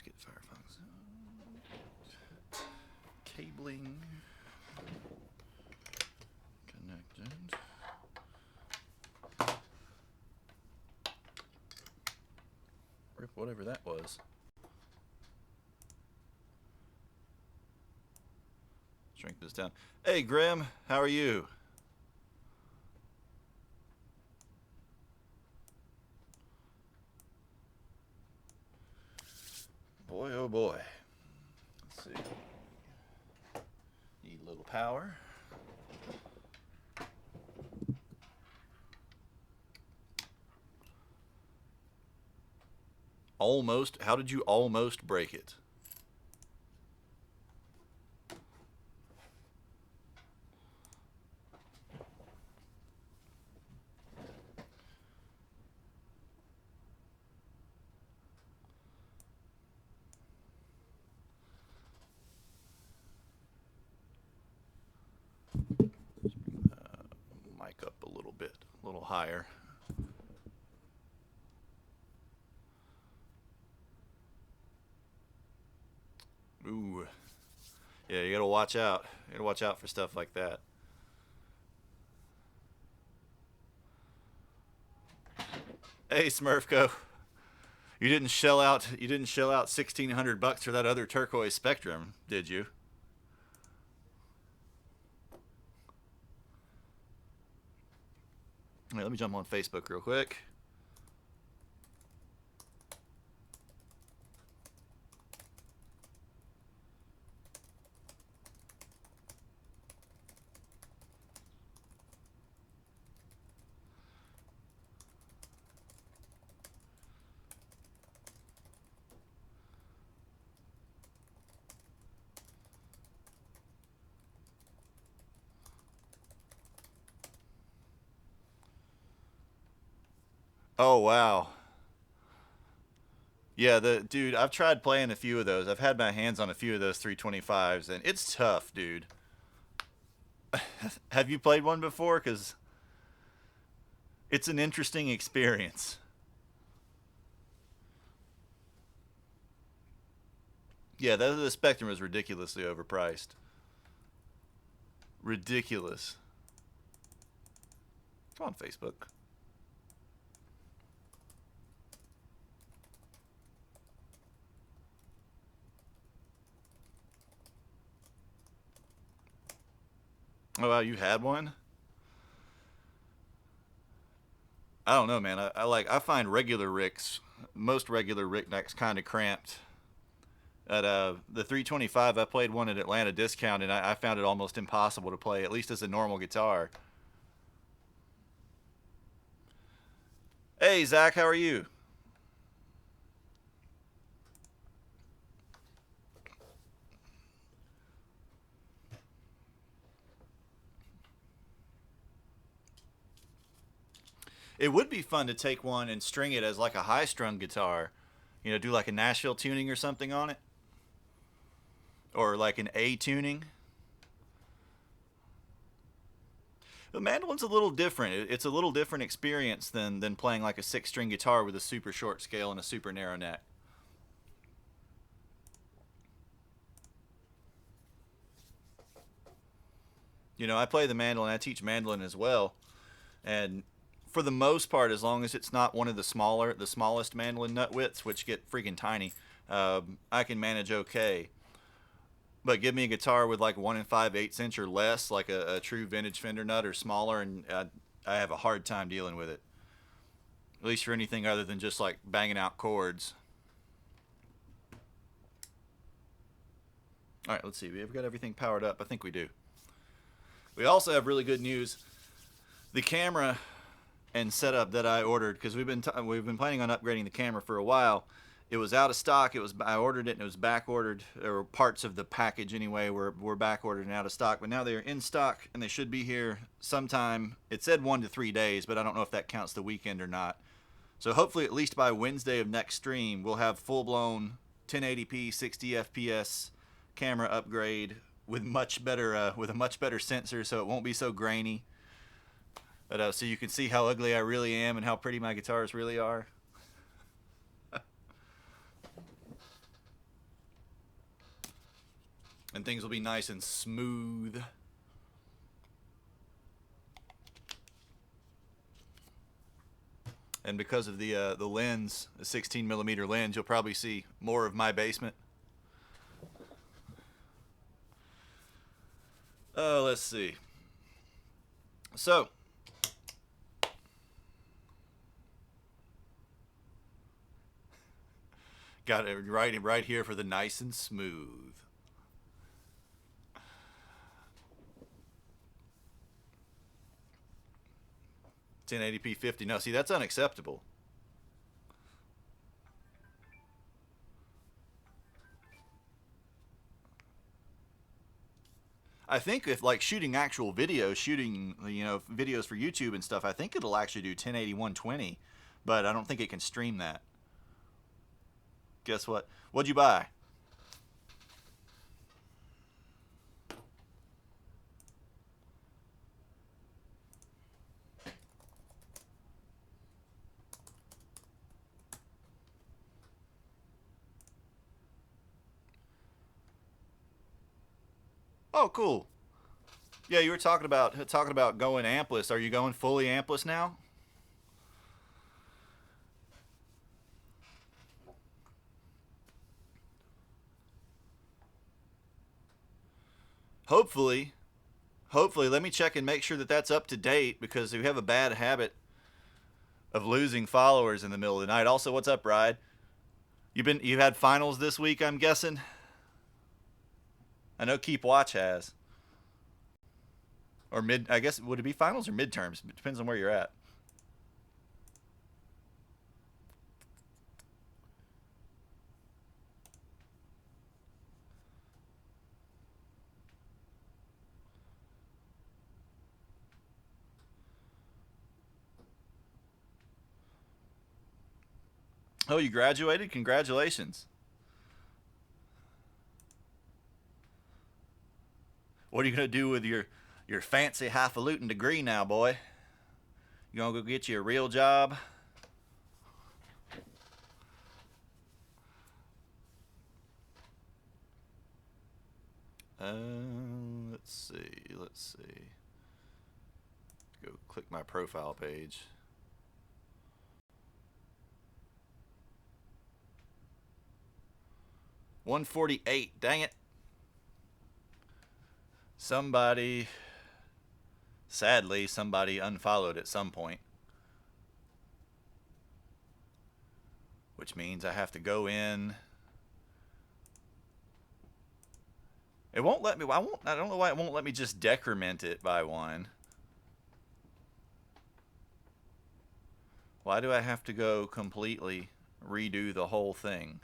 Let's get Firefox. Cabling connected. Rip whatever that was. Shrink this down. Hey, Grim, how are you? Boy, oh boy. Let's see. Need a little power. Almost. How did you almost break it? Mic up a little bit, a little higher. Ooh. Yeah, you gotta watch out. You gotta watch out for stuff like that. Hey, Smurfco. You didn't shell out 1,600 bucks for that other turquoise Spectrum, did you? Wait, let me jump on Facebook real quick. Oh wow. Yeah, the dude, I've tried playing a few of those. I've had my hands on a few of those 325s and it's tough, dude. Have you played one before? Cuz it's an interesting experience. Yeah, the Spectrum is ridiculously overpriced. Ridiculous. Come on, Facebook. Oh wow, you had one? I don't know, man. I find regular Ricks, most regular Rick necks kind of cramped. At the 325, I played one at Atlanta Discount, and I found it almost impossible to play, at least as a normal guitar. Hey, Zach, how are you? It would be fun to take one and string it as like a high-strung guitar. You know, do like a Nashville tuning or something on it, or like an A tuning. The mandolin's a little different. It's a little different experience than playing like a six-string guitar with a super short scale and a super narrow neck. You know, I play the mandolin. I teach mandolin as well, and for the most part, as long as it's not one of the smallest mandolin nut widths, which get freaking tiny, I can manage okay. But give me a guitar with like 1 5/8 inch or less, like a true vintage Fender nut or smaller, and I have a hard time dealing with it. At least for anything other than just like banging out chords. All right, let's see. We've got everything powered up. I think we do. We also have really good news. The camera and setup that I ordered, because we've been planning on upgrading the camera for a while. It was out of stock. I ordered it and it was back ordered, or parts of the package anyway were back ordered and out of stock. But now they are in stock and they should be here sometime. It said 1 to 3 days, but I don't know if that counts the weekend or not. So hopefully at least by Wednesday of next stream we'll have full blown 1080p 60 FPS camera upgrade with with a much better sensor, so it won't be so grainy. But so you can see how ugly I really am and how pretty my guitars really are. and things will be nice and smooth. And because of the lens, the 16mm lens, you'll probably see more of my basement. Let's see. So, got it right here for the nice and smooth. $1080p 50. No, see, that's unacceptable. I think if like shooting actual videos, shooting videos for YouTube and stuff, I think it'll actually do 1080 120, but I don't think it can stream that. Guess what? What'd you buy? Oh, cool. Yeah, you were talking about going ampless. Are you going fully ampless now? Hopefully, let me check and make sure that that's up to date because we have a bad habit of losing followers in the middle of the night. Also, what's up, Ride? You've had finals this week, I'm guessing. I know Keep Watch has. Or I guess would it be finals or midterms? It depends on where you're at. Oh, you graduated? Congratulations. What are you gonna do with your fancy highfalutin degree now, boy? You gonna go get you a real job? Let's see. Let's see. Go click my profile page. $148. Dang it. Sadly, somebody unfollowed at some point. Which means I have to go in. It won't let me. I don't know why it won't let me just decrement it by one. Why do I have to go completely redo the whole thing?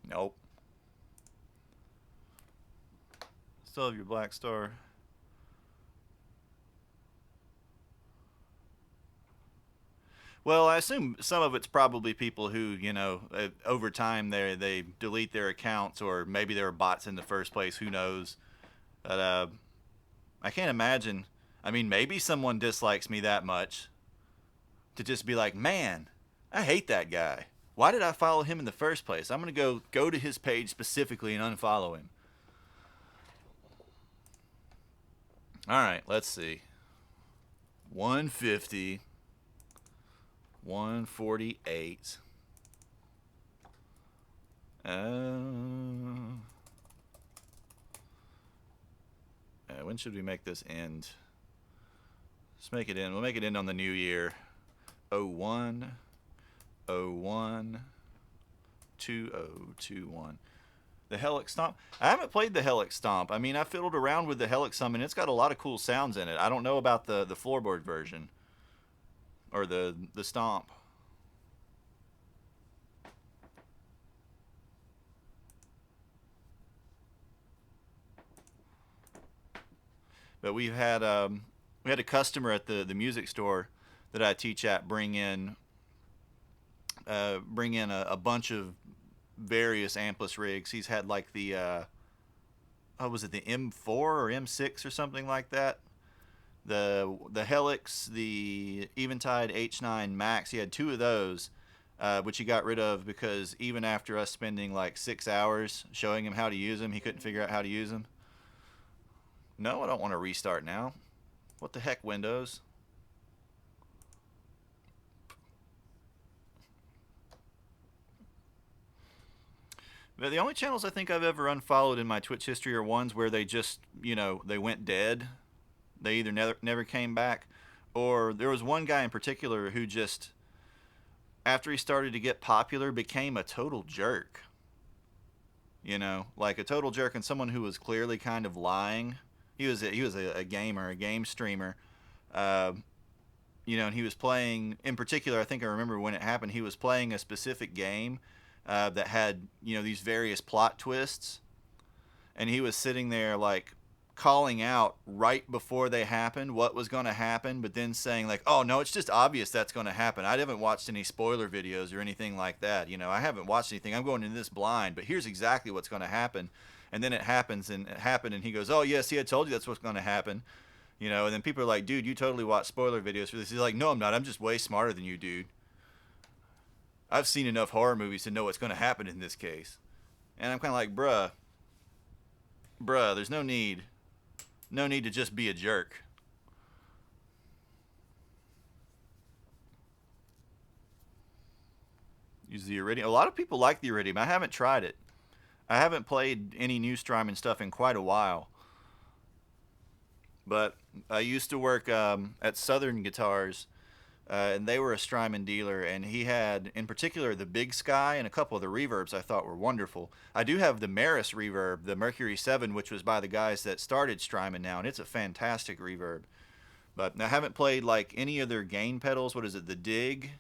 Nope. Still have your black star. Well, I assume some of it's probably people who, over time they delete their accounts, or maybe there were bots in the first place. Who knows? But I can't imagine. I mean, maybe someone dislikes me that much to just be like, man, I hate that guy. Why did I follow him in the first place? I'm gonna go to his page specifically and unfollow him. All right, let's see. 150. 148. When should we make this end? Let's make it end. We'll make it end on the new year. 01 01 2021. The Helix Stomp. I haven't played the Helix Stomp. I mean, I fiddled around with the Helix some, and it's got a lot of cool sounds in it. I don't know about the floorboard version. Or the Stomp. But we had a customer at the music store that I teach at bring in a bunch of various ampless rigs. He's had like the was it the M4 or M6 or something like that? The Helix, the Eventide H9 Max. He had two of those, which he got rid of because even after us spending like 6 hours showing him how to use them, he couldn't figure out how to use them. No, I don't want to restart now. What the heck, Windows? But the only channels I think I've ever unfollowed in my Twitch history are ones where they just, they went dead. They either never came back, or there was one guy in particular who just, after he started to get popular, became a total jerk. Like a total jerk, and someone who was clearly kind of lying. He was a gamer, a game streamer. And he was playing, in particular, I think I remember when it happened, he was playing a specific game that had, these various plot twists. And he was sitting there, like, calling out right before they happened what was going to happen, but then saying, like, oh, no, it's just obvious that's going to happen. I haven't watched any spoiler videos or anything like that. I haven't watched anything. I'm going into this blind, but here's exactly what's going to happen. And then it happens, and it happened, and he goes, oh, yes, I told you that's what's going to happen. And then people are like, dude, you totally watch spoiler videos for this. He's like, no, I'm not. I'm just way smarter than you, dude. I've seen enough horror movies to know what's going to happen in this case. And I'm kind of like, bruh, there's no need to just be a jerk. Use the Iridium. A lot of people like the Iridium. I haven't tried it. I haven't played any new Strymon stuff in quite a while. But I used to work at Southern Guitars, and they were a Strymon dealer, and he had, in particular, the Big Sky and a couple of the reverbs I thought were wonderful. I do have the Maris reverb, the Mercury 7, which was by the guys that started Strymon now, and it's a fantastic reverb. But I haven't played, like, any of their gain pedals. What is it, the Dig?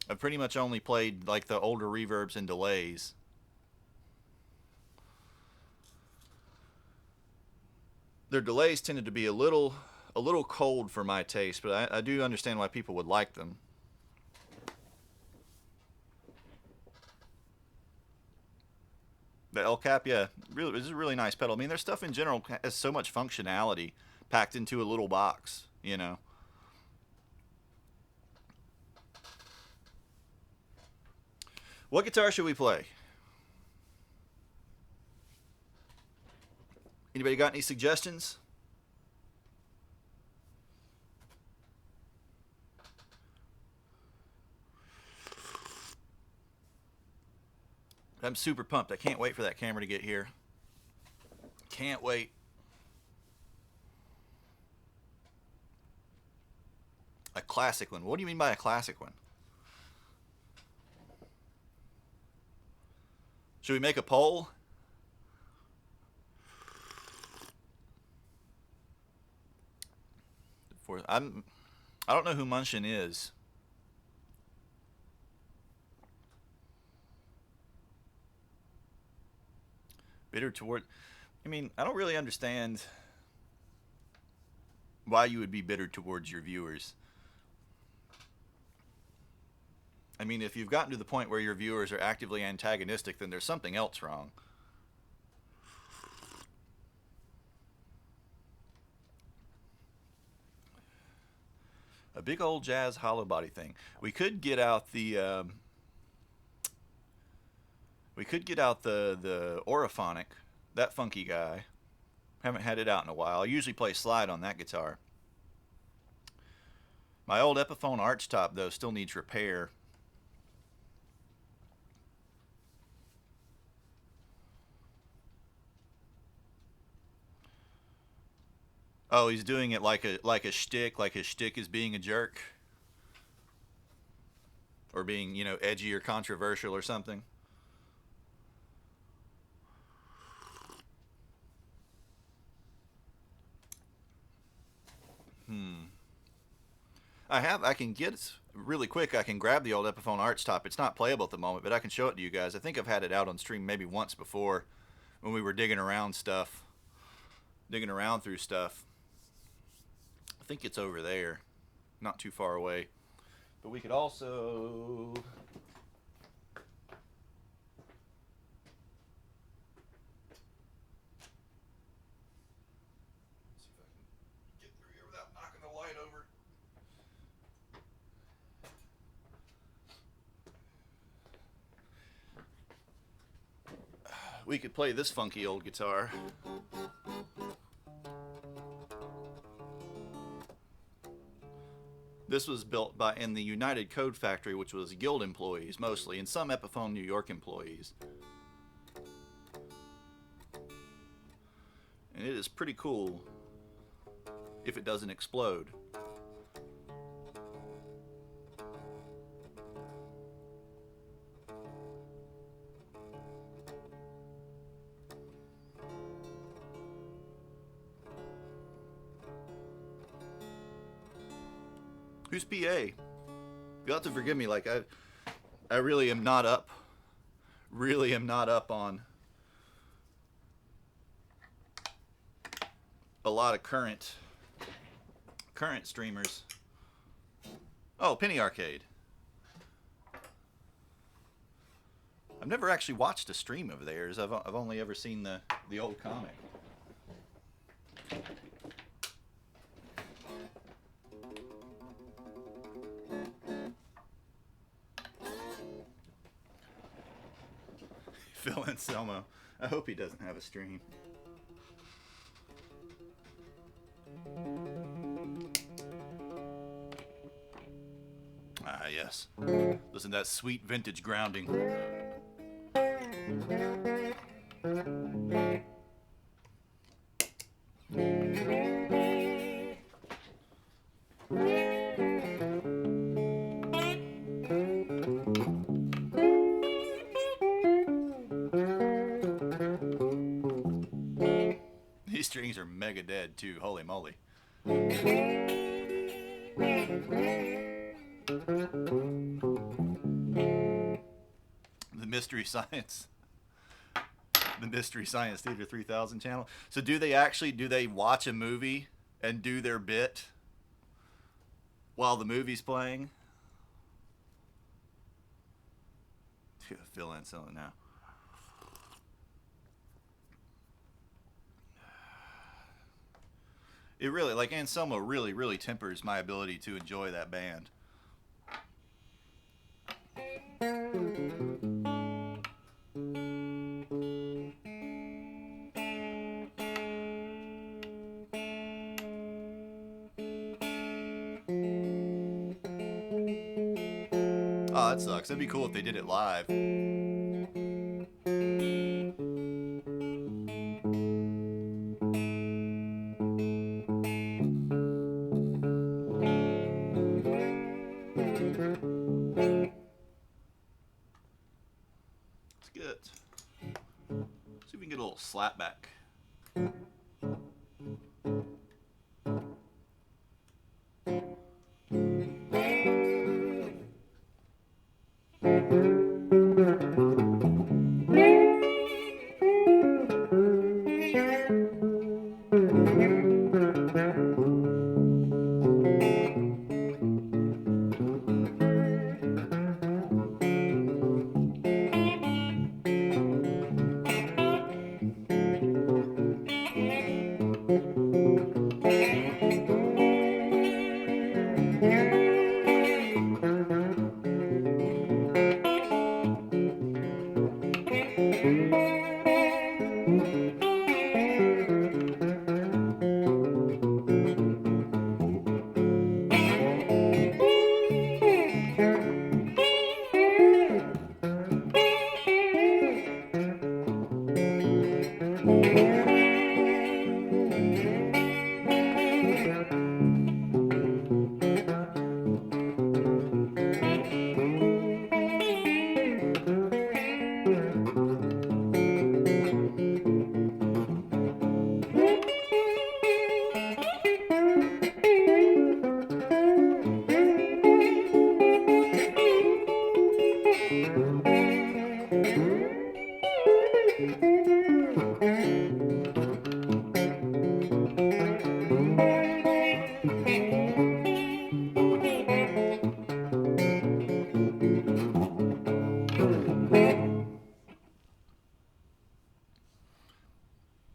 I've pretty much only played, like, the older reverbs and delays. Their delays tended to be a little cold for my taste, but I do understand why people would like them. The El Cap, yeah, really, this is a really nice pedal. I mean, their stuff in general has so much functionality packed into a little box, What guitar should we play? Anybody got any suggestions? I'm super pumped. I can't wait for that camera to get here. Can't wait. A classic one. What do you mean by a classic one? Should we make a poll? I don't know who Munchin is. Bitter toward... I mean, I don't really understand why you would be bitter towards your viewers. I mean, if you've gotten to the point where your viewers are actively antagonistic, then there's something else wrong. A big old jazz hollow body thing. We could get out the the Oraphonic, that funky guy. Haven't had it out in a while. I usually play slide on that guitar. My old Epiphone archtop, though, still needs repair. Oh, he's doing it like a shtick, like his shtick is being a jerk. Or being, edgy or controversial or something. I can get it really quick. I can grab the old Epiphone archtop. It's not playable at the moment, but I can show it to you guys. I think I've had it out on stream maybe once before when we were digging around through stuff. I think it's over there, not too far away. But we could also... we could play this funky old guitar. This was built in the United Code Factory, which was Guild employees mostly, and some Epiphone New York employees. And it is pretty cool if it doesn't explode. Who's PA? You'll have to forgive me, like I really am not up on a lot of current streamers. Oh, Penny Arcade. I've never actually watched a stream of theirs. I've only ever seen the old comic. Phil Anselmo. I hope he doesn't have a stream. Ah, yes. Listen to that sweet vintage grounding. These strings are mega dead too, holy moly. The Mystery Science Theater 3000 channel. So do they watch a movie and do their bit while the movie's playing? Phil Anselmo now. It really, like, Anselmo really, really tempers my ability to enjoy that band. Oh, that sucks. That'd be cool if they did it live. Let's get it. See if we can get a little slap back.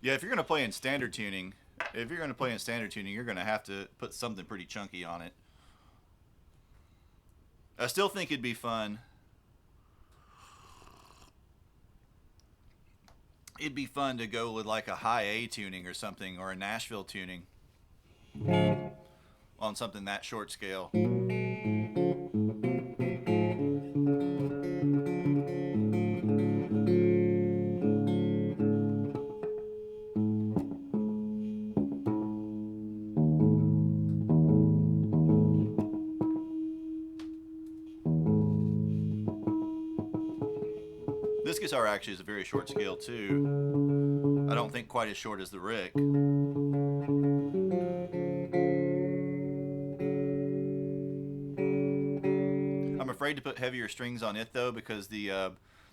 Yeah, if you're going to play in standard tuning, you're going to have to put something pretty chunky on it. I still think it'd be fun it'd be fun to go with like a high A tuning or something, or a Nashville tuning on something that short scale. This guitar actually is a very short scale too. I don't think quite as short as the Rick. I'm afraid to put heavier strings on it though, because the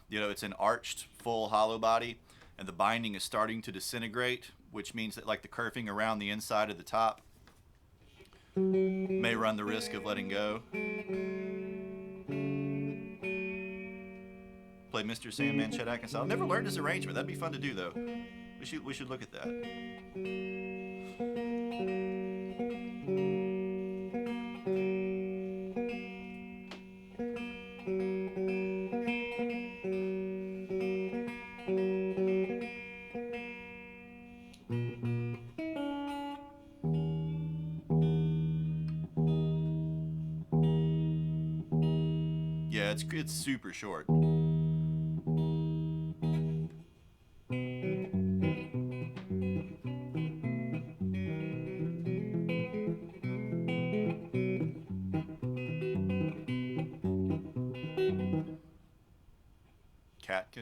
it's an arched full hollow body, and the binding is starting to disintegrate, which means that like the kerfing around the inside of the top may run the risk of letting go. Play Mr. Sandman Chet Atkins style. I've never learned his arrangement. That'd be fun to do though. We should look at that. Yeah, it's super short.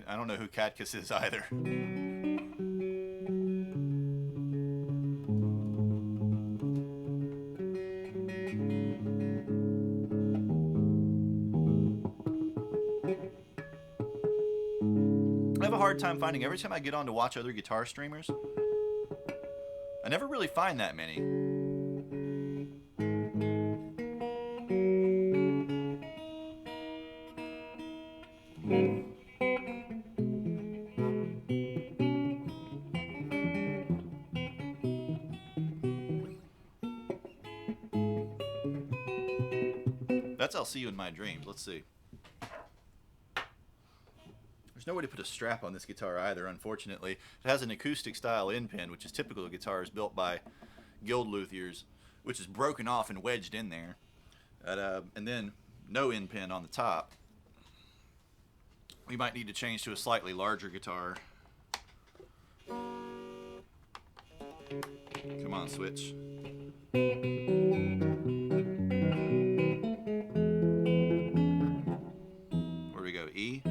I don't know who Catkiss is either. I have a hard time finding, every time I get on to watch other guitar streamers, I never really find that many. That's I'll See You in My Dreams. Let's see. There's no way to put a strap on this guitar either, unfortunately. It has an acoustic style end pin, which is typical of guitars built by guild luthiers, which is broken off and wedged in there. And then no end pin on the top. We might need to change to a slightly larger guitar. Come on, switch. Where do we go? E?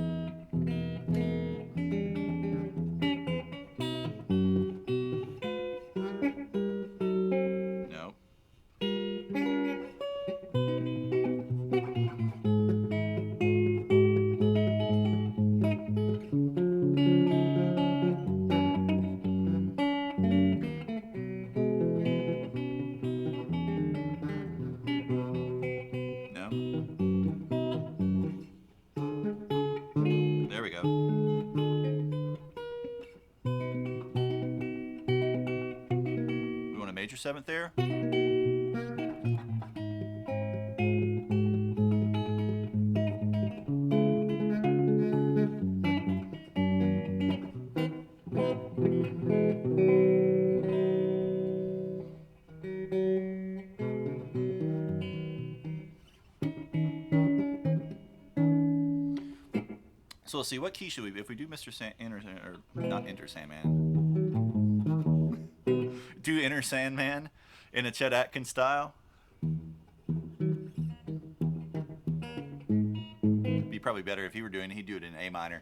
No. There we go. We want a major seventh there. So let's see, what key should we be? If we do Mr. or not Enter Sandman, do Enter Sandman in a Chet Atkins style. Be probably better if he were doing it, he'd do it in A minor.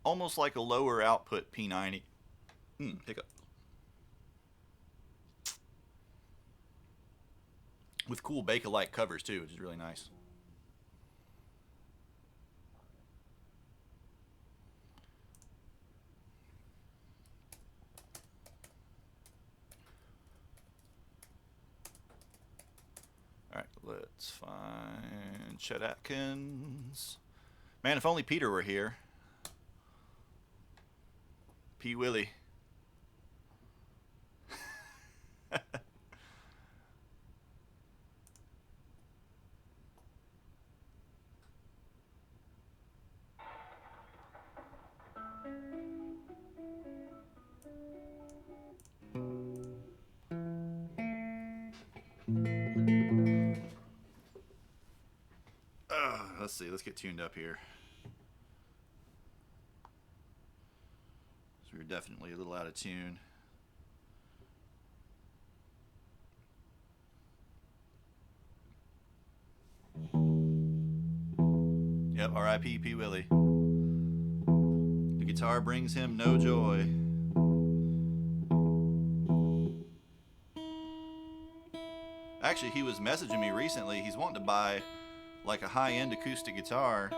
almost like a lower output P90. Hiccup. With cool Bakelite covers too, which is really nice. Alright, let's find Chet Atkins. Man, if only Peter were here. P. Willie. Let's see, let's get tuned up here. So we're definitely a little out of tune. Yep, R.I.P. P. Willie. The guitar brings him no joy. Actually, he was messaging me recently. He's wanting to buy like a high-end acoustic guitar.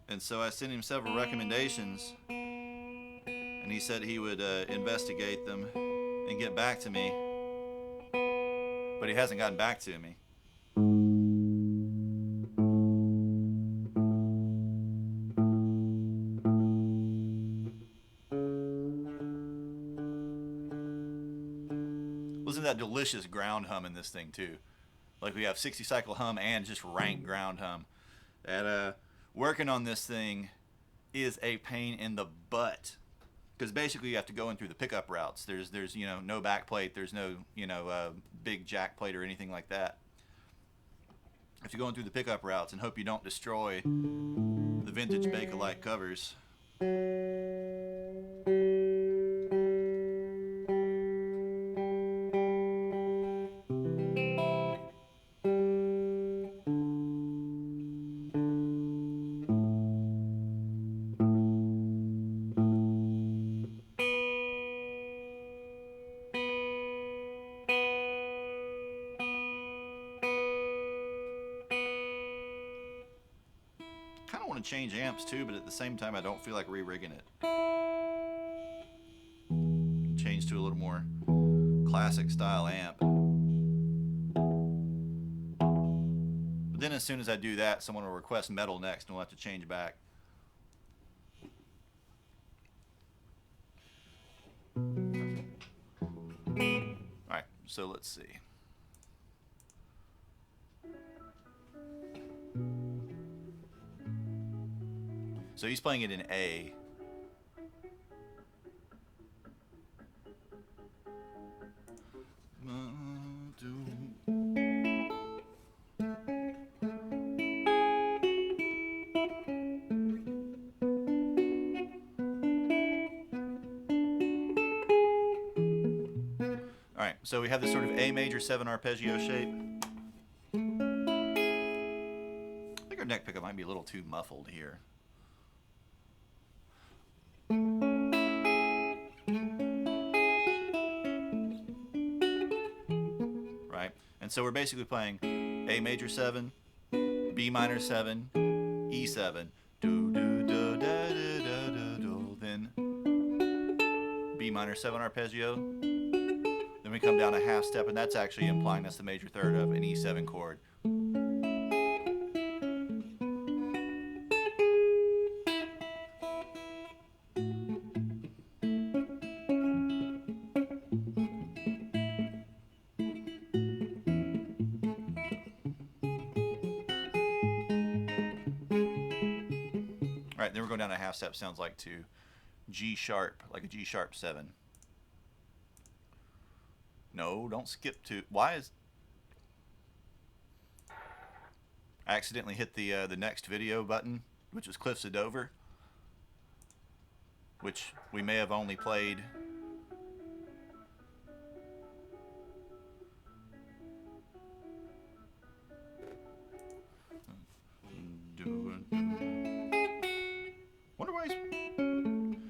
And so I sent him several recommendations. And he said he would investigate them and get back to me. But he hasn't gotten back to me. Listen to that delicious ground hum in this thing too. Like we have 60 cycle hum and just rank ground hum. And working on this thing is a pain in the butt. Because basically you have to go in through the pickup routes. There's you know, no back plate. There's no, you know, big jack plate or anything like that. You have to go in through the pickup routes and hope you don't destroy the vintage Bakelite covers. I kind of want to change amps too, but at the same time I don't feel like re-rigging it. Change to a little more classic style amp. But then as soon as I do that, someone will request metal next and we'll have to change back. Alright, so let's see. So he's playing it in A. Alright, so we have this sort of A major 7 arpeggio shape. I think our neck pickup might be a little too muffled here. Right? And so we're basically playing A major 7, B minor 7, E7, do do do da da da da do, then B minor 7 arpeggio. Then we come down a half step, and that's actually implying that's the major third of an E7 chord. Alright, then we're going down a half step, sounds like to G sharp, like a G sharp 7. No, don't skip to. Why is. I accidentally hit the next video button, which was Cliffs of Dover, which we may have only played.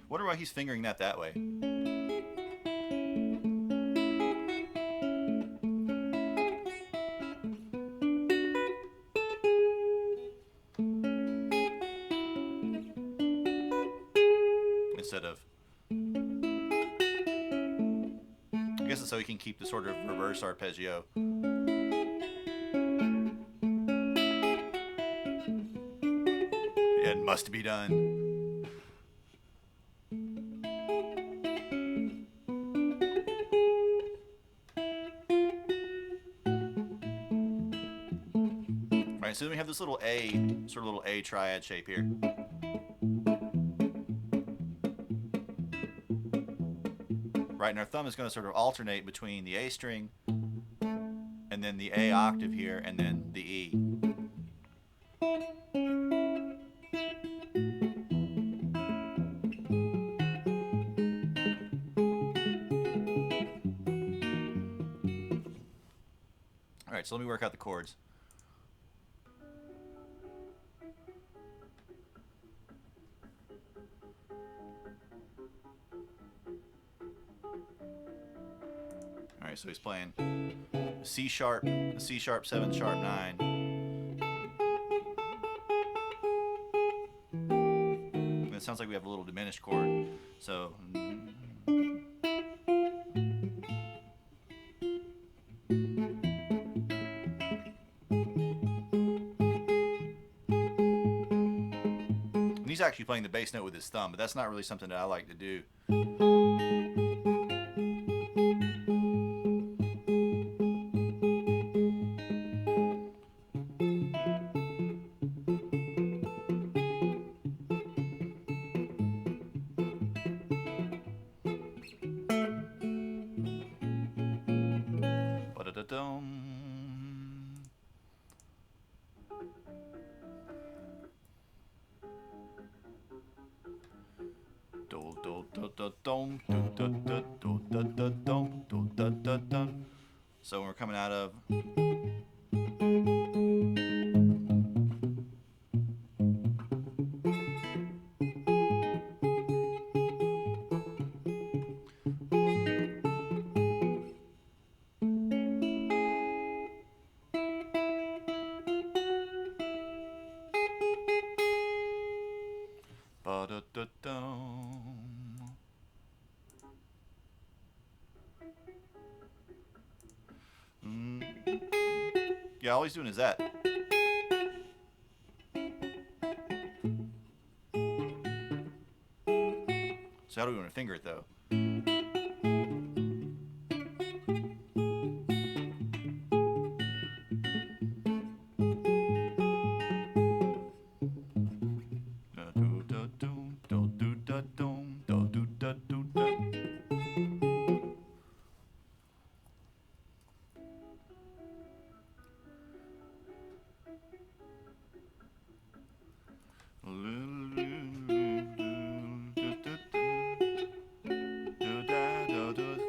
Wonder why he's fingering that way. Instead of, I guess it's so he can keep the sort of reverse arpeggio. It must be done. Alright, so then we have this little A triad shape here. Right, and our thumb is going to sort of alternate between the A string and then the A octave here and then the E. Alright, so let me work out the chords. Alright, so he's playing C sharp, C sharp 7, sharp 9. And it sounds like we have a little diminished chord. So and he's actually playing the bass note with his thumb, but that's not really something that I like to do. So when we're coming out of yeah, all he's doing is that. So how do we want to finger it though?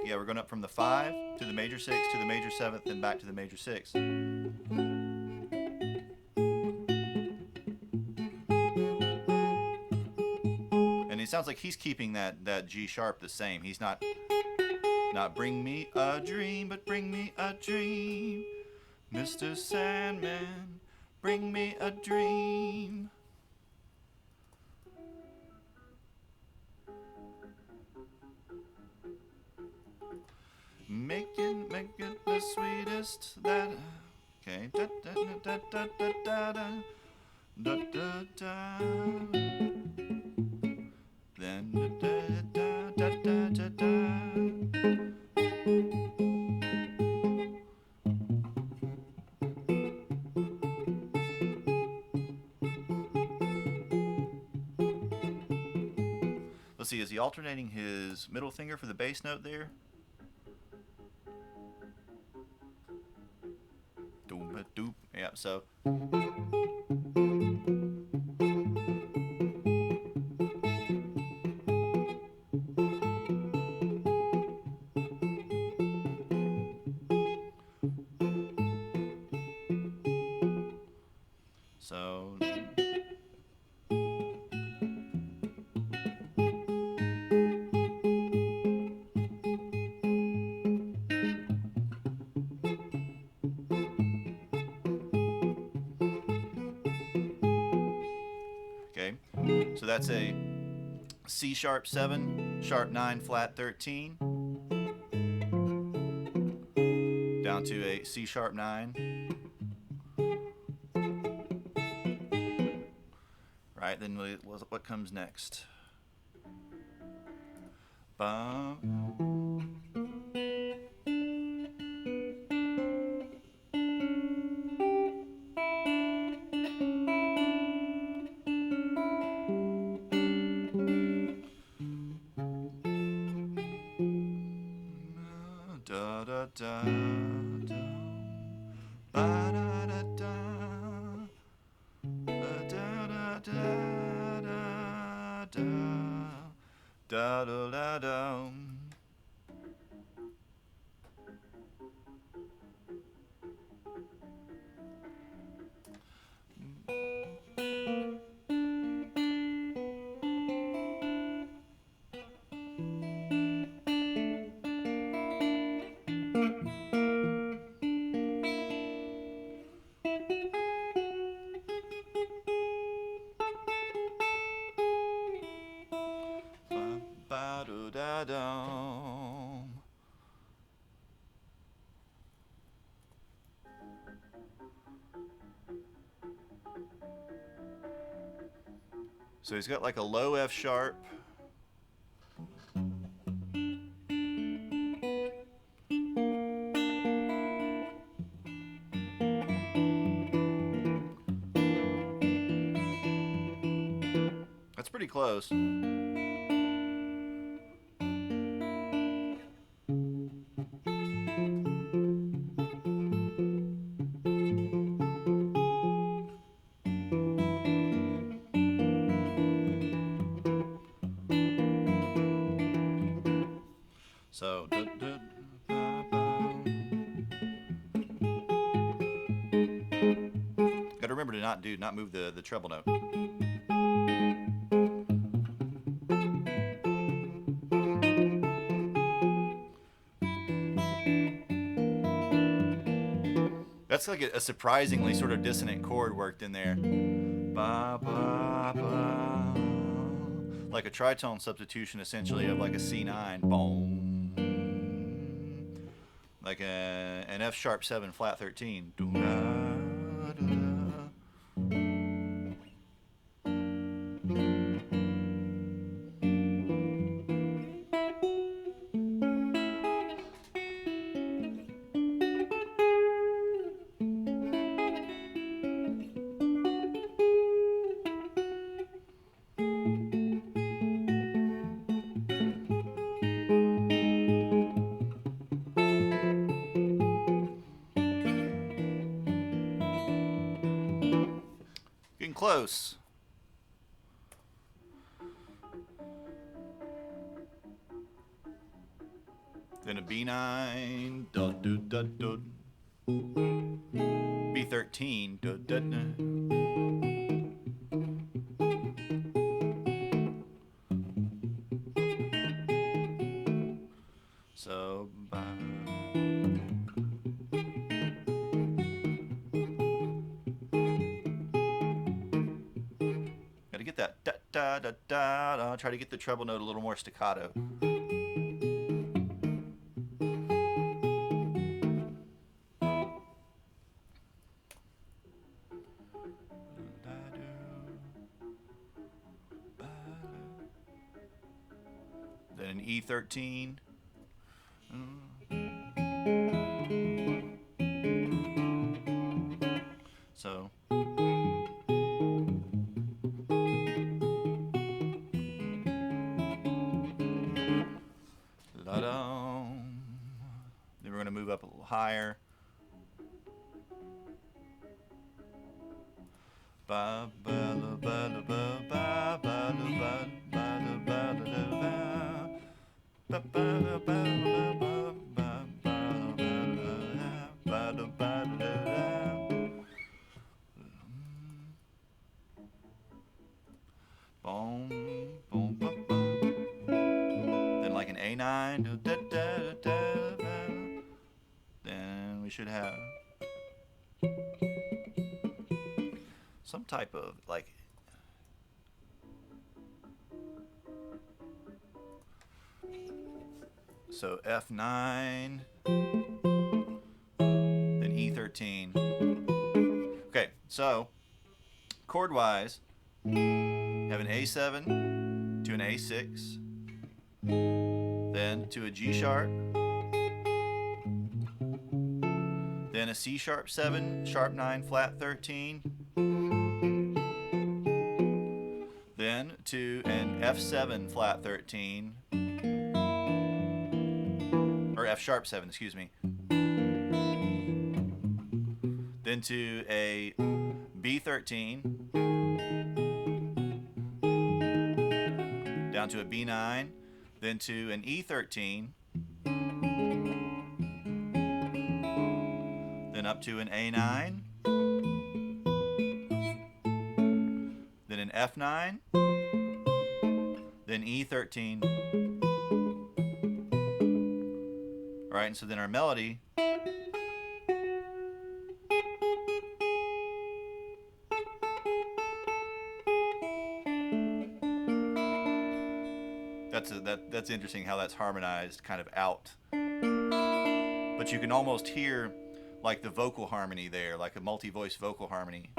Yeah, we're going up from the 5 to the major 6 to the major 7th and back to the major 6. And it sounds like he's keeping that G sharp the same. He's not bring me a dream, but bring me a dream. Mr. Sandman, bring me a dream. Make it the sweetest that. Okay. Da da da da da da da da da. Then da da da da da da. Let's see. Is he alternating his middle finger for the bass note there? Doop. Yeah, so. So. Okay, so that's a C sharp 7, sharp 9, flat 13, down to a C sharp 9. Right, then what comes next? Bum. Da da da da, ba da da da, ba da da da da da da da da. Ba da da da. So he's got like a low F sharp. That's pretty close. So, gotta remember to not move the treble note. That's like a surprisingly sort of dissonant chord worked in there. Ba, ba, ba. Like a tritone substitution essentially of like a C9. Boom. Like an F sharp 7 flat 13. Getting close. Then a B9, dun, dun, dun, dun. B13, dun, dun, dun. So, gotta get that da da da da da. Try to get the treble note a little more staccato. Then an E13. So. La-da. Then we're going to move up a little higher. Ba ba la ba la ba ba ba la ba ba la ba la ba ba ba la ba la ba ba ba la ba la. Boom, boom, boom, boom. Then like an A9. Then we should have some type of like So F9, then E13. Okay, so chord-wise, you have an A7 to an A6, then to a G sharp, then a C sharp 7, sharp 9, flat 13, then to an F7 flat 13, or F sharp 7, excuse me, then to a B13, down to a B9, then to an E13, then up to an A9, then an F9, then E13. All right, and so then our melody that's interesting how that's harmonized kind of out. But you can almost hear like the vocal harmony there, like a multi-voice vocal harmony.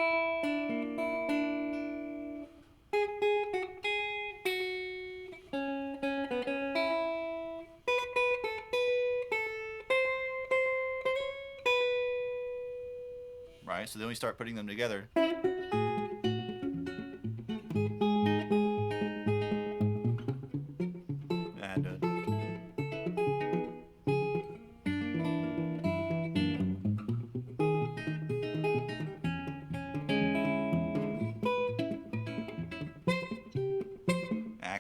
Right, so then we start putting them together.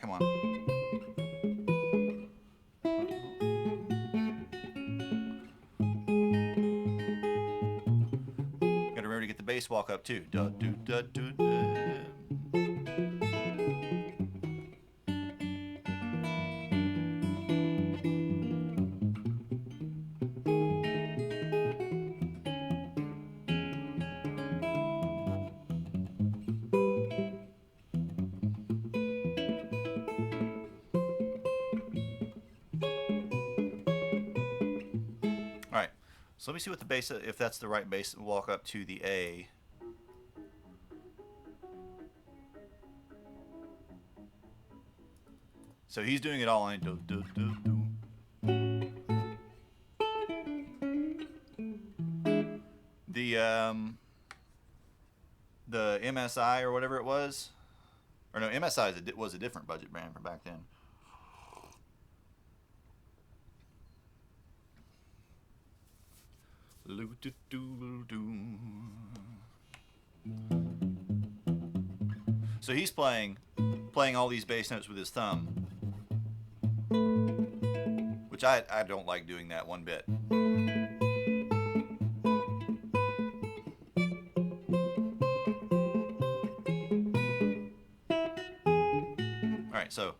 Come on. Gotta remember to get the bass walk up too. Da, do, da, do, da. All right, so let me see what the bass, if that's the right bass walk up to the A. So he's doing it all on do, do, do, do. The MSI or whatever it was, or no, MSI was a different budget brand from back then. So he's playing all these bass notes with his thumb, which I don't like doing that one bit. All right, so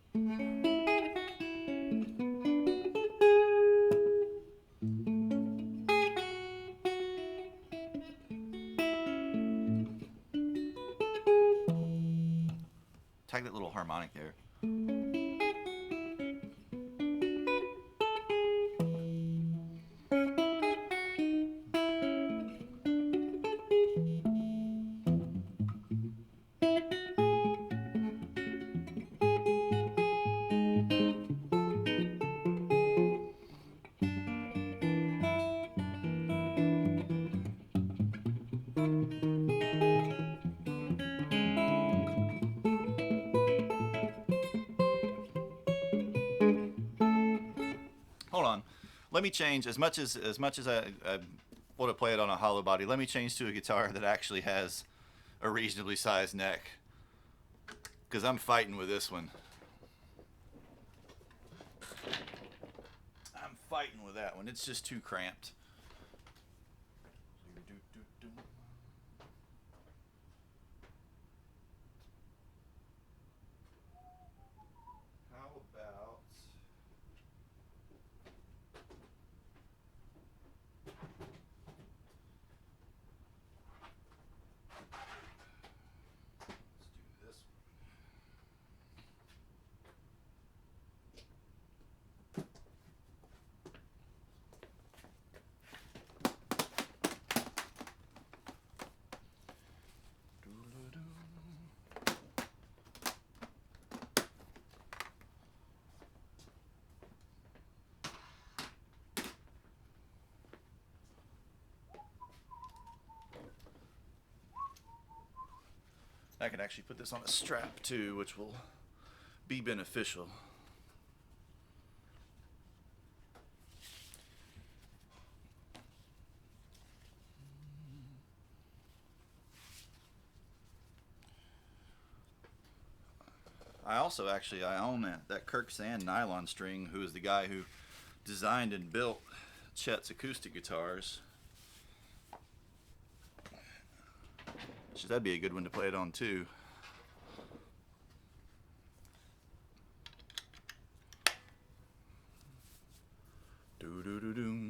tag that little harmonic there. Hold on, let me change as much as I want to play it on a hollow body. Let me change to a guitar that actually has a reasonably sized neck, because I'm fighting with this one. I'm fighting with that one. It's just too cramped. How about I can actually put this on a strap too, which will be beneficial. I also I own that Kirk Sand nylon string, who is the guy who designed and built Chet's acoustic guitars. So that'd be a good one to play it on too. Do do do do.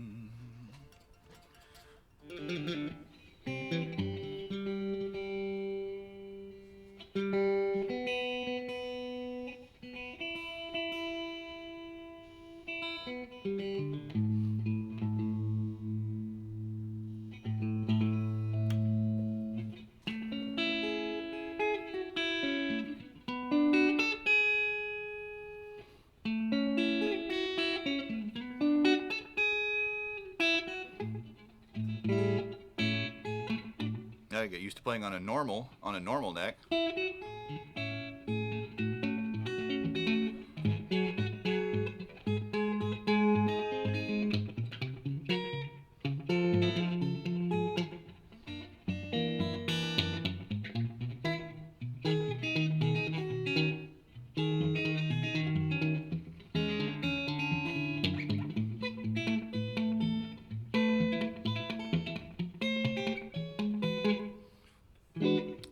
I get used to playing on a normal neck.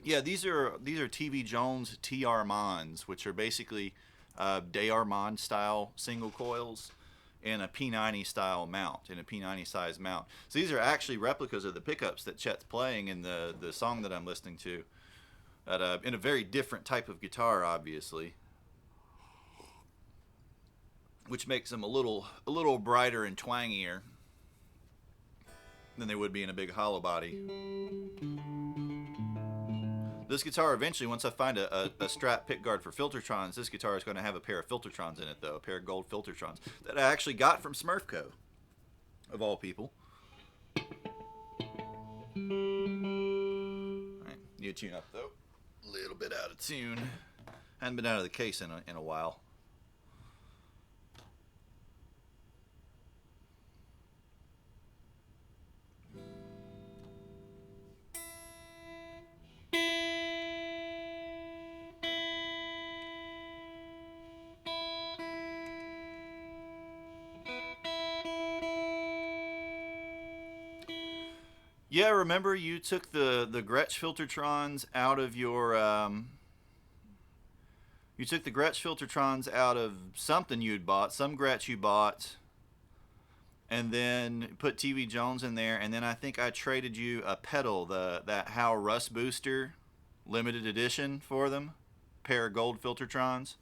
Yeah, these are TV Jones TR Mons, which are basically De Armand style single coils in a P90 style mount, in a P90 size mount. So these are actually replicas of the pickups that Chet's playing in the song that I'm listening to, in a very different type of guitar, obviously, which makes them a little brighter and twangier than they would be in a big hollow body. This guitar eventually, once I find a strap pickguard for Filtertrons, this guitar is going to have a pair of Filtertrons in it, though, a pair of gold Filtertrons that I actually got from Smurfco, of all people. All right, need to tune up, though. A little bit out of tune. Hadn't been out of the case in a while. Yeah, remember you took the Gretsch Filtertrons out of your you took the Gretsch Filtertrons out of something you'd bought, some Gretsch you bought, and then put TV Jones in there, and then I think I traded you a pedal, that Howe Rust Booster limited edition for them, pair of gold Filtertrons.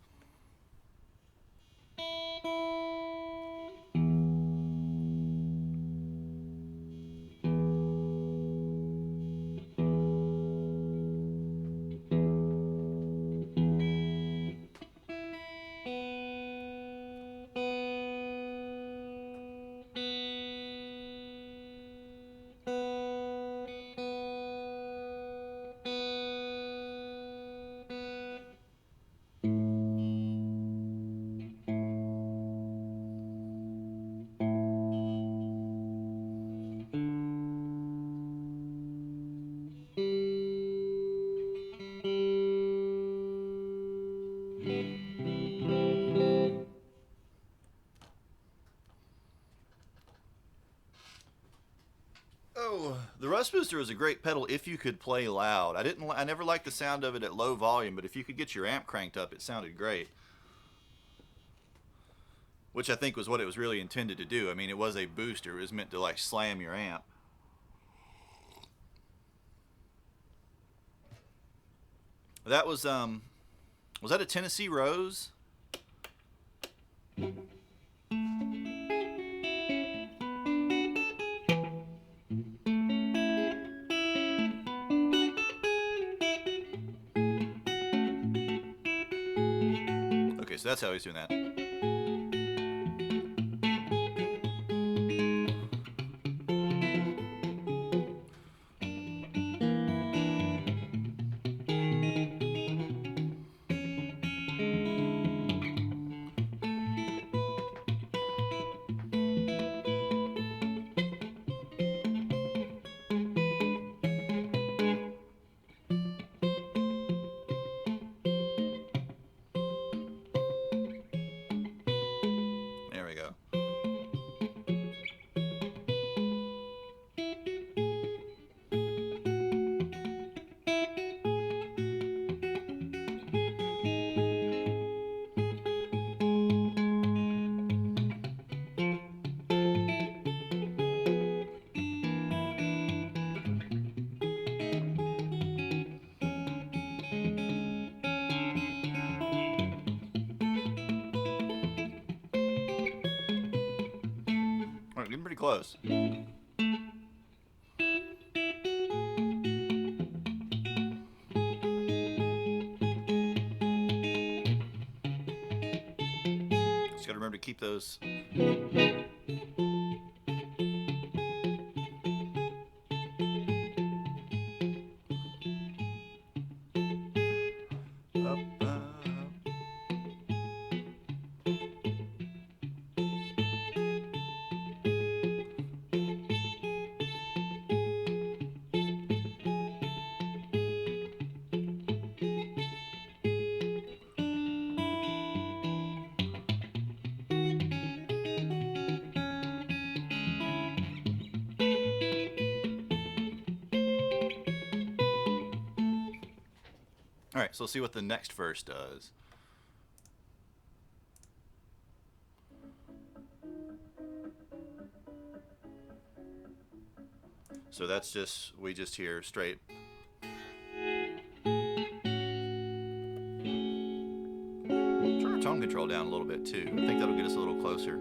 The Rust Booster was a great pedal if you could play loud. I never liked the sound of it at low volume, but if you could get your amp cranked up, it sounded great. Which I think was what it was really intended to do. I mean, it was a booster. It was meant to like slam your amp. That was that a Tennessee Rose? Okay, so that's how he's doing that. We're getting pretty close. Just gotta remember to keep those. Alright, so let's see what the next verse does. So that's just, we just hear straight. Turn our tone control down a little bit too. I think that'll get us a little closer.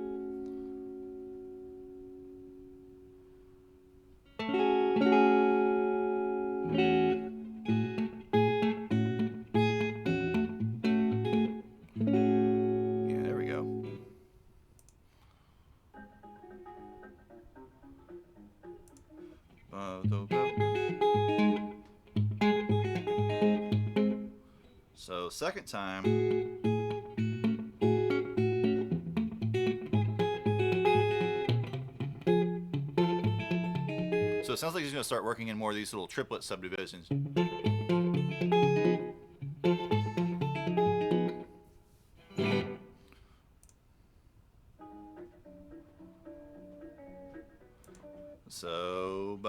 So second time, so it sounds like he's going to start working in more of these little triplet subdivisions. So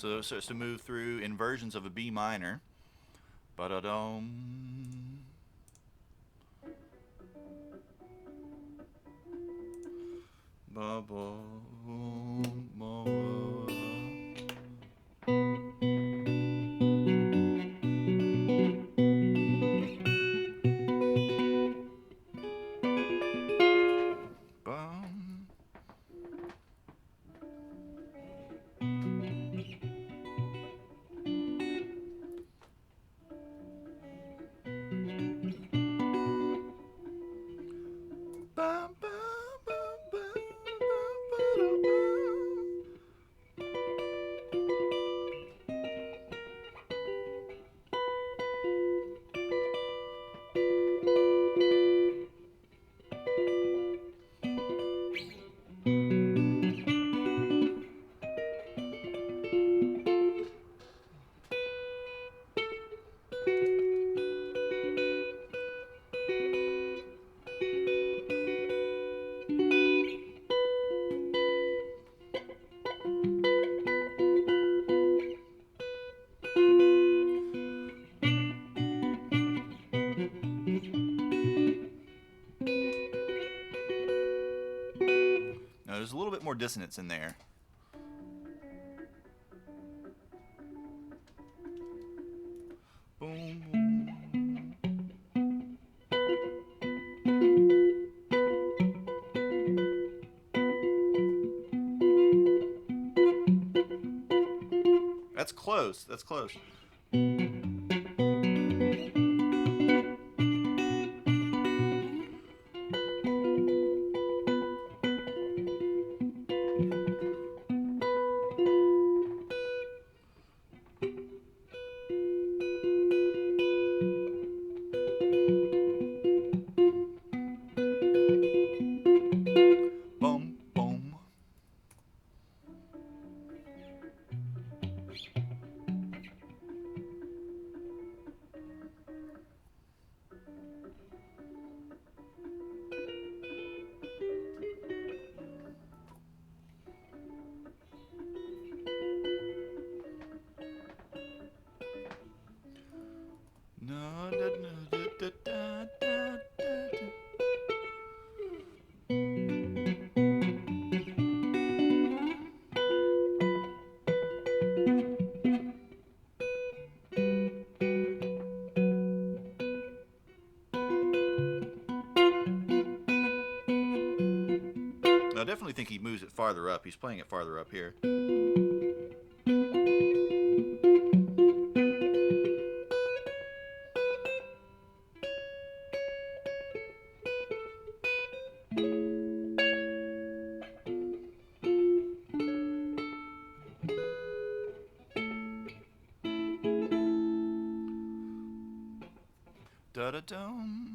So it starts to move through inversions of a B minor. Ba-da-dum. Now there's a little bit more dissonance in there. Boom, boom. That's close. That's close. think he moves it farther up. He's playing it farther up here. Da-da-dum.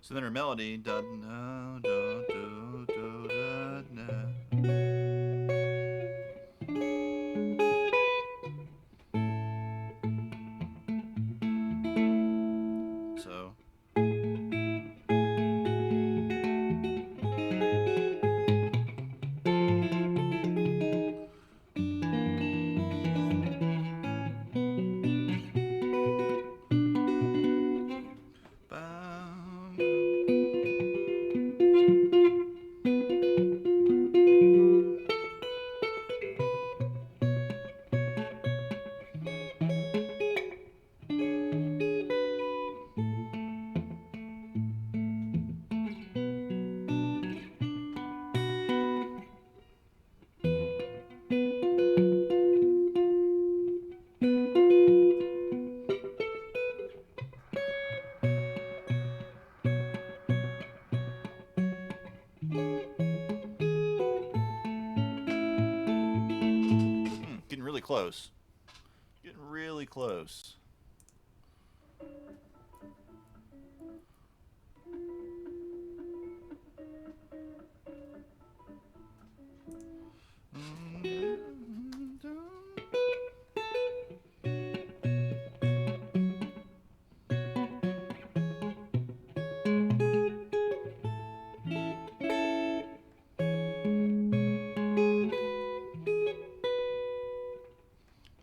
So then her melody, da da da da da da. So. Getting really close. Getting really close.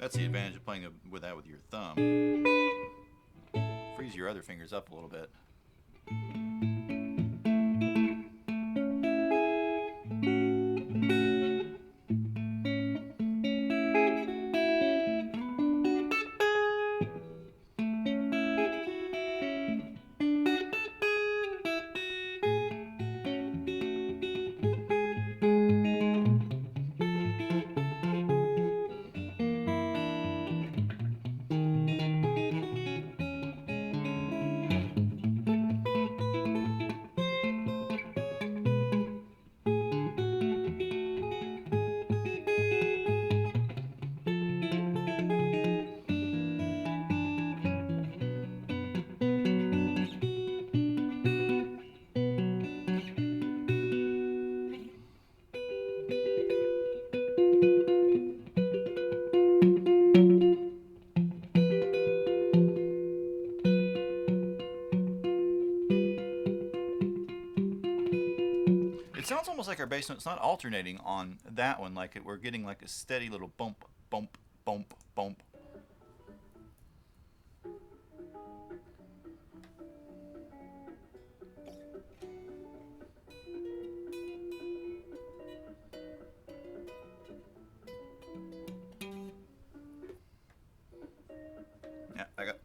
That's the advantage of playing with that with your thumb. Frees your other fingers up a little bit. It sounds almost like our bass note's not alternating on that one, like we're getting like a steady little bump, bump, bump, bump. Yeah, I got.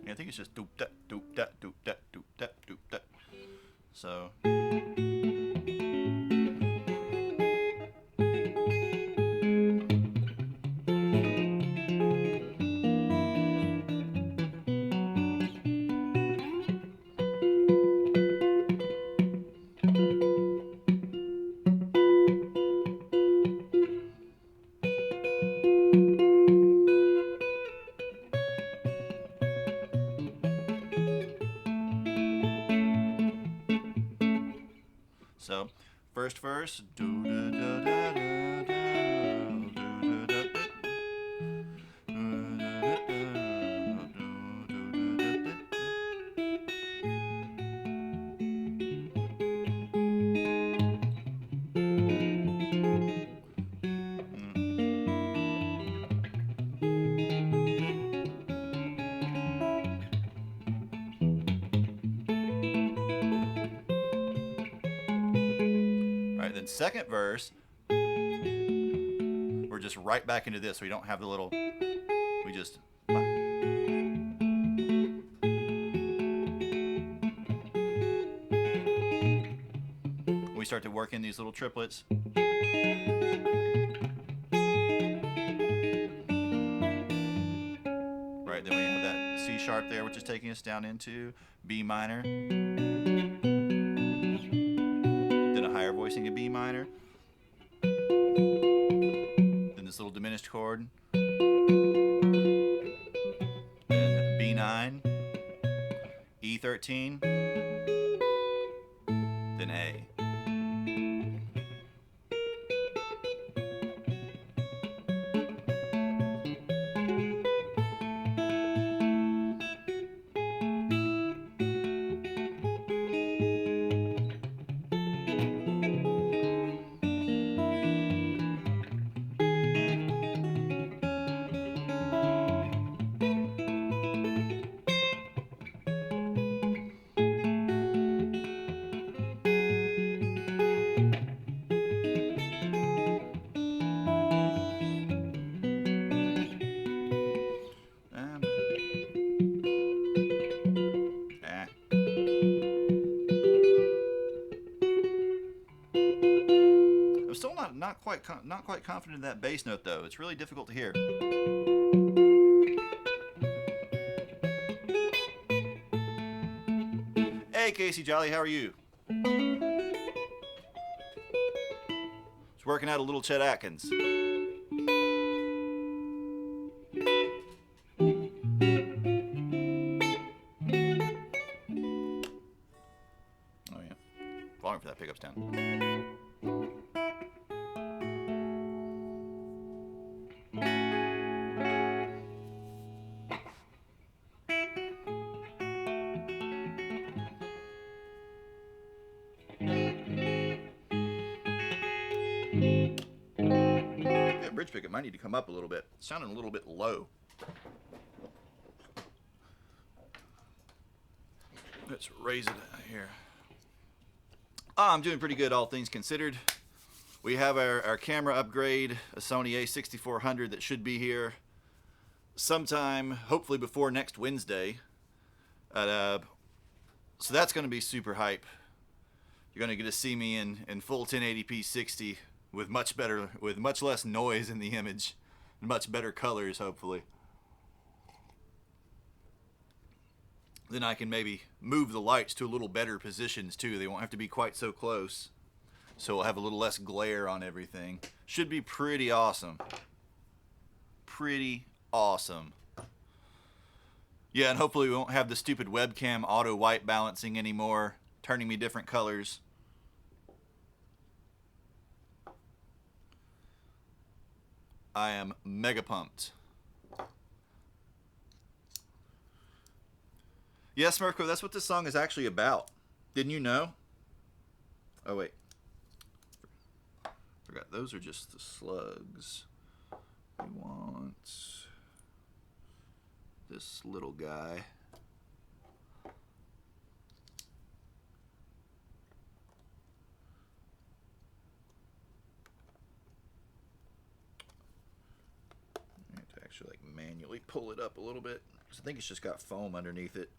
I think it's just doop that, doop that, doop that, doop that, doop that. So. first verse. Alright, then second verse, we're just right back into this. We don't have the little, we just, we start to work in these little triplets. Right, then we have that C sharp there, which is taking us down into B minor. Then a higher voicing of B minor. Then this little diminished chord. Then B9, E13, then A. I'm still not quite confident in that bass note though. It's really difficult to hear. Hey Casey Jolly, how are you? Just working out a little Chet Atkins. Oh yeah, volume for that pickup's down. That bridge pickup might need to come up a little bit. It's sounding a little bit low. Let's raise it here. I'm doing pretty good, all things considered. We have our camera upgrade, a Sony a6400 that should be here sometime, hopefully before next Wednesday. So that's going to be super hype. You're going to get to see me in full 1080p 60 with much less noise in the image, and much better colors, hopefully. Then I can maybe move the lights to a little better positions too. They won't have to be quite so close. So we'll have a little less glare on everything. Should be pretty awesome. Pretty awesome. Yeah, and hopefully we won't have the stupid webcam auto white balancing anymore, turning me different colors. I am mega pumped. Yes, Mirko, that's what this song is actually about. Didn't you know? Oh, wait. Forgot, those are just the slugs. We want this little guy. I have to actually manually pull it up a little bit, because I think it's just got foam underneath it.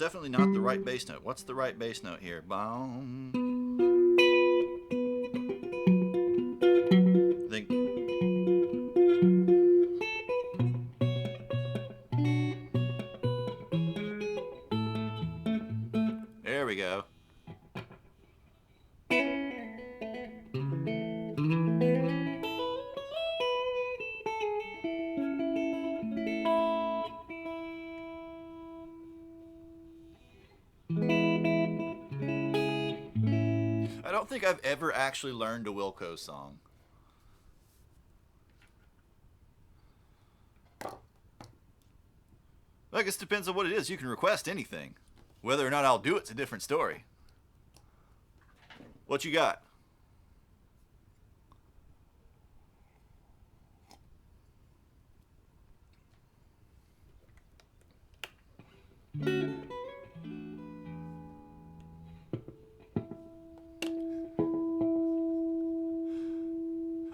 definitely not the right bass note. What's the right bass note here? Boom. I think. There we go. I don't think I've ever actually learned a Wilco song. I guess it depends on what it is. You can request anything. Whether or not I'll do it's a different story. What you got?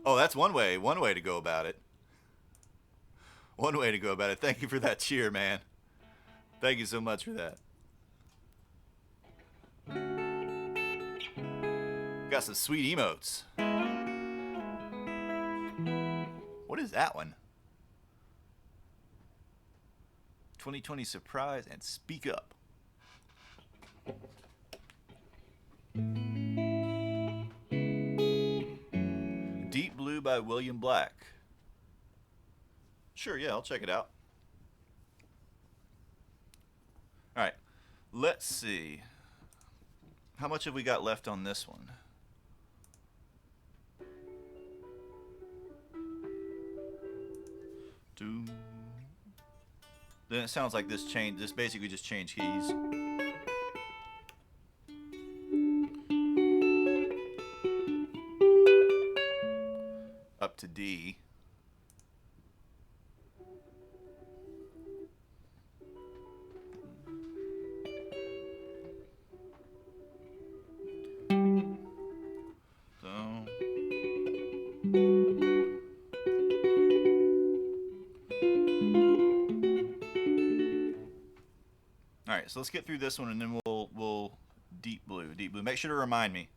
Oh, that's one way to go about it. One way to go about it. Thank you for that cheer, man. Thank you so much for that. Got some sweet emotes. What is that one? 2020 surprise and speak up. Deep Blue by William Black. Sure, yeah, I'll check it out. All right, let's see. How much have we got left on this one? Then it sounds like this basically just changed keys. Up to D. Alright, so let's get through this one and then we'll deep blue. Make sure to remind me.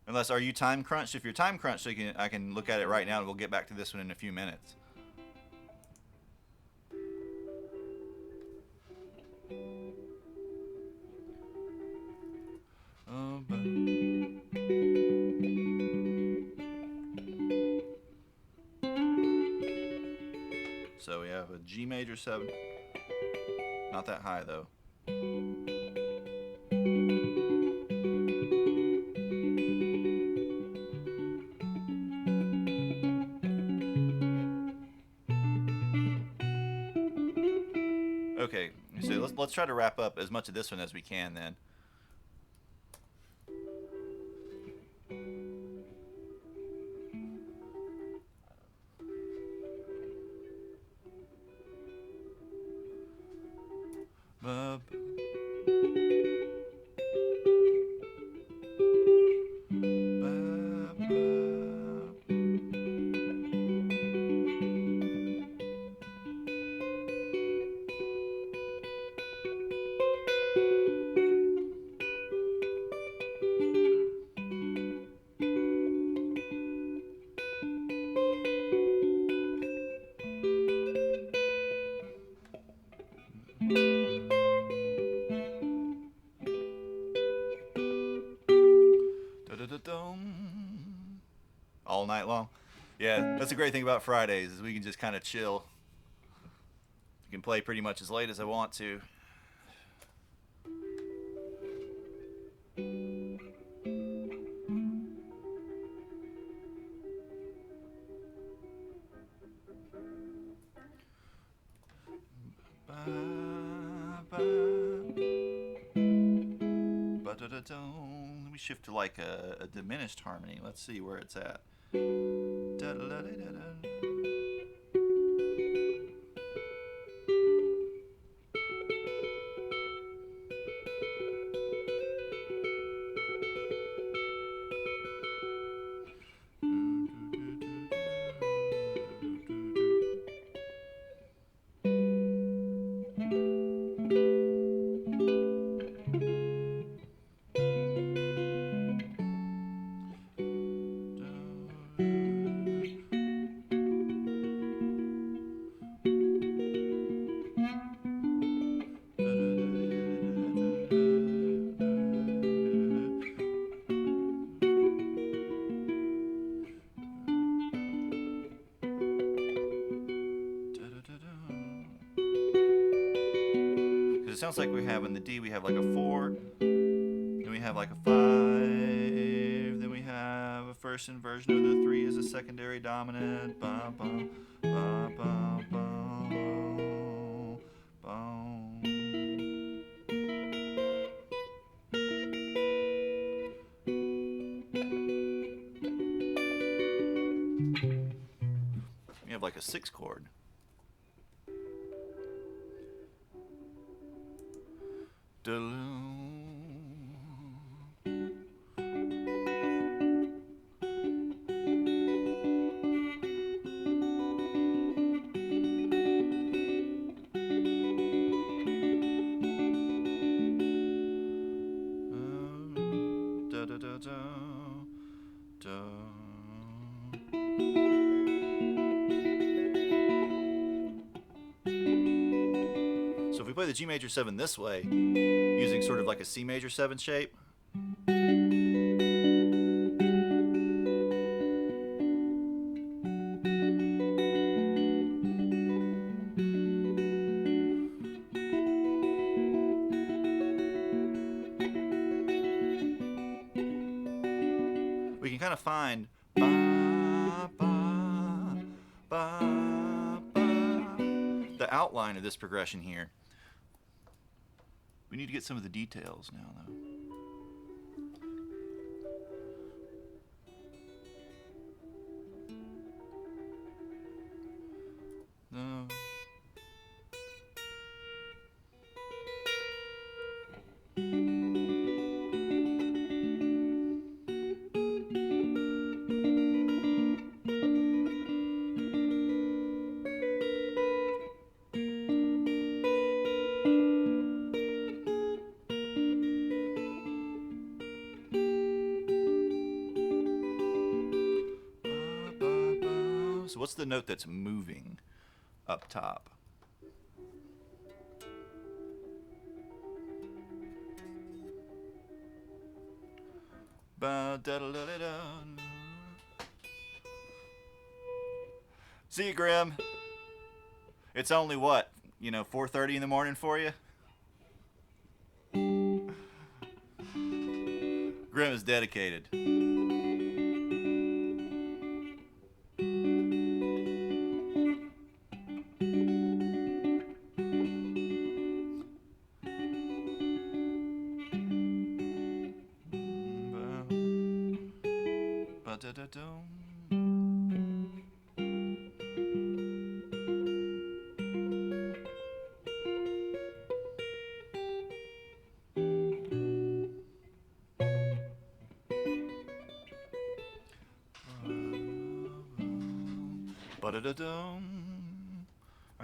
Unless, are you time crunched? If you're time crunched, I can look at it right now and we'll get back to this one in a few minutes. So we have a G major 7. Not that high though. Okay, so let's try to wrap up as much of this one as we can then. All night long. Yeah, that's the great thing about Fridays is we can just kind of chill. You can play pretty much as late as I want to. Let me shift to like a diminished harmony. Let's see where it's at. Because it sounds like we have in the D, we have like a 4, then we have like a 5, then we have a first inversion of the 3 as a secondary dominant. Bum, bum, bum, bum, bum, bum. We have like a 6 chord. So if we play the G major 7 this way, using sort of like a C major 7 shape, we can kind of find the outline of this progression here. We need to get some of the details now, though. No. So what's the note that's moving up top? See you, Grim. It's only what, 4:30 in the morning for you? Grim is dedicated.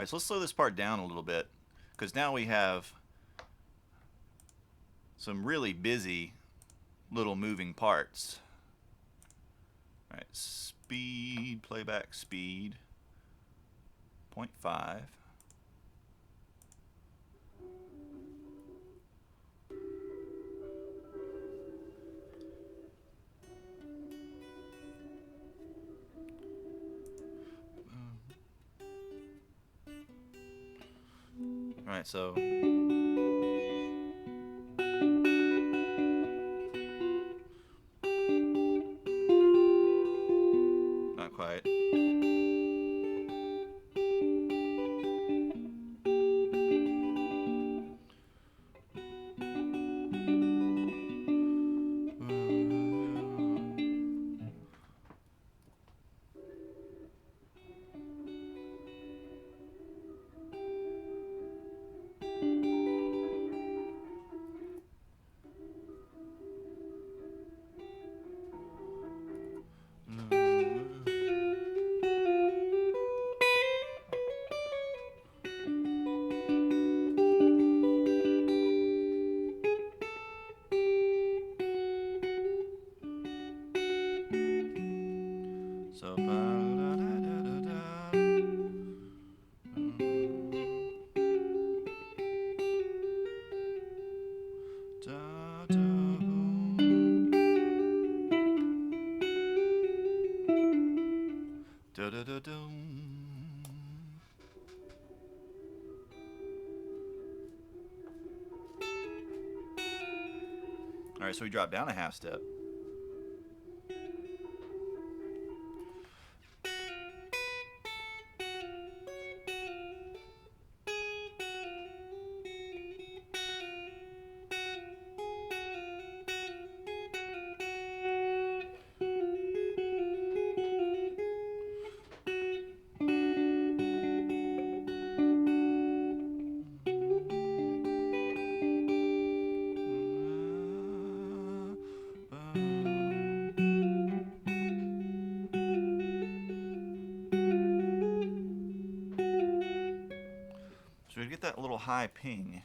Alright, so let's slow this part down a little bit, because now we have some really busy little moving parts. Alright, speed, playback speed, 0.5. Alright, so not quite. So All right, so we drop down a half step. So we get that little high ping.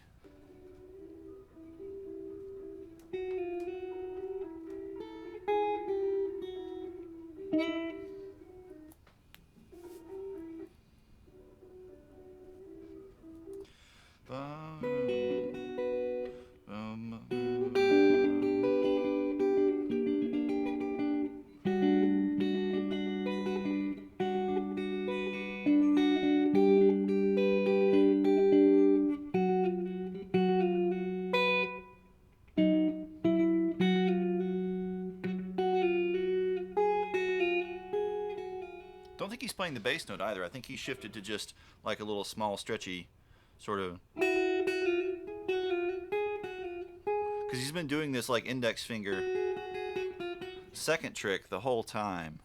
Don't think he's playing the bass note either. I think he shifted to just like a little small stretchy sort of, because he's been doing this like index finger second trick the whole time.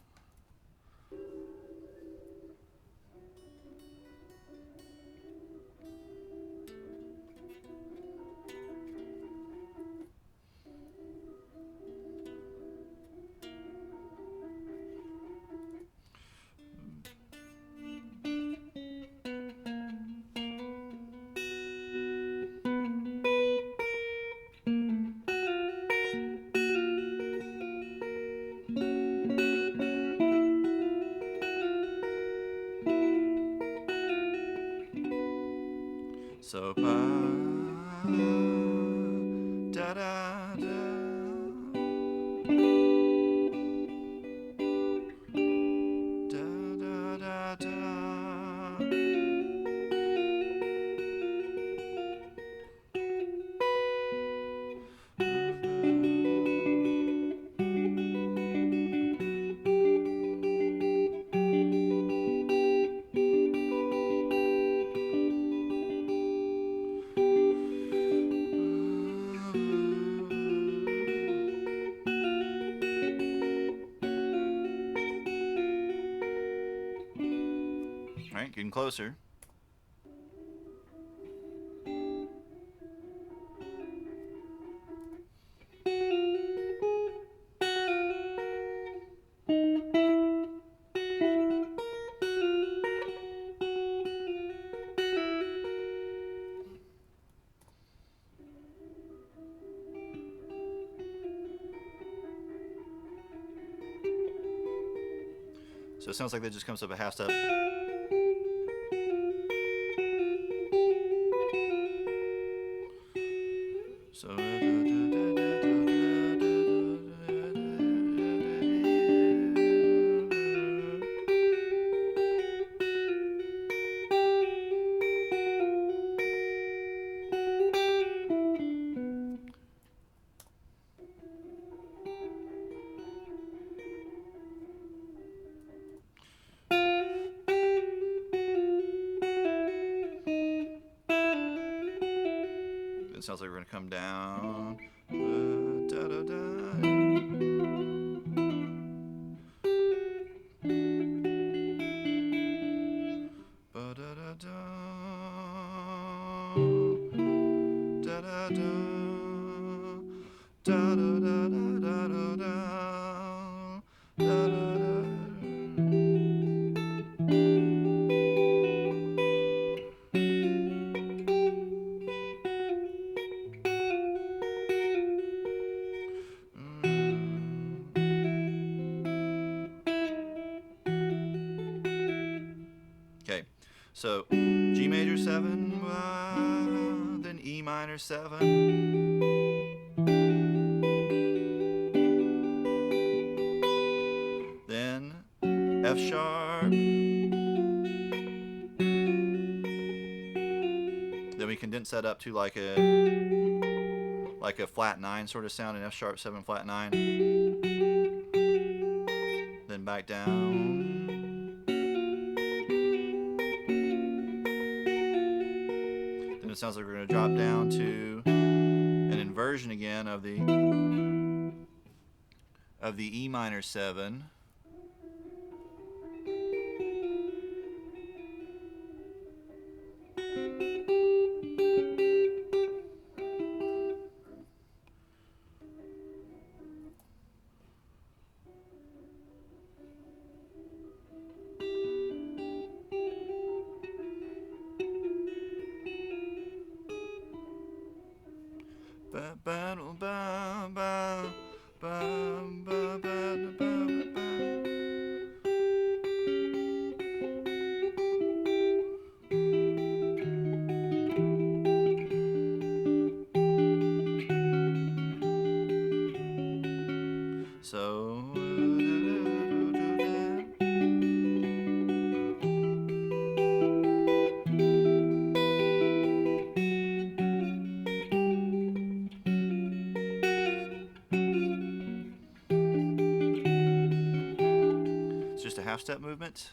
So ba da da da da da da da. All right, getting closer. So it sounds like that just comes up a half step. So it sounds like we're going to come down. Da, da, da. Ba, da, da, da. Da, da, da. Da, da, da, da, da, da, da. Da, da, da. Okay, so G major 7, then E minor 7, then F sharp, then we condense that up to like a like a flat 9 sort of sound, an F sharp 7 flat 9. Then back down. Then it sounds like we're going to drop down to an inversion again of the E minor 7. So it's just a half step movement.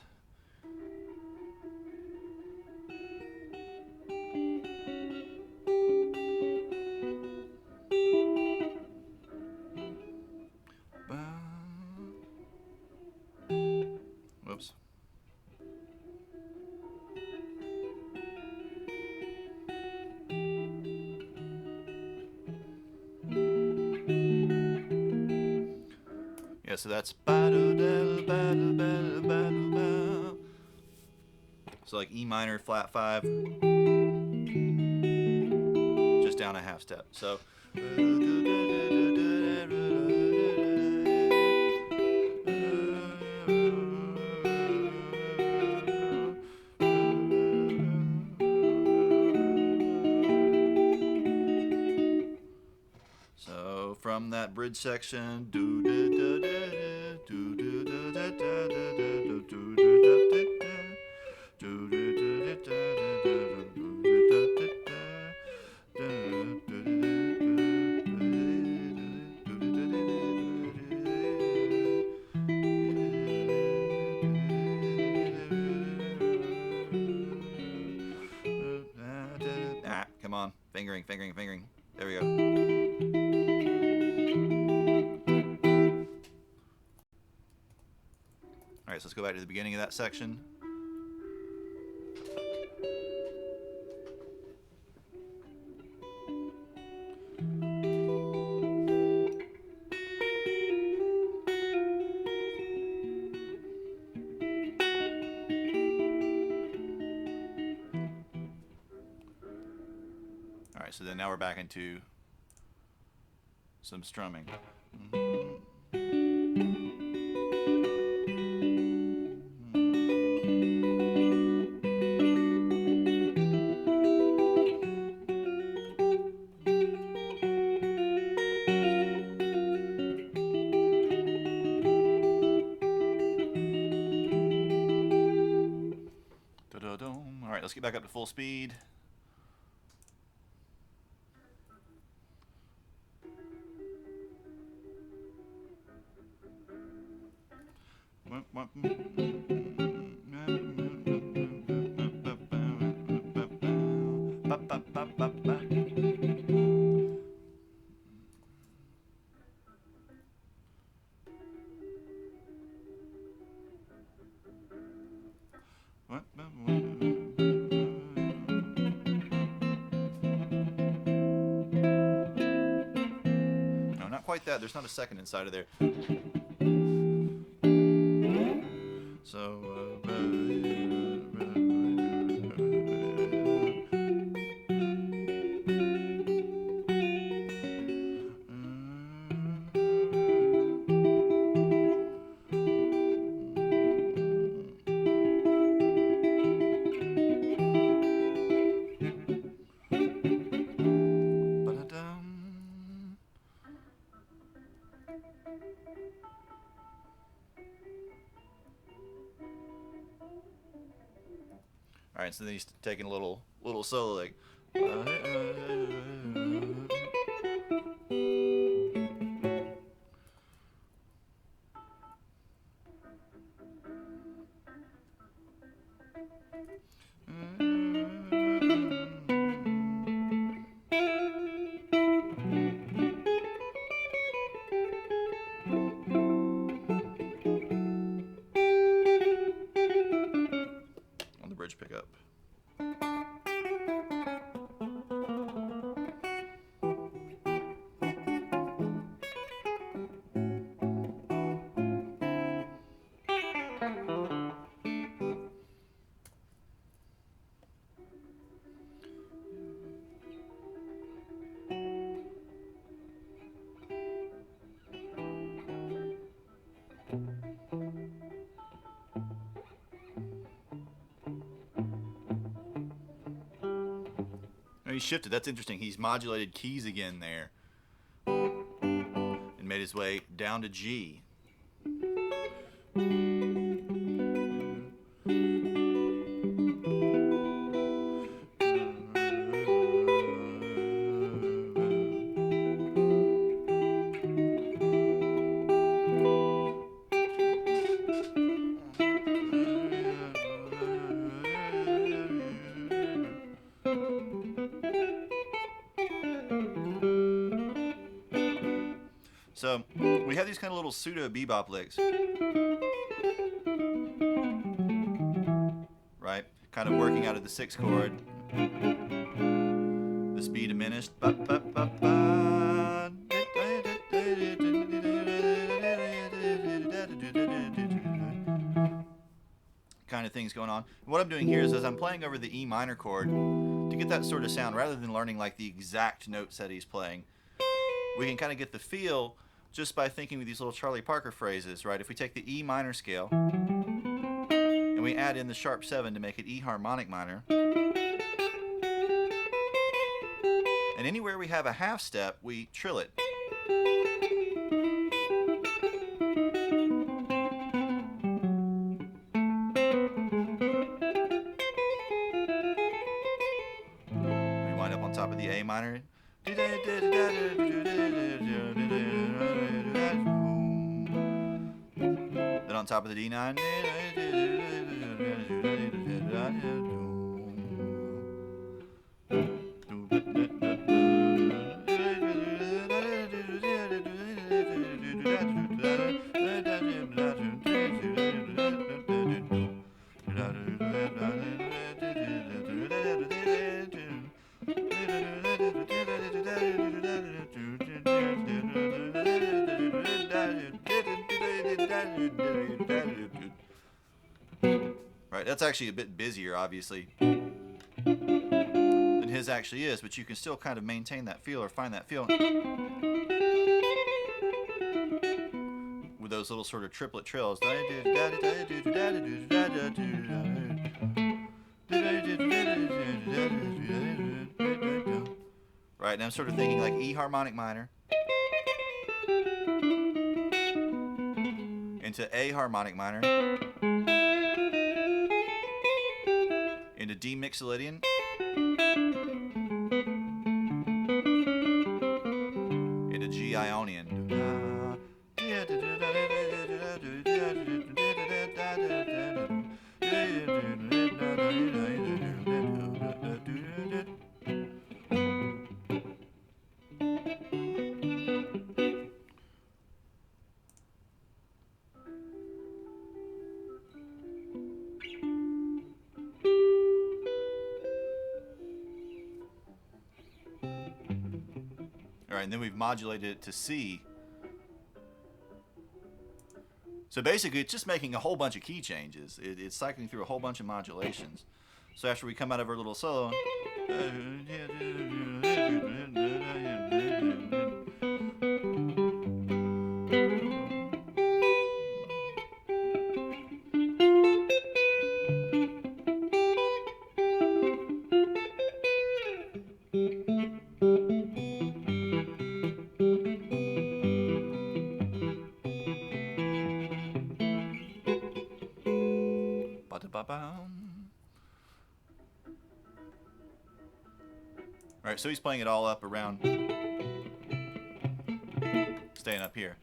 Whoops. Yeah, so that's so like E minor flat 5, just down a half step. So from that bridge section, come on, fingering. There we go. All right, so let's go back to the beginning of that section. All right, so then now we're back into some strumming. All right, let's get back up to full speed. No, not quite that. There's not a second inside of there. So all right, so then he's taking a little solo like. he shifted. That's interesting. He's modulated keys again there. And made his way down to G. So we have these kind of little pseudo bebop licks, right? Kind of working out of the 6th chord. The speed diminished. Kind of things going on. And what I'm doing here is as I'm playing over the E minor chord to get that sort of sound, rather than learning like the exact notes that he's playing, we can kind of get the feel just by thinking with these little Charlie Parker phrases, right? If we take the E minor scale and we add in the sharp 7 to make it E harmonic minor, and anywhere we have a half step, we trill it. We wind up on top of the A minor. Then on top of the D9. Right, that's actually a bit busier, obviously, than his actually is, but you can still kind of maintain that feel or find that feel with those little sort of triplet trills. Right, and I'm sort of thinking like E harmonic minor into A harmonic minor into D mixolydian into G Ionian. Alright, and then we've modulated it to C. So basically, it's just making a whole bunch of key changes. It's cycling through a whole bunch of modulations. So after we come out of our little solo, alright, so he's playing it all up around, staying up here.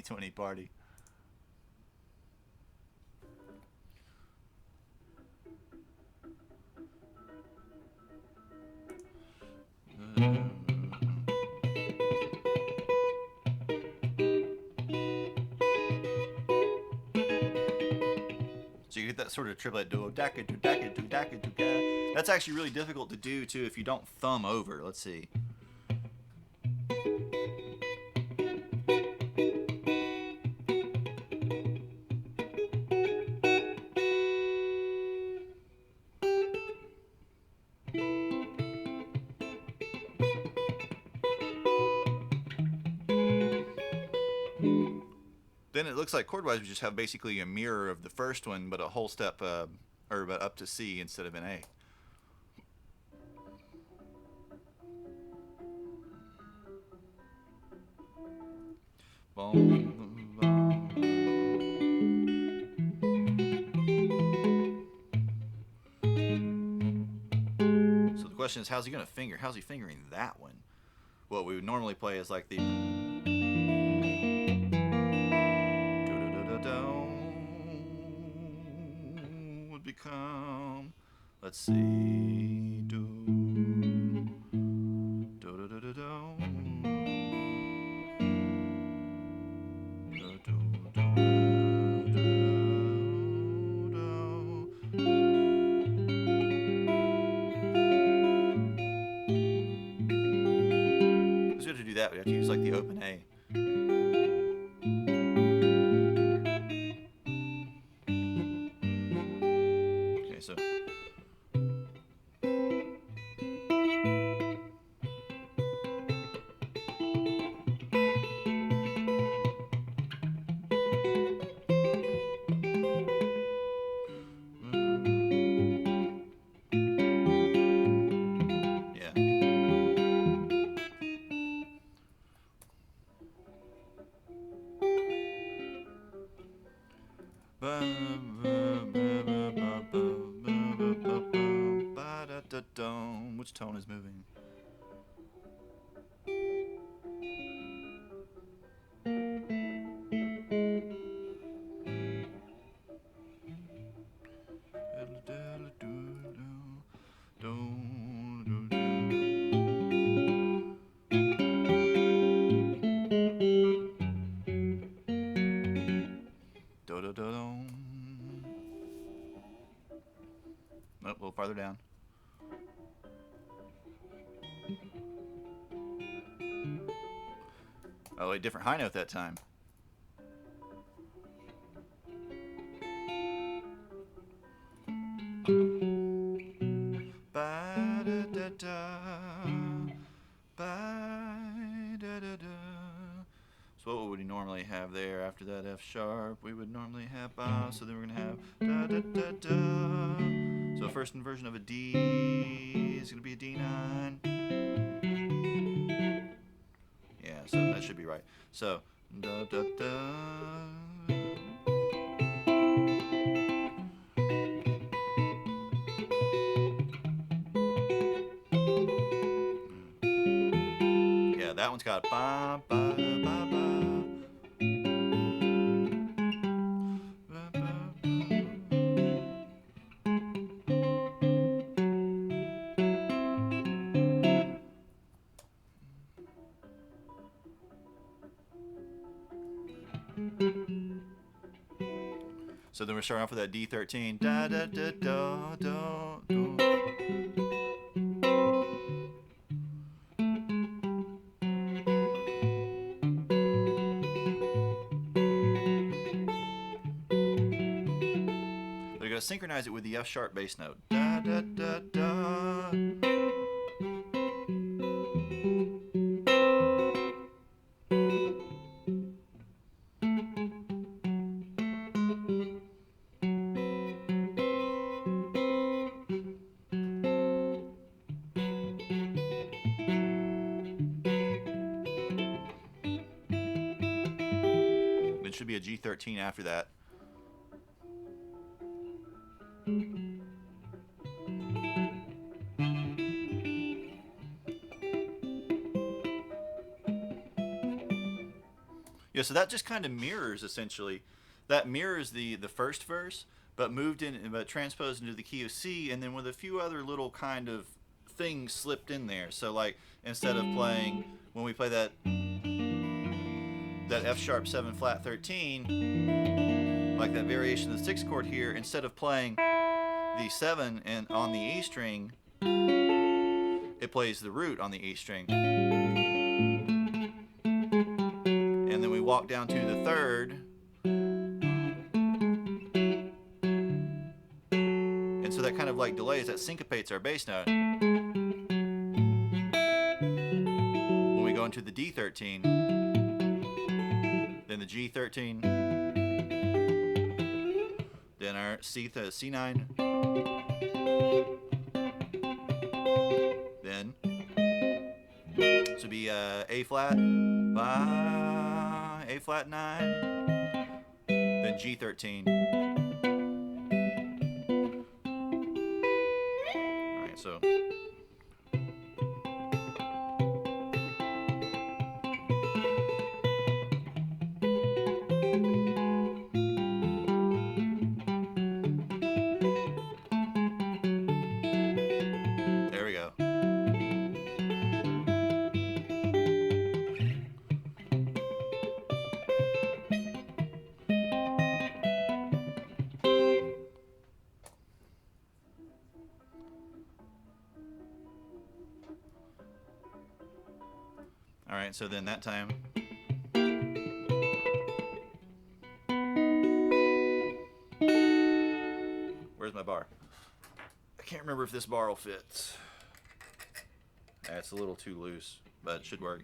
'20 party. So you get that sort of triplet do daka do daka do daka do ga. That's actually really difficult to do too if you don't thumb over. Let's see. Then it looks like chord-wise we just have basically a mirror of the first one, but a whole step, but up to C instead of an A. Boom, boom. So the question is, how's he gonna finger? How's he fingering that one? What we would normally play is like the would become, let's see, do do do do do do. Because we have to do that, we have to use like the open A. Okay, so. Which tone is moving? Nope, a little farther down. Oh, a different high note that time. So what would we normally have there after that F sharp? We would normally have ba, so then we're going to have da da da da. So first inversion of a D is going to be a D9. Yeah, so that should be right. So da da da. Yeah, that one's got ba ba ba ba. So then we're starting off with that D13. Da da da da da da. They're going to synchronize it with the F sharp bass note. Da da da da. It should be a G13 after that. Yeah, so that just kind of mirrors, essentially. That mirrors the first verse, but transposed into the key of C, and then with a few other little kind of things slipped in there. So like instead of playing, when we play that F sharp 7 flat 13, like that variation of the 6th chord here, instead of playing the 7 and on the E string, it plays the root on the E string. And then we walk down to the 3rd, and so that kind of like delays, that syncopates our bass note. When we go into the D13, then the G13, then our C9, then this would be A flat, A flat 9, then G13. All right, so. There we go. All right, so then that time. Where's my bar? I can't remember if this bar will fit. It's a little too loose, but it should work.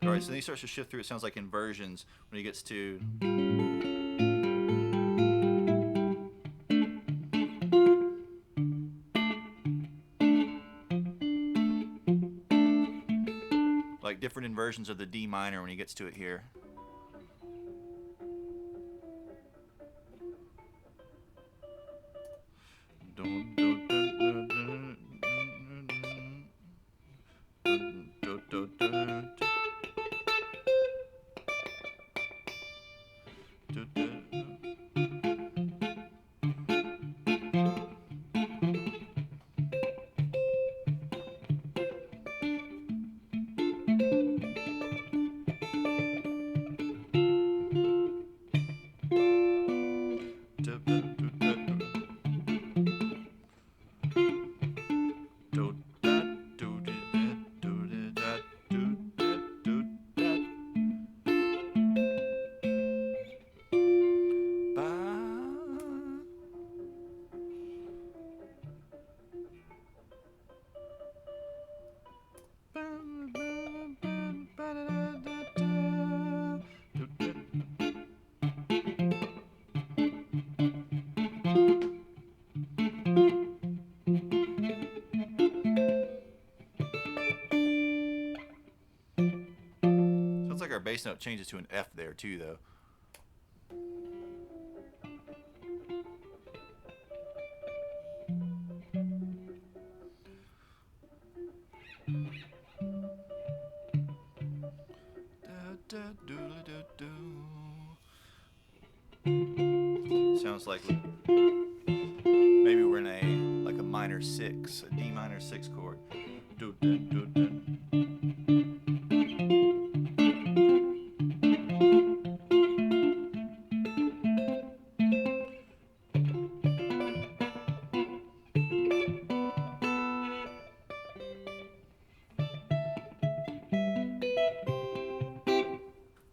Alright, so then he starts to shift through. It sounds like inversions when he gets to. Like different inversions of the D minor when he gets to it here. Sounds like our bass note changes to an F there too, though. Sounds like maybe we're in a minor 6, a D minor 6 chord.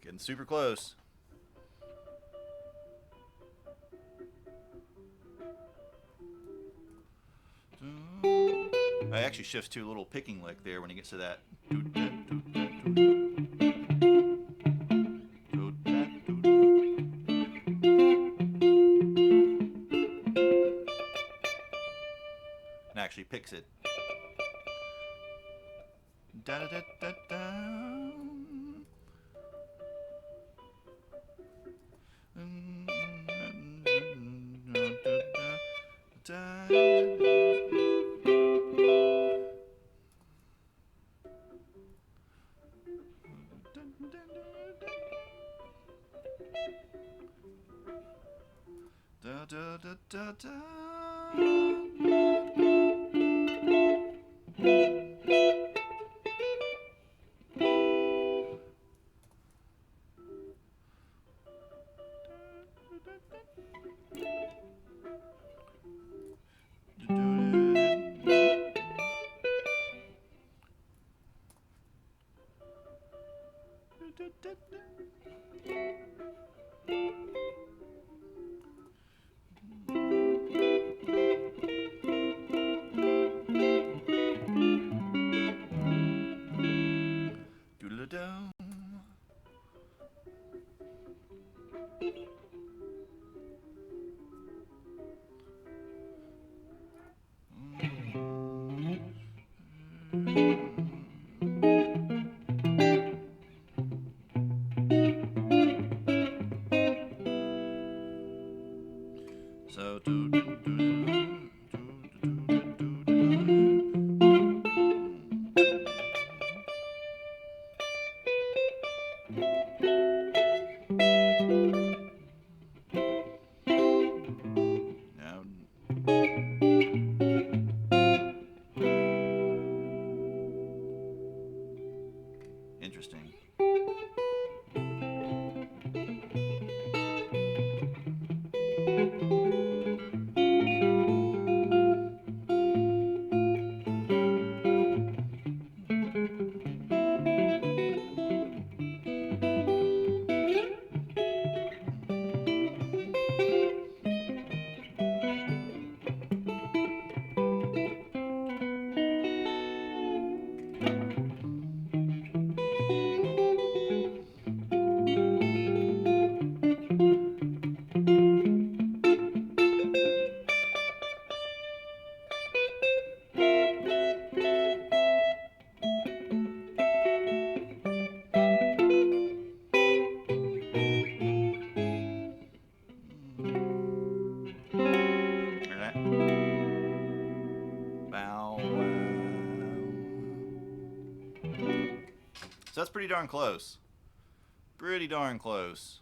Getting super close. I actually shifts to a little picking lick there when he gets to that. And actually picks it. Da da da da da. Da da da da da. So now, interesting. Hear that? Bow wow. So that's pretty darn close. Pretty darn close.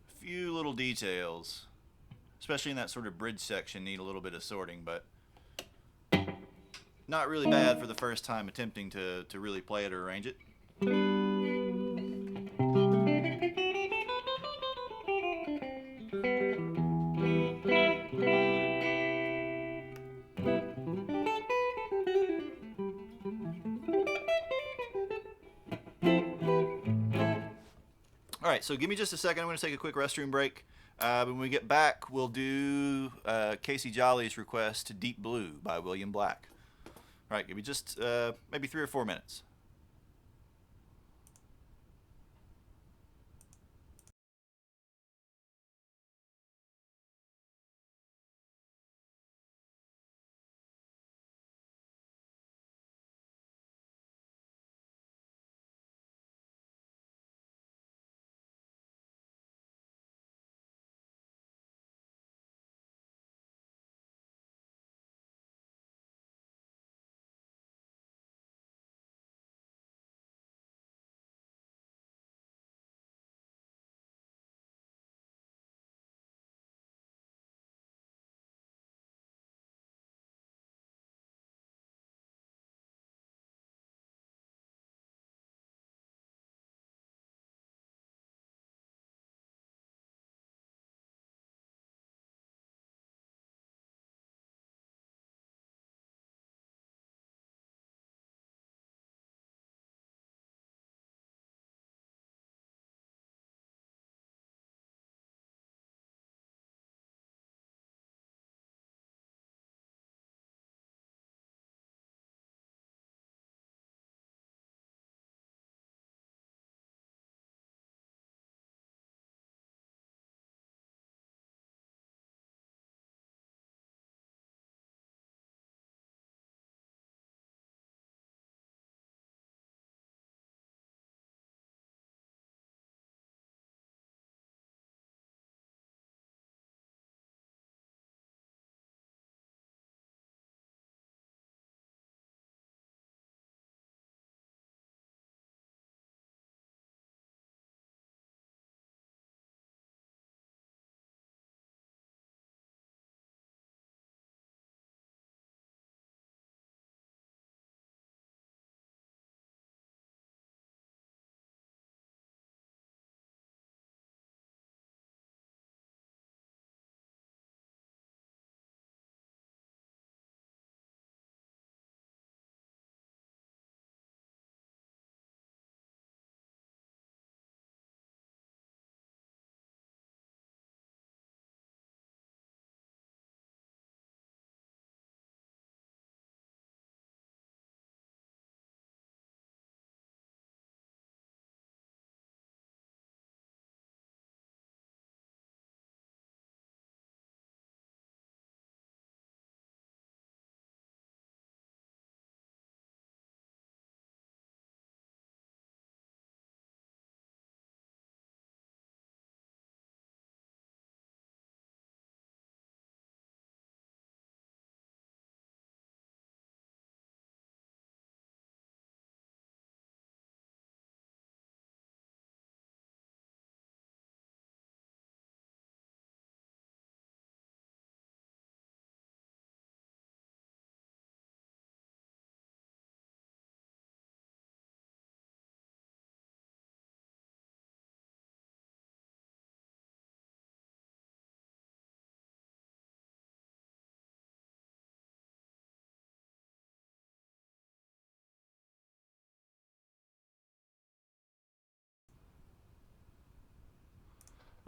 A few little details, especially in that sort of bridge section, need a little bit of sorting, but not really bad for the first time attempting to really play it or arrange it. All right, so give me just a second. I'm going to take a quick restroom break. When we get back, we'll do Casey Jolly's request, Deep Blue by William Black. All right, give me just maybe 3 or 4 minutes.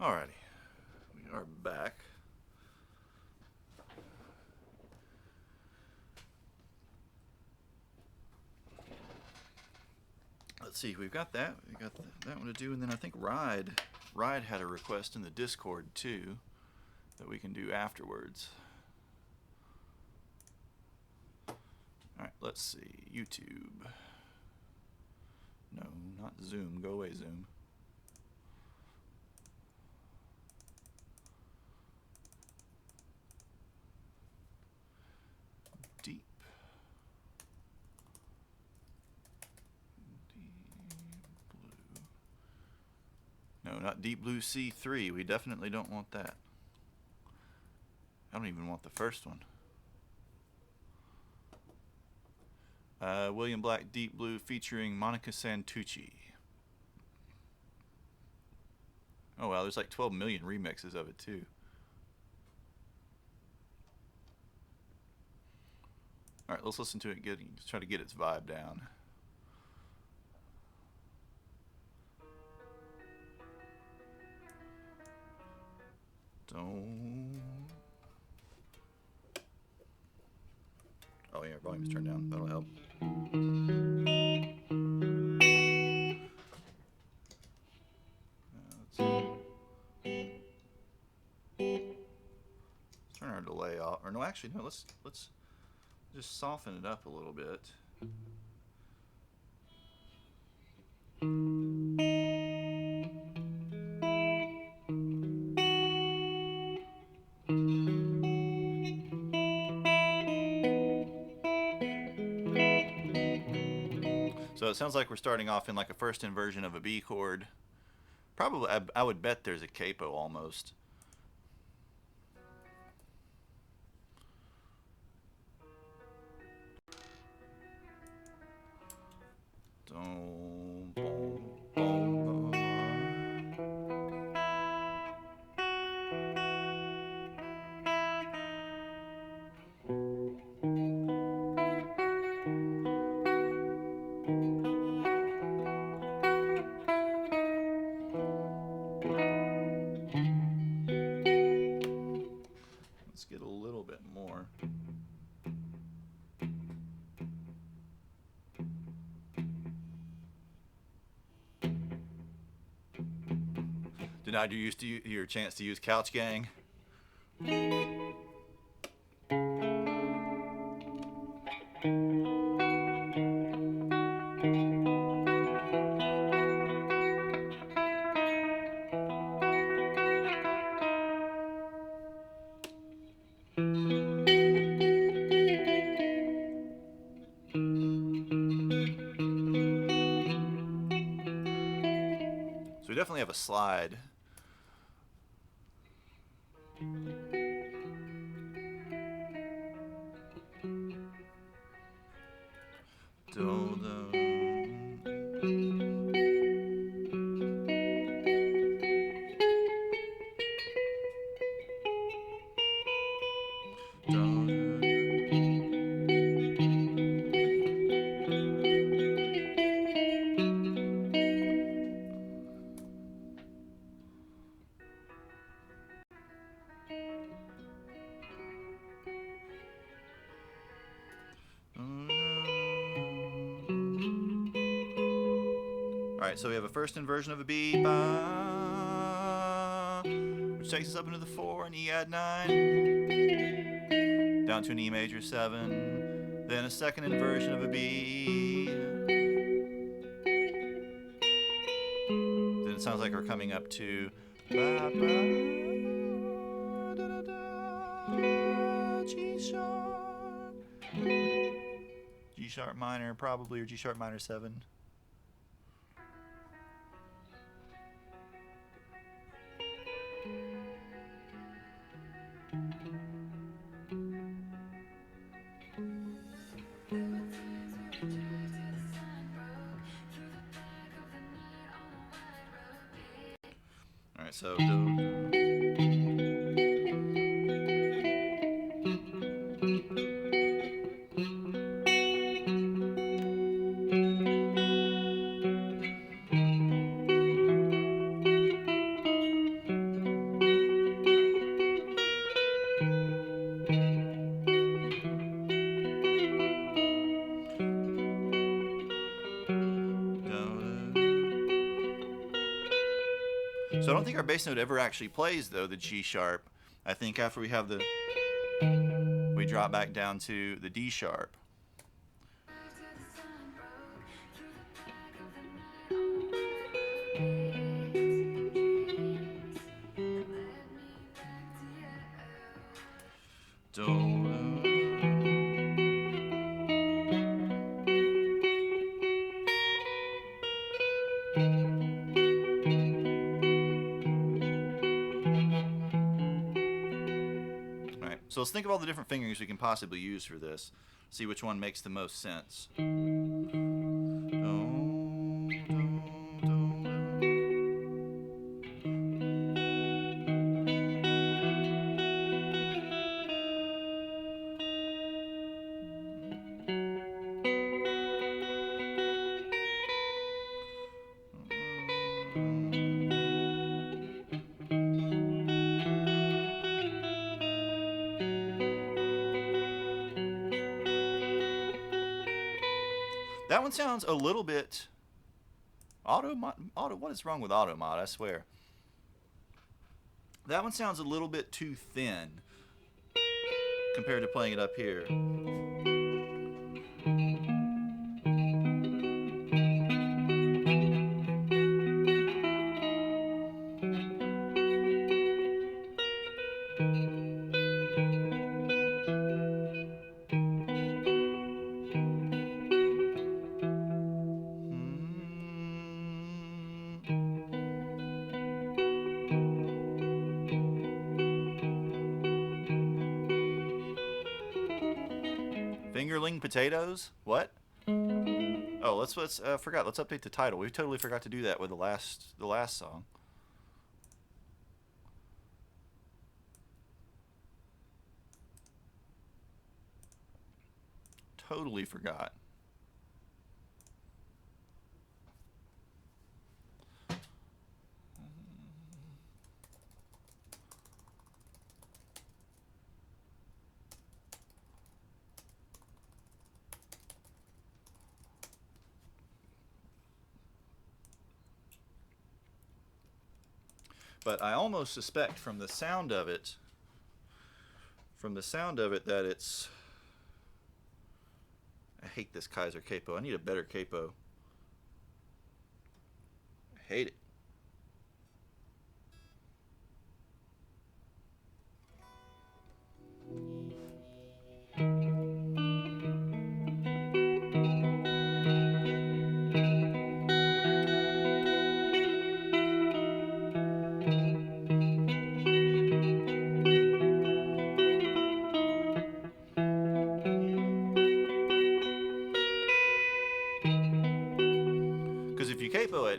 Alrighty, we are back. Let's see, we've got that. We got that one to do, and then I think Ride had a request in the Discord too that we can do afterwards. All right, let's see, YouTube. No, not Zoom. Go away, Zoom. Deep. Blue. No, not Deep Blue C3. We definitely don't want that. I don't even want the first one. William Black Deep Blue featuring Monica Santucci. Oh wow, there's like 12 million remixes of it too. Alright, let's listen to it and try to get its vibe down. Oh yeah, volume's turned down. That'll help. Let's turn our delay off. Or no, actually, no. Let's just soften it up a little bit. So it sounds like we're starting off in like a first inversion of a B chord. Probably, I would bet there's a capo almost. Let's get a little bit more. Denied your chance to use Couch Gang. So we definitely have a slide. Alright, so we have a first inversion of a B, which takes us up into the 4, an E add 9, down to an E major 7, then a second inversion of a B. Then it sounds like we're coming up to G sharp. G sharp minor probably, or G sharp minor 7. Alright, so So I don't think our bass note ever actually plays, though, the G sharp. I think after we have the, we drop back down to the D sharp. Alright, so let's think of all the different fingerings we can possibly use for this. See which one makes the most sense. That one sounds a little bit auto. What is wrong with auto mod? I swear. That one sounds a little bit too thin compared to playing it up here. Fingerling potatoes? What? Oh, let's forgot. Let's update the title. We totally forgot to do that with the last song. Totally forgot. But I almost suspect from the sound of it, that it's... I hate this Kaiser capo. I need a better capo. I hate it. Because if you capo it,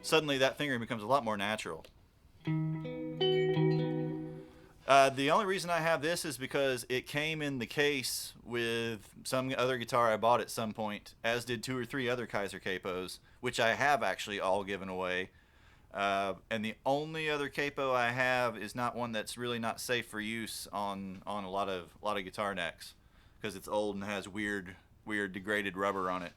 suddenly that fingering becomes a lot more natural. The only reason I have this is because it came in the case with some other guitar I bought at some point, as did 2 or 3 other Kaiser capos, which I have actually all given away. And the only other capo I have is not one that's really not safe for use on a lot of guitar necks, because it's old and has weird degraded rubber on it.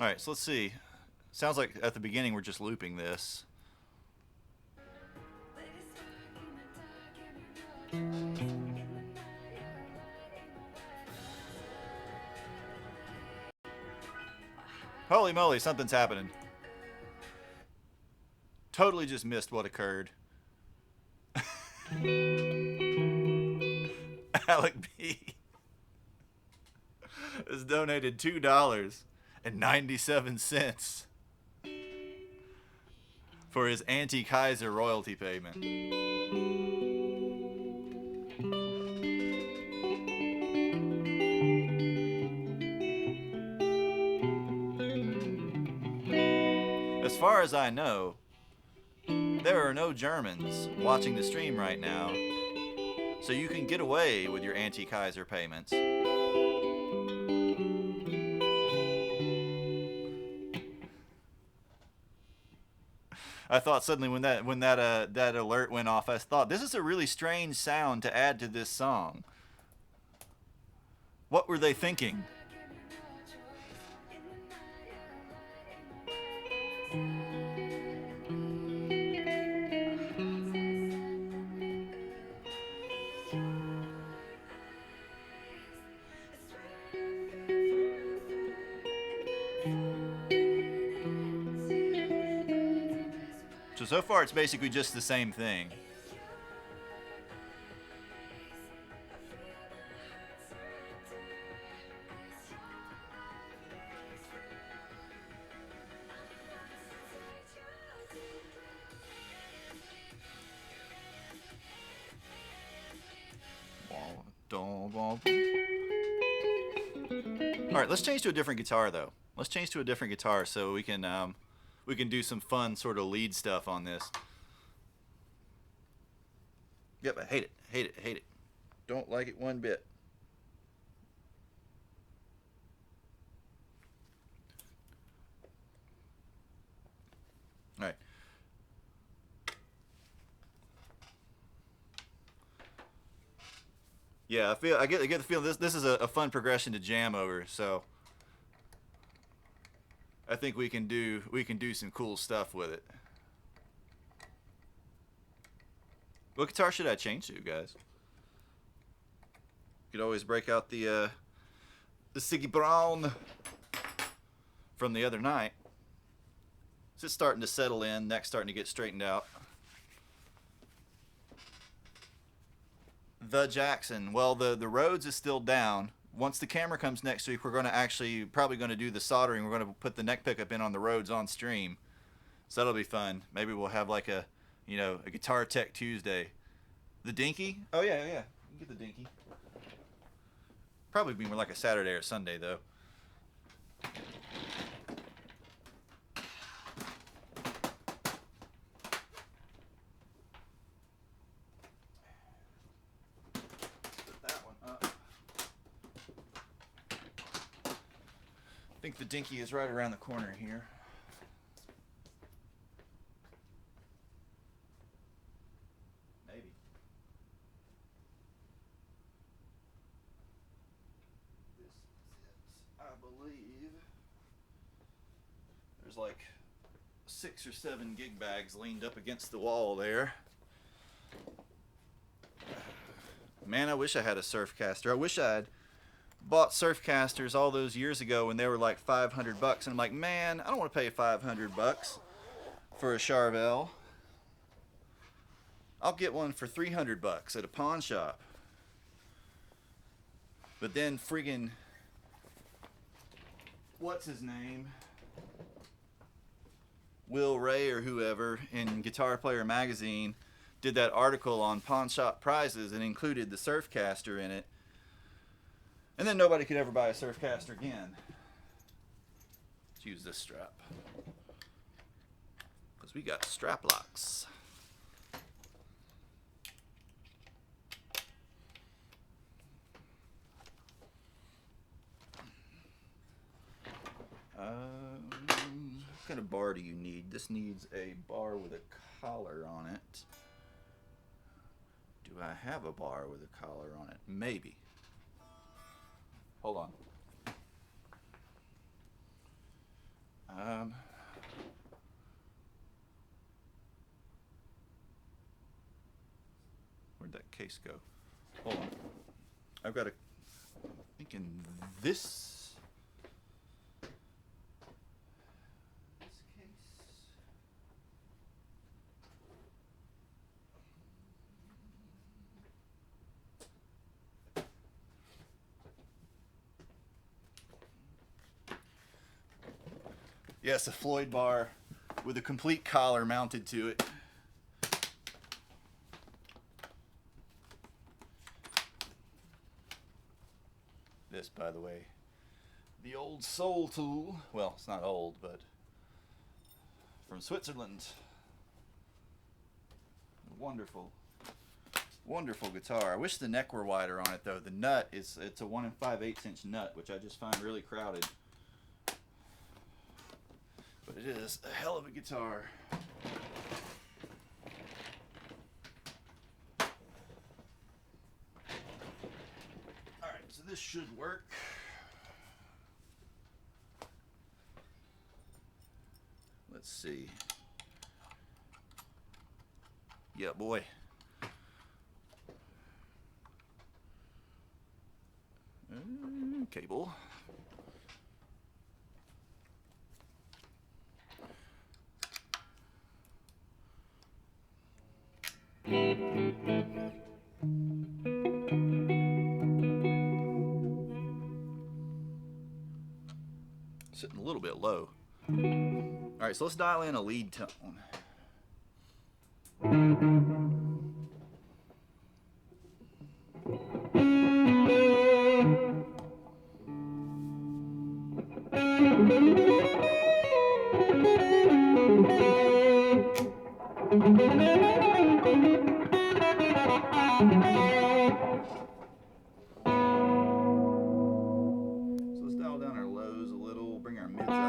Alright, so let's see. Sounds like at the beginning we're just looping this. Holy moly, something's happening. Totally just missed what occurred. Alec B has donated $2.97 for his anti-Kaiser royalty payment. As far as I know, there are no Germans watching the stream right now, so you can get away with your anti-Kaiser payments. I thought suddenly when that alert went off, I thought this is a really strange sound to add to this song. What were they thinking? So far it's basically just the same thing. All right, let's change to a different guitar though. Let's change to a different guitar so we can do some fun sort of lead stuff on this. Yep, I hate it, hate it, hate it. Don't like it one bit. All right. Yeah, I get the feeling this is a fun progression to jam over. So I think we can do some cool stuff with it. What guitar should I change to, guys? You could always break out the Siggy Brown from the other night. So it's starting to settle in, neck's starting to get straightened out. The Jackson. Well, the Rhodes is still down. Once the camera comes next week, we're going to probably going to do the soldering. We're going to put the neck pickup in on the Rhodes on stream. So that'll be fun. Maybe we'll have like a Guitar Tech Tuesday. The Dinky? Oh, yeah. You can get the Dinky. Probably be more like a Saturday or Sunday, though. Put that one up. I think the Dinky is right around the corner here. Maybe. This is it, I believe. There's like 6 or 7 gig bags leaned up against the wall there. Man, I wish I had a Surfcaster. I wish I'd bought Surfcasters all those years ago when they were like $500, and I'm like, man, I don't want to pay $500 for a Charvel. I'll get one for $300 at a pawn shop. But then friggin' what's his name? Will Ray or whoever in Guitar Player magazine did that article on pawn shop prizes and included the Surfcaster in it. And then nobody could ever buy a Surfcaster again. Let's use this strap. Because we got strap locks. What kind of bar do you need? This needs a bar with a collar on it. Do I have a bar with a collar on it? Maybe. Hold on. Where'd that case go? Hold on. I've got I'm thinking this. Yes, a Floyd bar with a complete collar mounted to it. This, by the way, the old Soul tool. Well, it's not old, but from Switzerland. Wonderful, wonderful guitar. I wish the neck were wider on it though. The nut it's a 1 5/8 inch nut, which I just find really crowded. But it is a hell of a guitar. Alright, so this should work. Let's see. Yeah, boy. Cable. Sitting a little bit low. All right, so let's dial in a lead tone. So let's dial down our lows a little, bring our mids up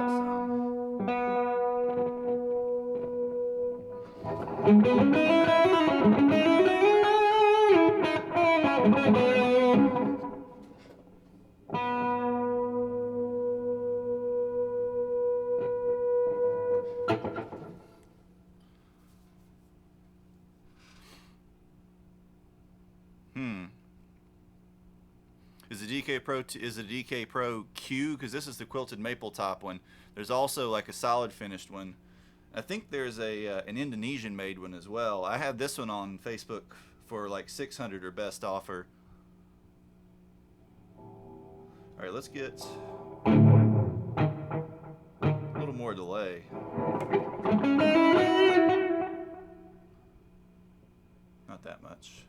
Is the DK Pro Q? Because this is the quilted maple top one. There's also like a solid finished one. I think there's an Indonesian made one as well. I have this one on Facebook for like 600 or best offer. All right, let's get a little more delay. Not that much.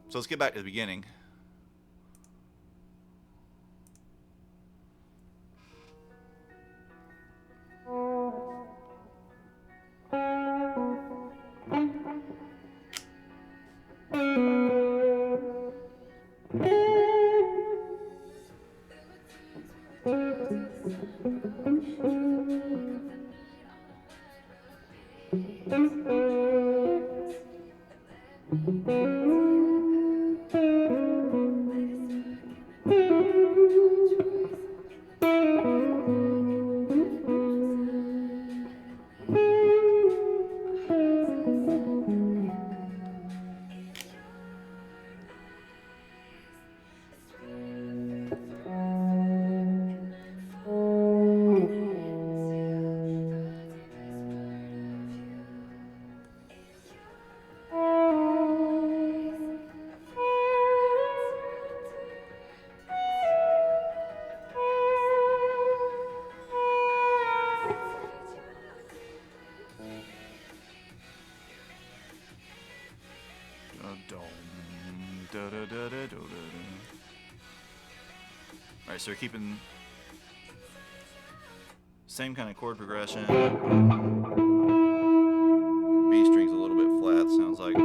So let's get back to the beginning. Alright, so we're keeping same kind of chord progression. B string's a little bit flat, sounds like.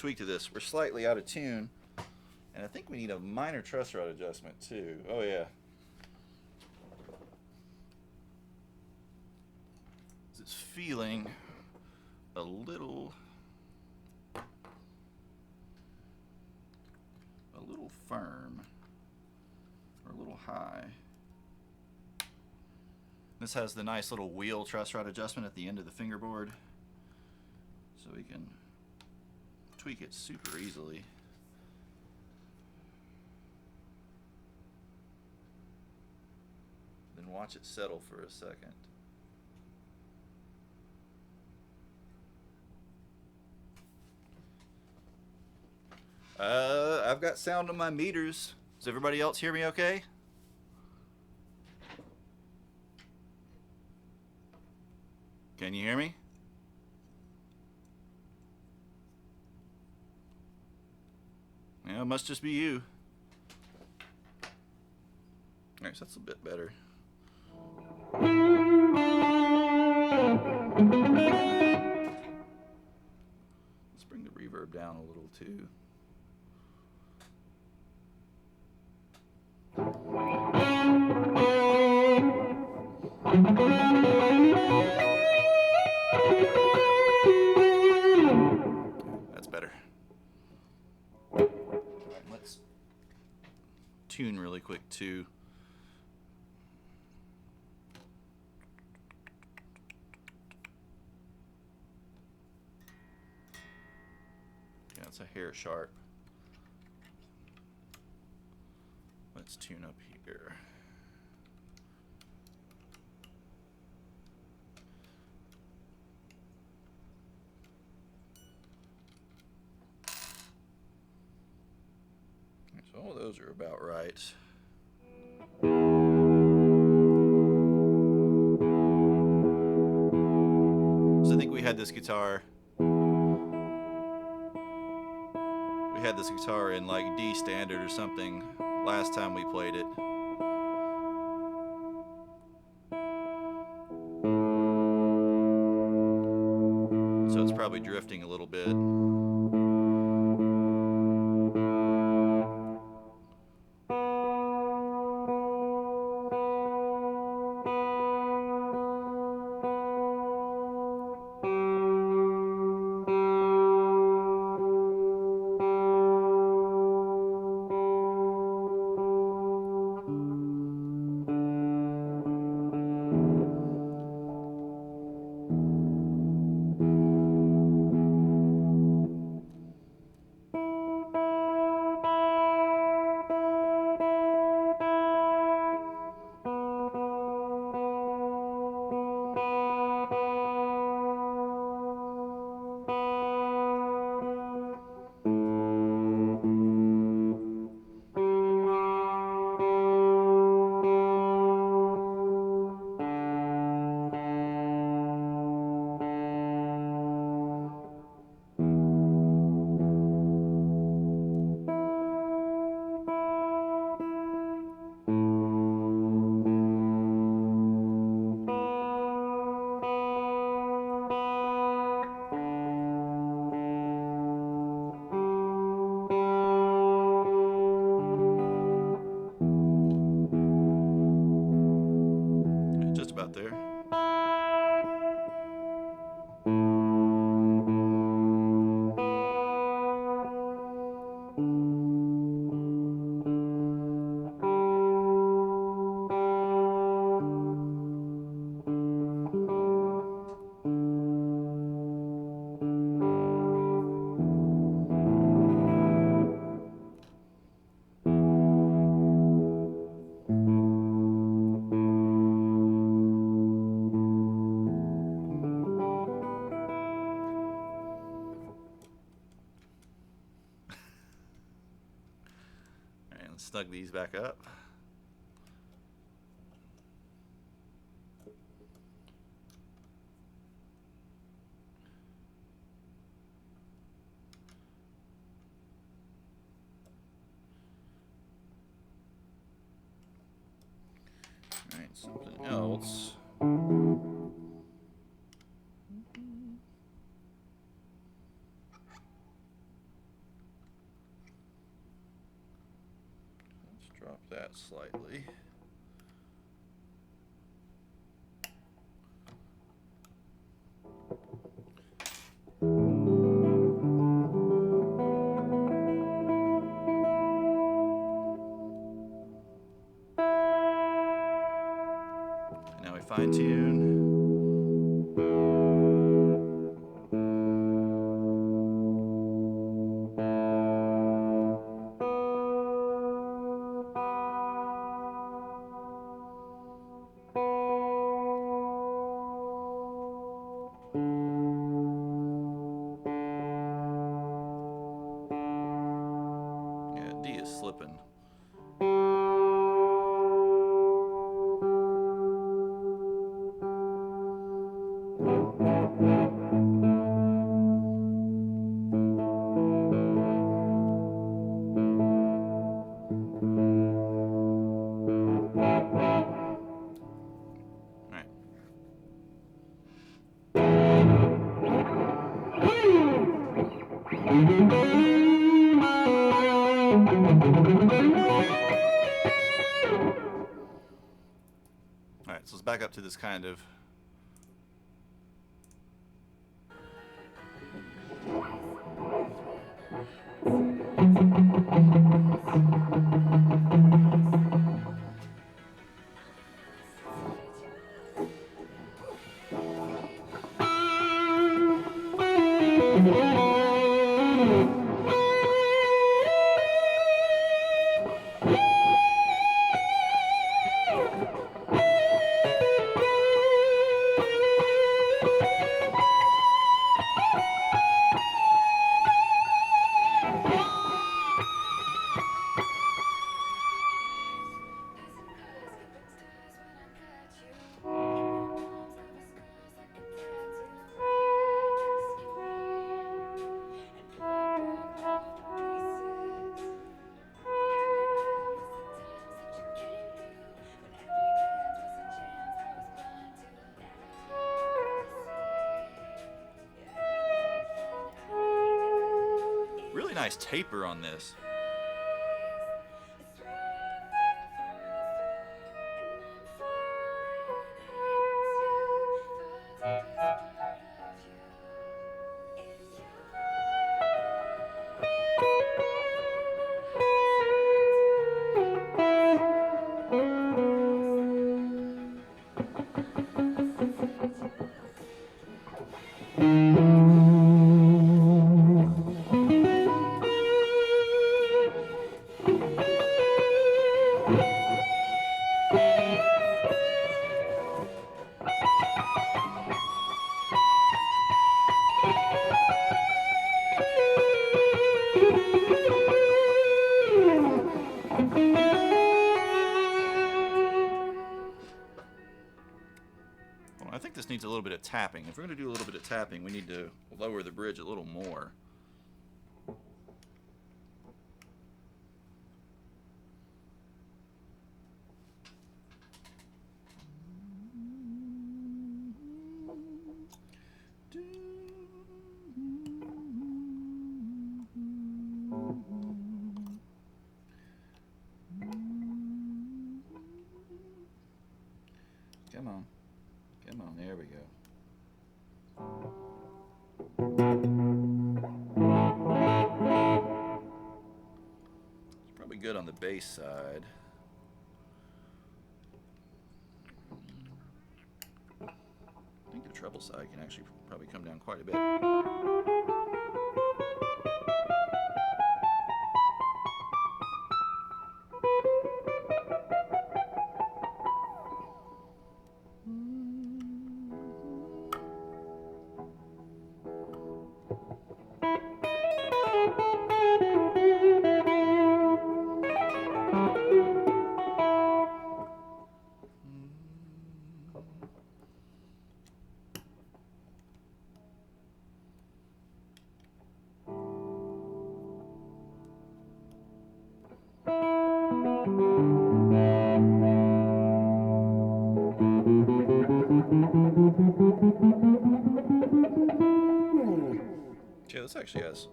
tweak to this. We're slightly out of tune, and I think we need a minor truss rod adjustment too. Oh yeah. It's feeling a little firm or a little high. This has the nice little wheel truss rod adjustment at the end of the fingerboard, so we can tweak it super easily. Then watch it settle for a second. I've got sound on my meters. Does everybody else hear me okay? Can you hear me? Yeah, it must just be you. Alright, so that's a bit better. Let's bring the reverb down a little too. That's better. All right, let's tune really quick too. Yeah, it's a hair sharp. Let's tune up here. So all those are about right. So I think we had this guitar. We had this guitar in like D standard or something last time we played it. So it's probably drifting a little bit. Just about there. Snug these back up. All right, something else. that slightly. And now we fine tune. Yeah, D is slipping. Alright, so let's back up to this kind of really nice taper on this. I think this needs a little bit of tapping. If we're going to do a little bit of tapping, we need to lower the bridge a little more. Come on. Come on, there we go. It's probably good on the bass side. I think the treble side can actually probably come down quite a bit. Yeah, this actually has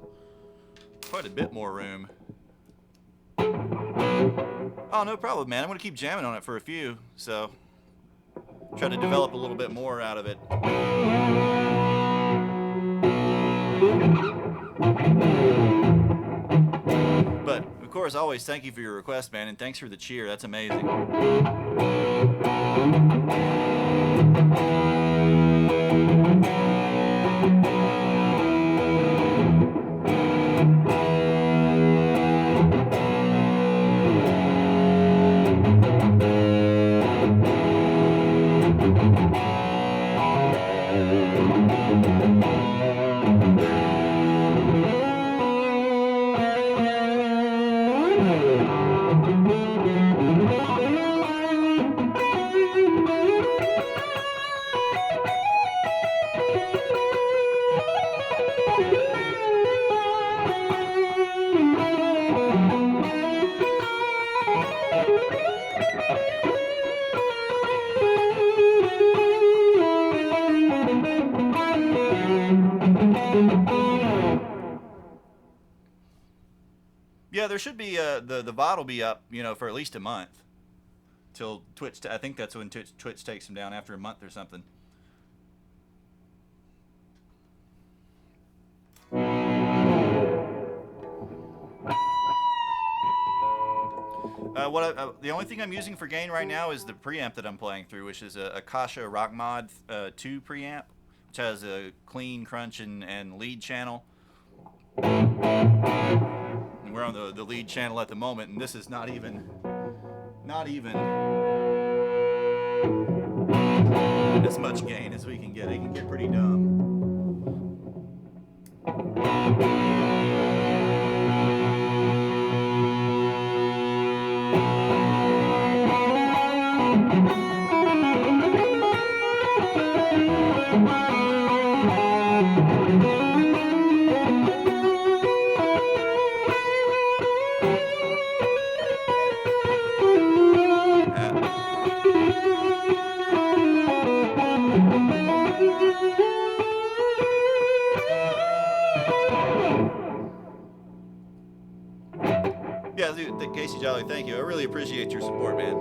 quite a bit more room. Oh, no problem, man. I'm going to keep jamming on it for a few, so try to develop a little bit more out of it. But, of course, always thank you for your request, man, and thanks for the cheer. That's amazing. Yeah, there should be the VOD will be up, you know, for at least a month till Twitch. I think that's when Twitch takes them down, after a month or something. The only thing I'm using for gain right now is the preamp that I'm playing through, which is a Akasha Rock Mod 2 preamp, which has a clean crunch and lead channel. And we're on the lead channel at the moment, and this is not even as much gain as we can get. It can get pretty dumb. Yeah, dude, Casey Jolly, thank you. I really appreciate your support, man.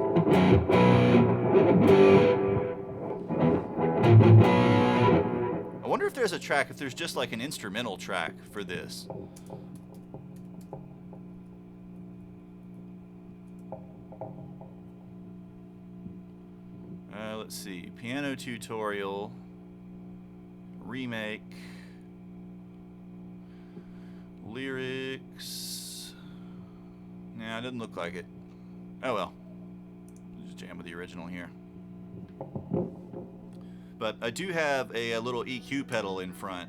I wonder if there's a track, if there's just like an instrumental track for this. Let's see. Piano tutorial. Remake. Lyrics. Nah, it didn't look like it. Oh well. Just jam with the original here. But I do have a little EQ pedal in front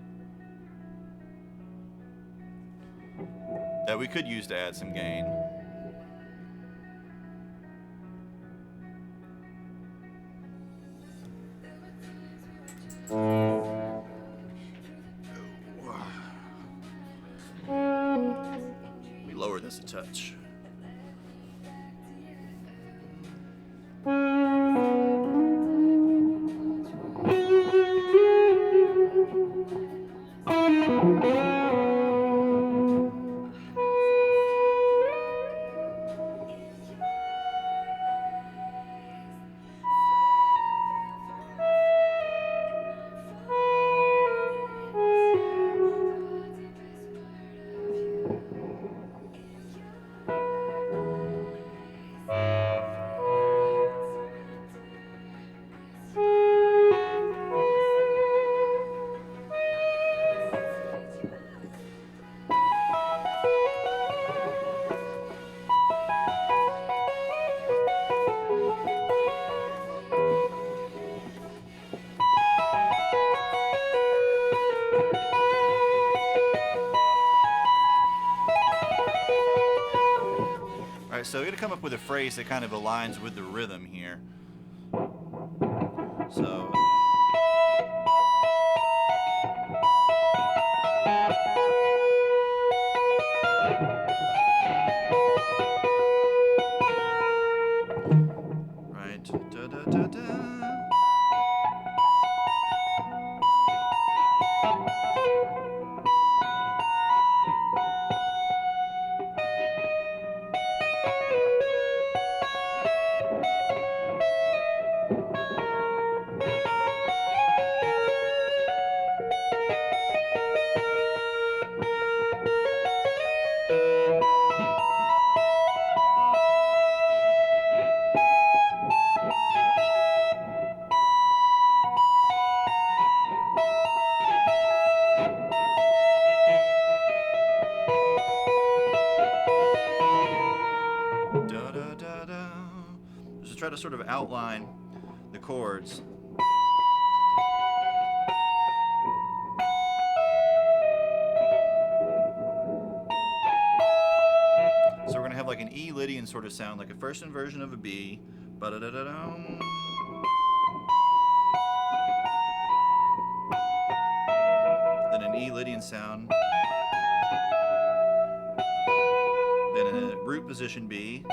that we could use to add some gain. Let me lower this a touch. Alright, so we're going to come up with a phrase that kind of aligns with the rhythm here. So... Right. Da, da, da, da. try to sort of outline the chords. So we're going to have like an E Lydian sort of sound, like a first inversion of a B. Ba-da-da-da-dum. Then an E Lydian sound. Then a root position B.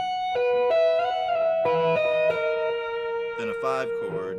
Then a 5 chord.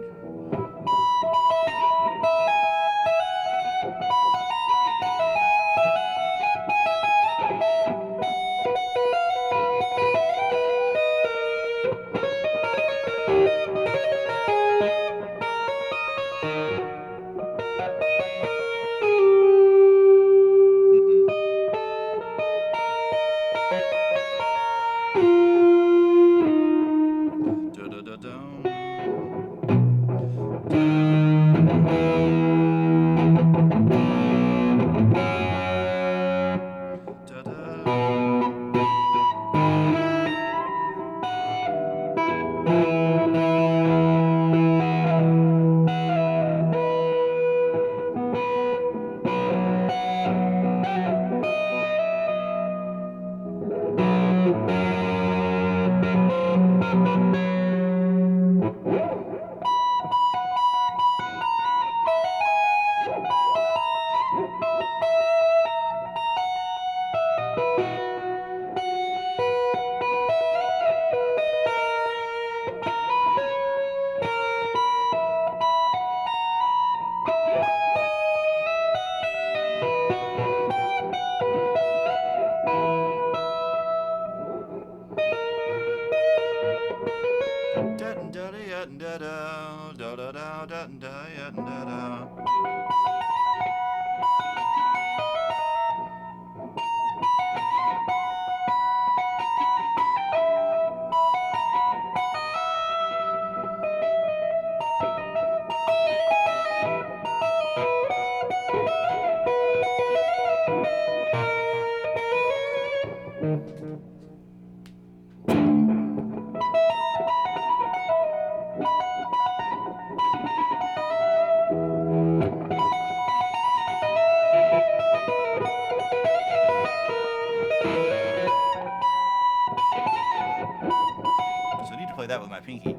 So I need to play that with my pinky.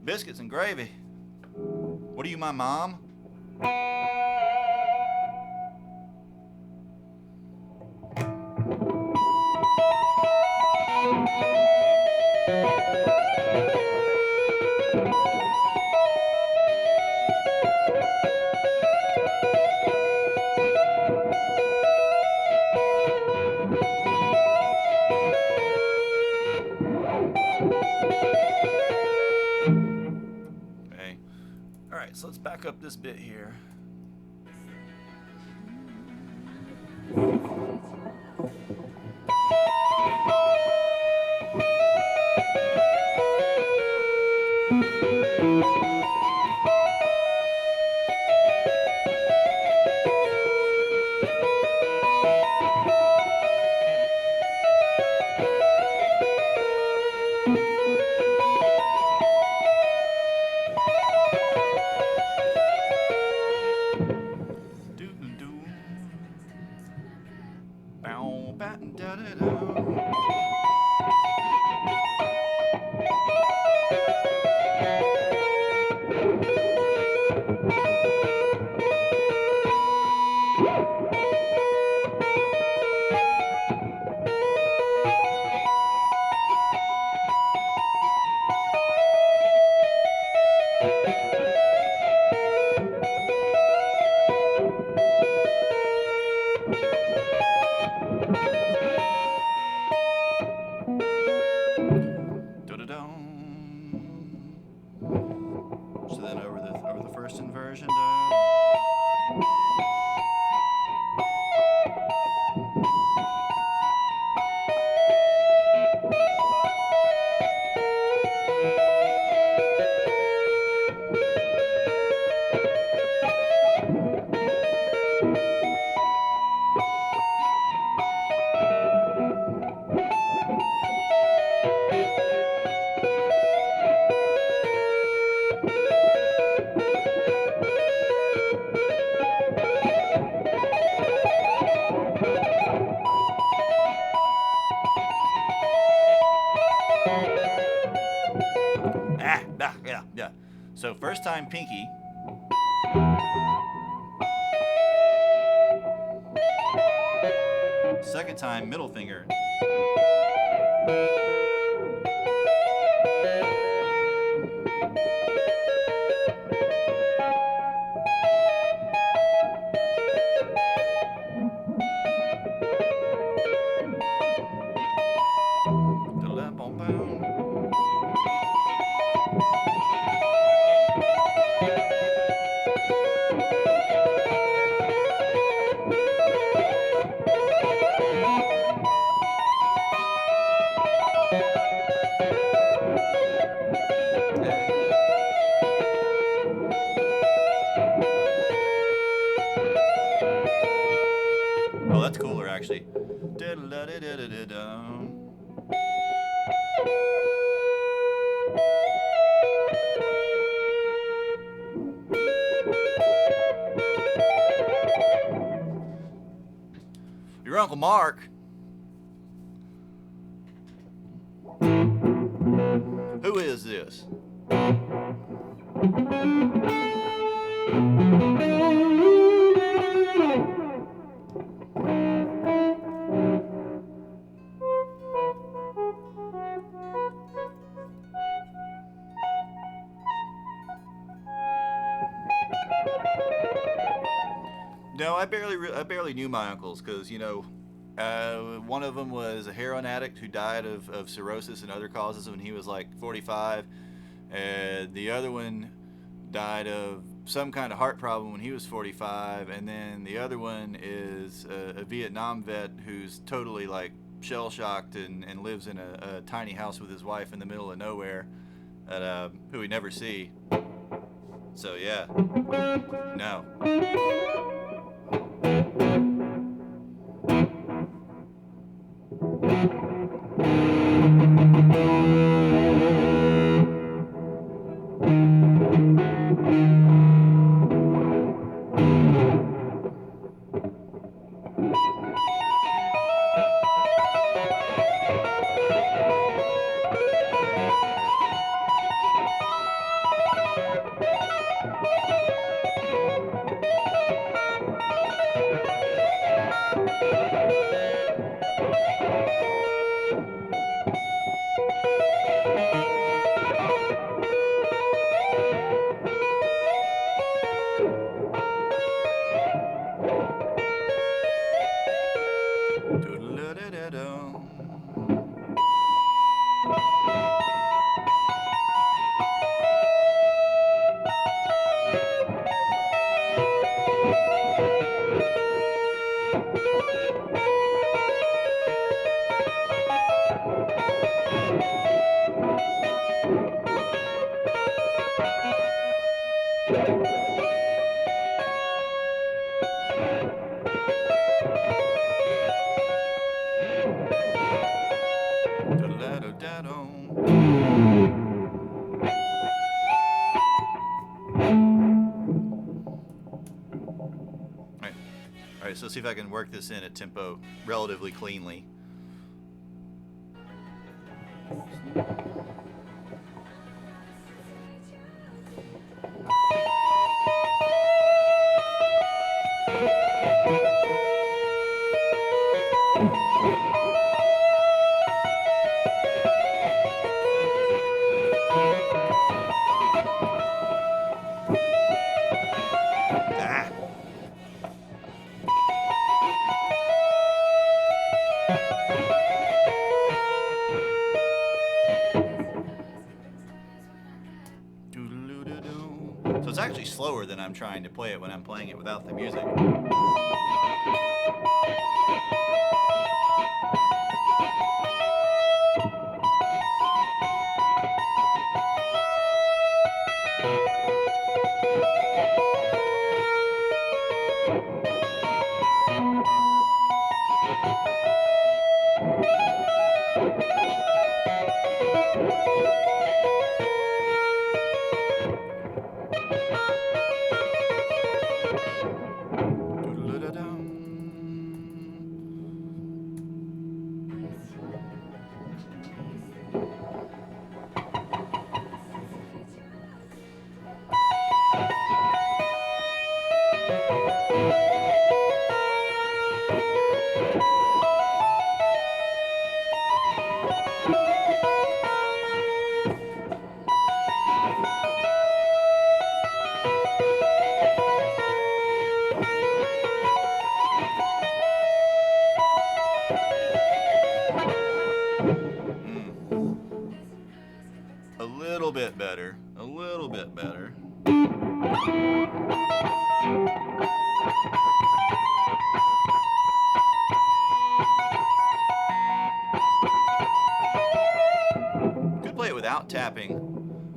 Biscuits and gravy. What are you, my mom? Alright, so let's back up this bit here. First time pinky. Second time middle finger. Oh, that's cooler actually. Your Uncle Mark. Who is this? No, I barely knew my uncles because, you know, one of them was a heroin addict who died of cirrhosis and other causes when he was like 45, and the other one died of some kind of heart problem when he was 45, and then the other one is a Vietnam vet who's totally like shell shocked and lives in a tiny house with his wife in the middle of nowhere, who we never see. So yeah, no. Alright, so let's see if I can work this in at tempo relatively cleanly. So it's actually slower than I'm trying to play it when I'm playing it without the music. A little bit better. A little bit better. Could play it without tapping,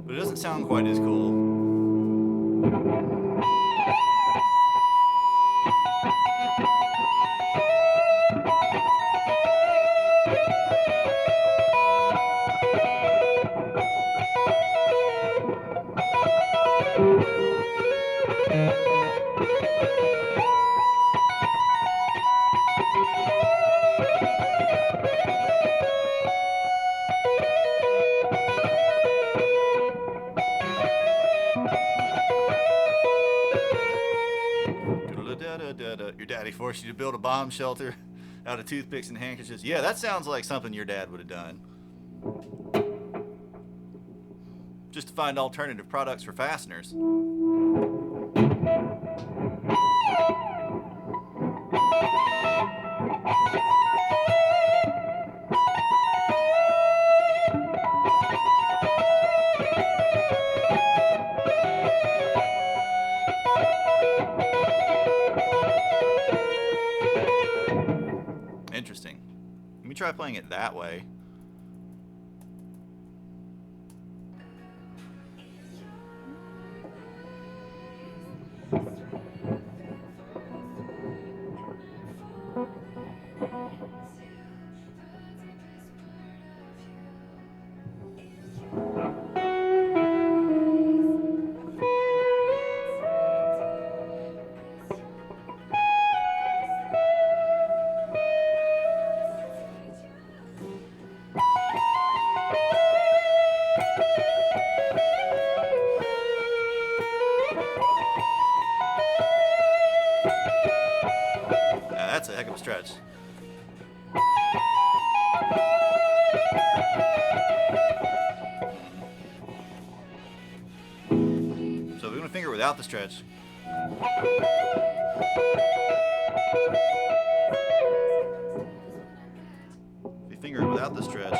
but it doesn't sound quite as cool. Your daddy forced you to build a bomb shelter out of toothpicks and handkerchiefs. Yeah, that sounds like something your dad would have done. Just to find alternative products for fasteners. Interesting. Let me try playing it that way. That's a heck of a stretch. So we're going to finger without the stretch. If you finger it without the stretch.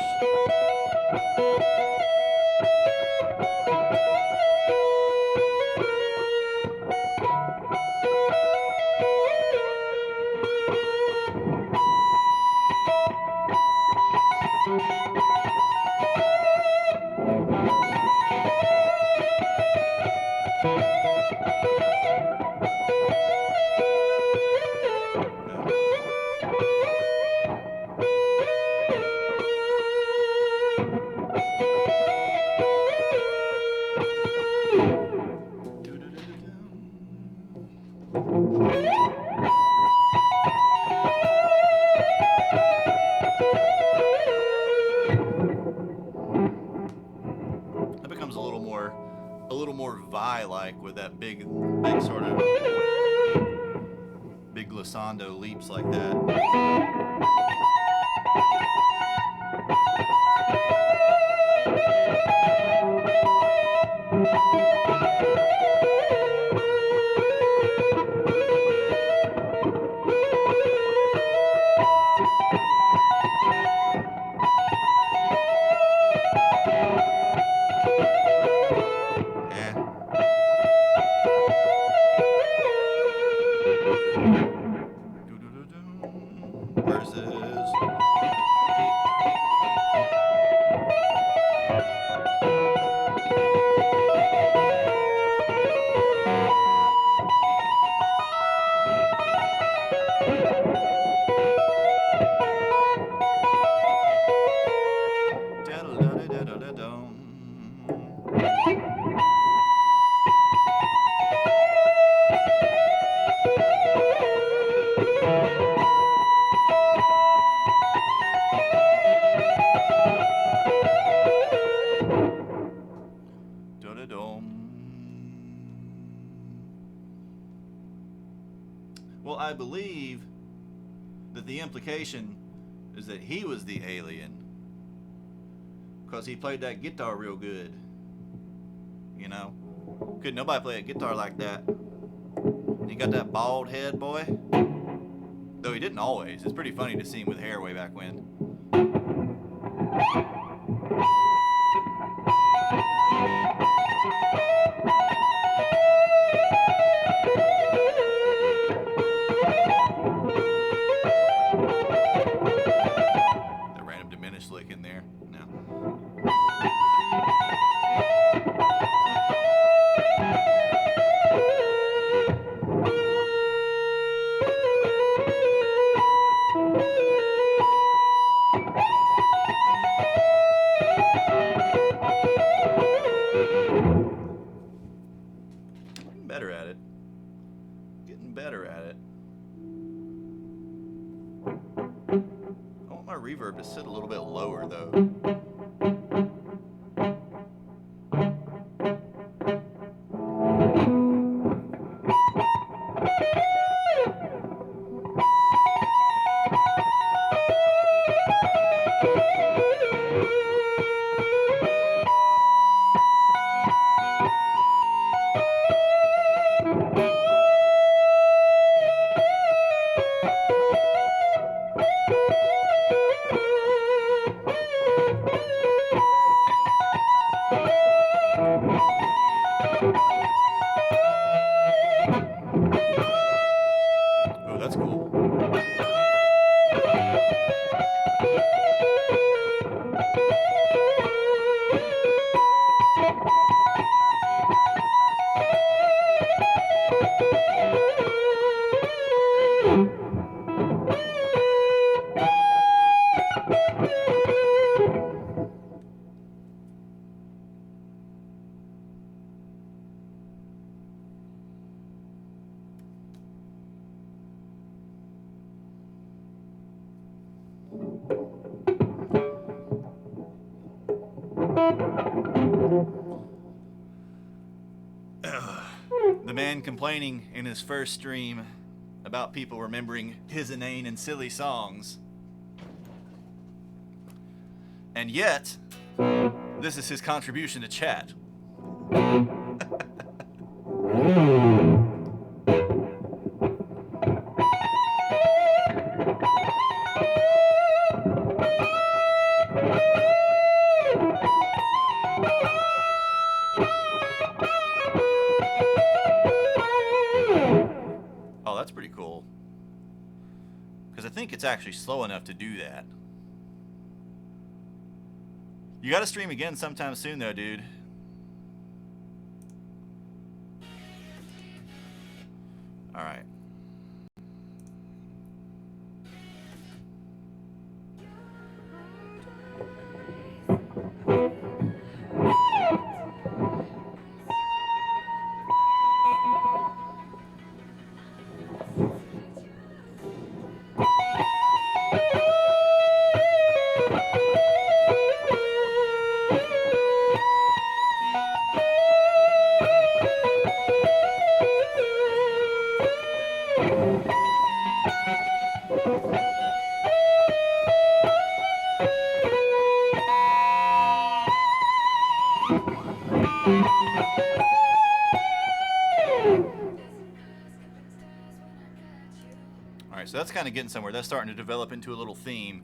That becomes a little more Vi-like with that big sort of big glissando leaps like that. Versus Well, I believe that the implication is that he was the alien. Because he played that guitar real good. You know? Couldn't nobody play a guitar like that. He got that bald head, boy. Though he didn't always. It's pretty funny to see him with hair way back when. The random diminished lick in there. No. Better at it. Getting better at it. I want my reverb to sit a little bit lower though. Oh, that's cool. The man complaining in his first stream about people remembering his inane and silly songs. And yet, this is his contribution to chat. Oh, that's pretty cool. Because I think it's actually slow enough to do that. You gotta stream again sometime soon though, dude. Alright. Alright, so that's kind of getting somewhere. That's starting to develop into a little theme.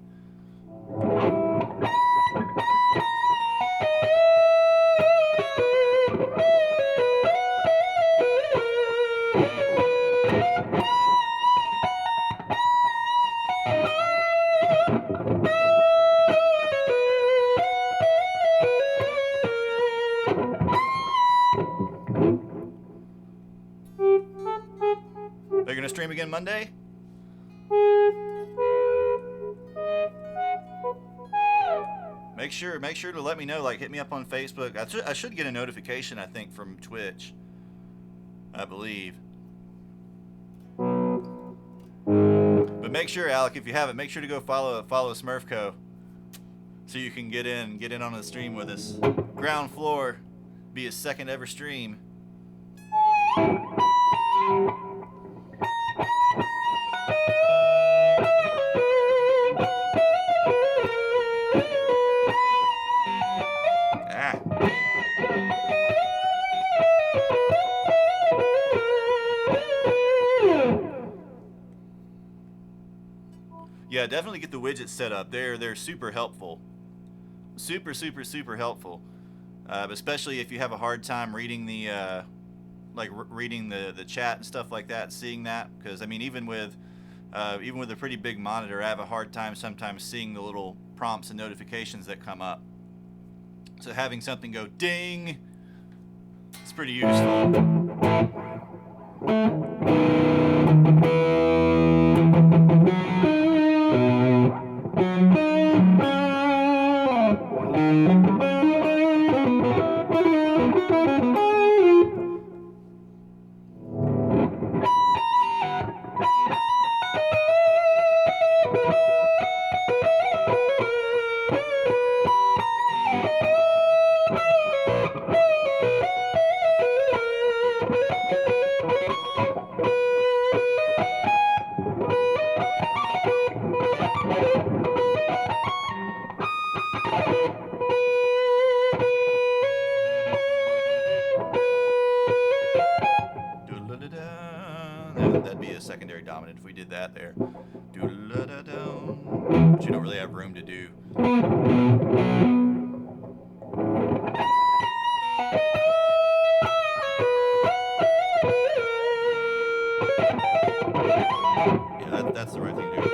They're gonna stream again Monday? Make sure to let me know. Like, hit me up on Facebook. I should get a notification, I think, from Twitch, I believe. But make sure, Alec, if you haven't, make sure to go follow Smurfco, so you can get in on the stream with us. Ground Floor, be his second ever stream. Yeah, definitely get the widgets set up. They're super helpful. Super helpful. Especially if you have a hard time reading the reading the chat and stuff like that, seeing that, because I mean even with a pretty big monitor, I have a hard time sometimes seeing the little prompts and notifications that come up. So having something go ding, it's pretty useful. That'd be a secondary dominant if we did that there. But you don't really have room to do. Yeah, that's the right thing to do.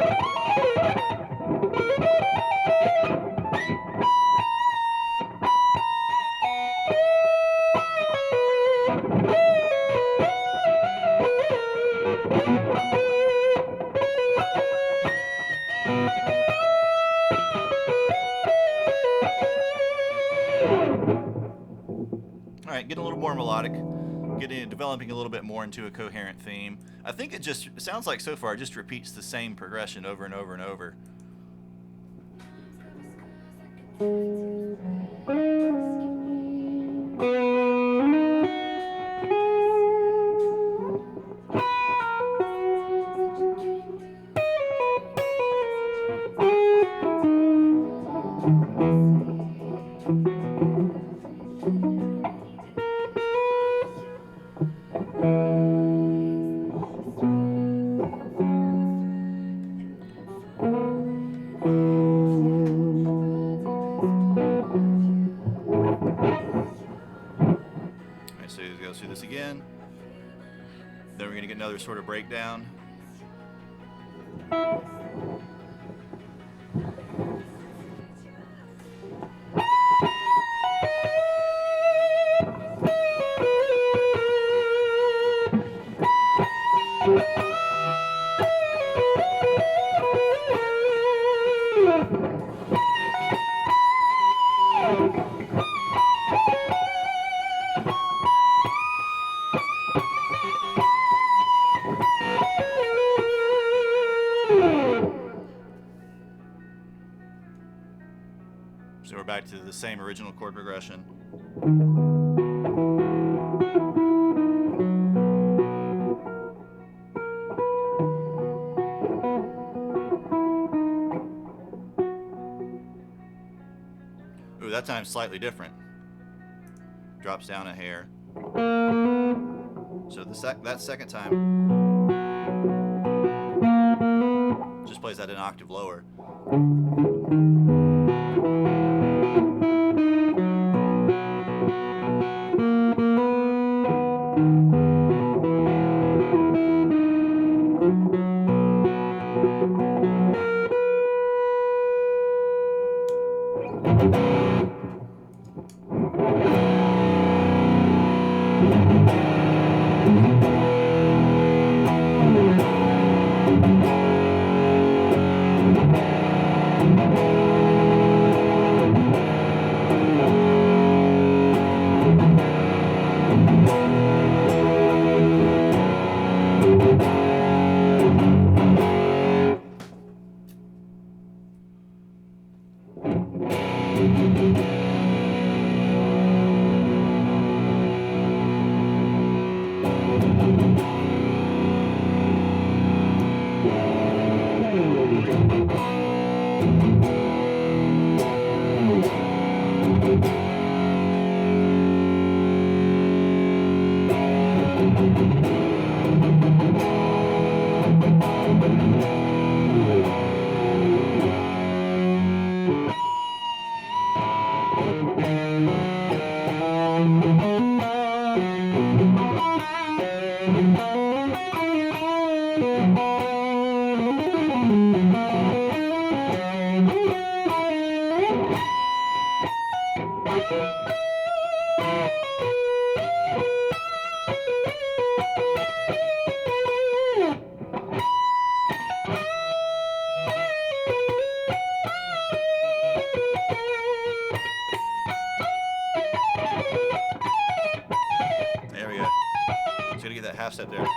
All right, getting a little more melodic, developing a little bit more into a coherent theme. I think it sounds like so far it just repeats the same progression over and over and over. So go through this again. Then we're going to get another sort of breakdown. So we're back to the same original chord progression. Ooh, that time's slightly different. Drops down a hair. So that second time just plays that an octave lower. set there.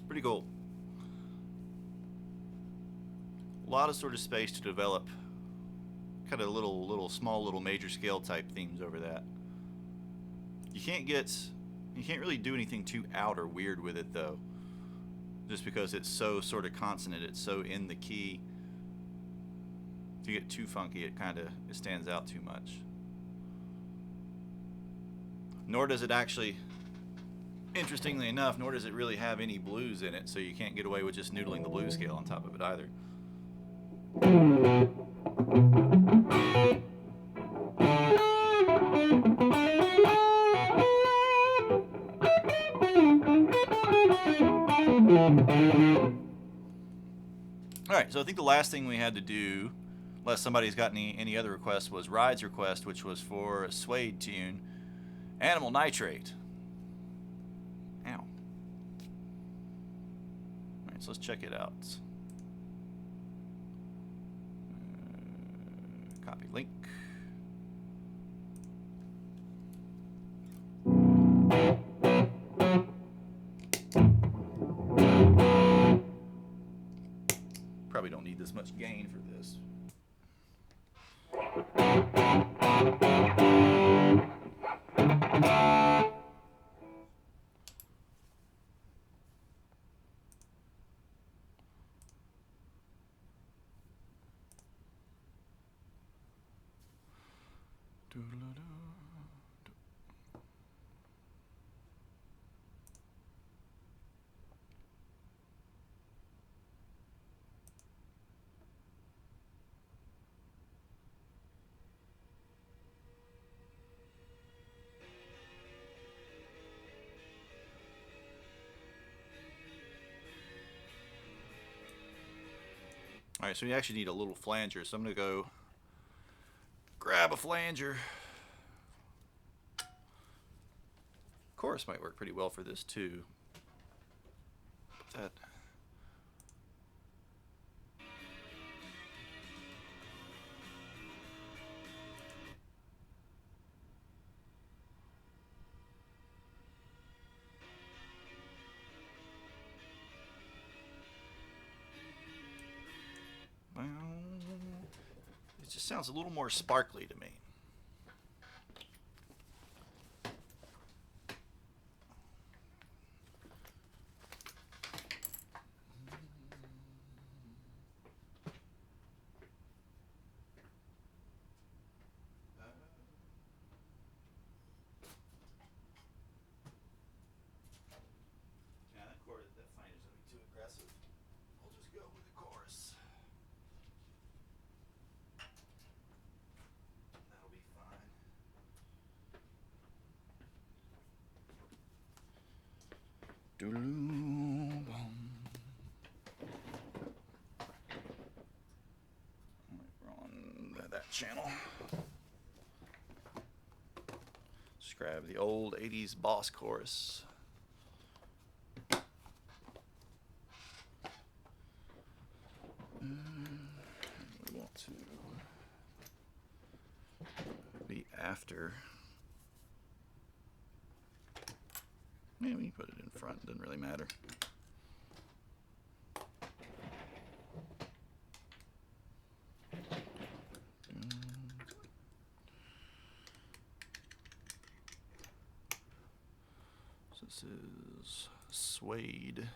Pretty cool. A lot of sort of space to develop kind of small little major scale type themes over that. You can't really do anything too out or weird with it though, just because it's so sort of consonant, it's so in the key. If you get too funky, it stands out too much. Nor does it actually, interestingly enough, nor does it really have any blues in it, so you can't get away with just noodling the blues scale on top of it either. Alright, so I think the last thing we had to do, unless somebody's got any other requests, was Ride's request, which was for a suede tune, Animal Nitrate. Ow. Alright, so let's check it out. Copy link. Probably don't need this much gain for this. Alright, so you actually need a little flanger, so I'm going to go grab a flanger. Chorus might work pretty well for this too. Put that. Well, it just sounds a little more sparkly to me. We're on that channel. Just grab the old 80s boss chorus. We want to be after. Yeah, we can put it in front, doesn't really matter. So this is suede.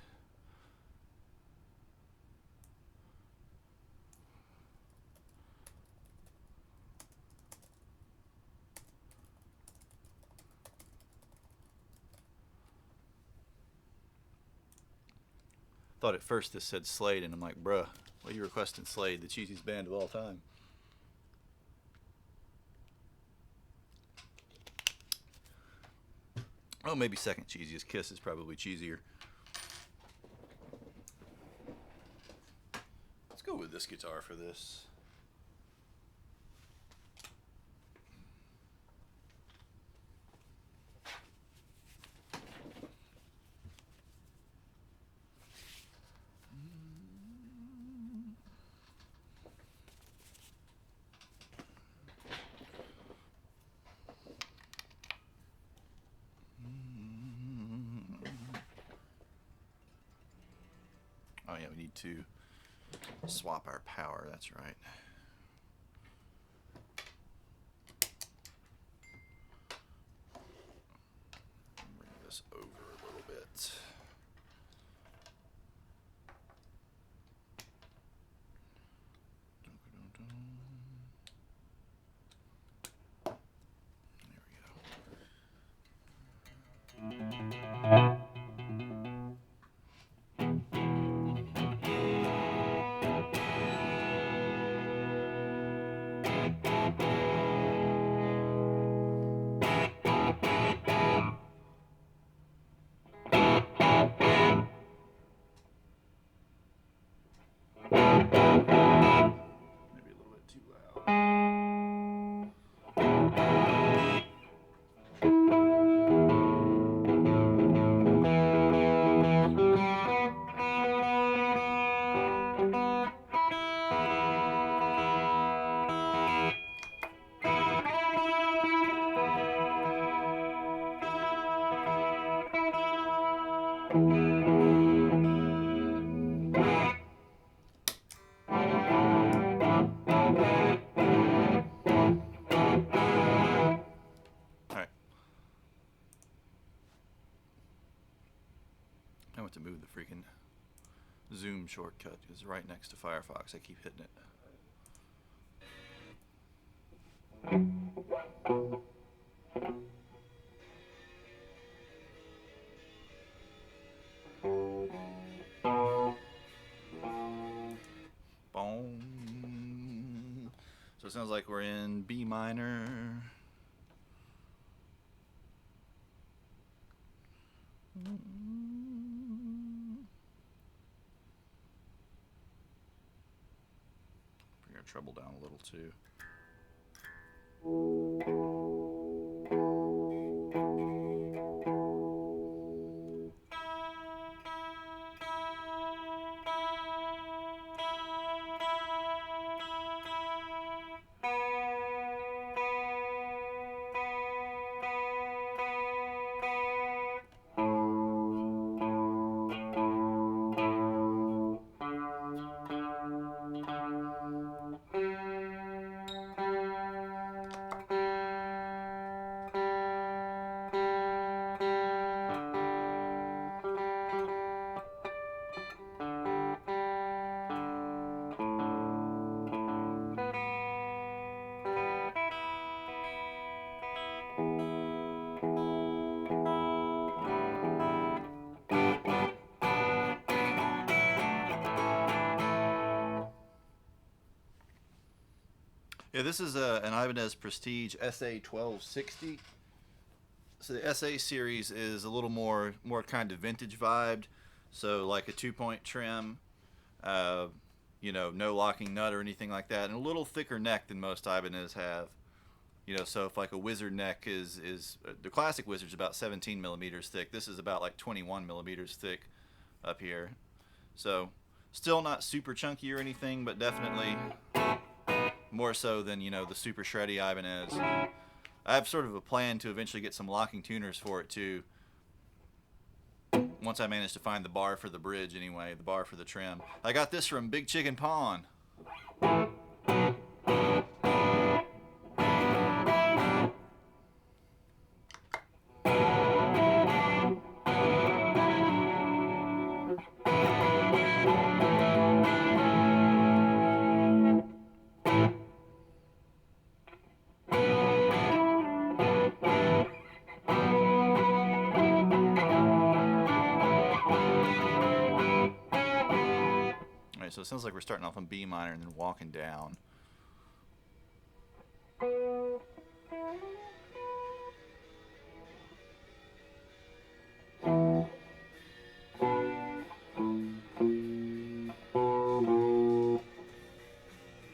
Thought at first this said Slade, and I'm like, bruh, why are you requesting Slade, the cheesiest band of all time? Oh, maybe second cheesiest. Kiss is probably cheesier. Let's go with this guitar for this. Oh yeah, we need to swap our power, that's right. Bring this over a little bit. I want to move the freaking zoom shortcut because it's right next to Firefox. I keep hitting it. Boom. So it sounds like we're in B minor. Bring our treble down a little too. Yeah, this is an Ivanez Prestige SA1260. So the SA series is a little more kind of vintage vibed. So like a 2-point trim, you know, no locking nut or anything like that, and a little thicker neck than most Ibanez have. You know, so if like a Wizard neck is the classic Wizard's about 17 millimeters thick. This is about like 21 millimeters thick up here. So still not super chunky or anything, but definitely more so than, you know, the super shreddy Ibanez. I have sort of a plan to eventually get some locking tuners for it too. Once I manage to find the bar for the bridge anyway, the bar for the trim. I got this from Big Chicken Pawn. Alright, so it sounds like we're starting off on B minor and then walking down.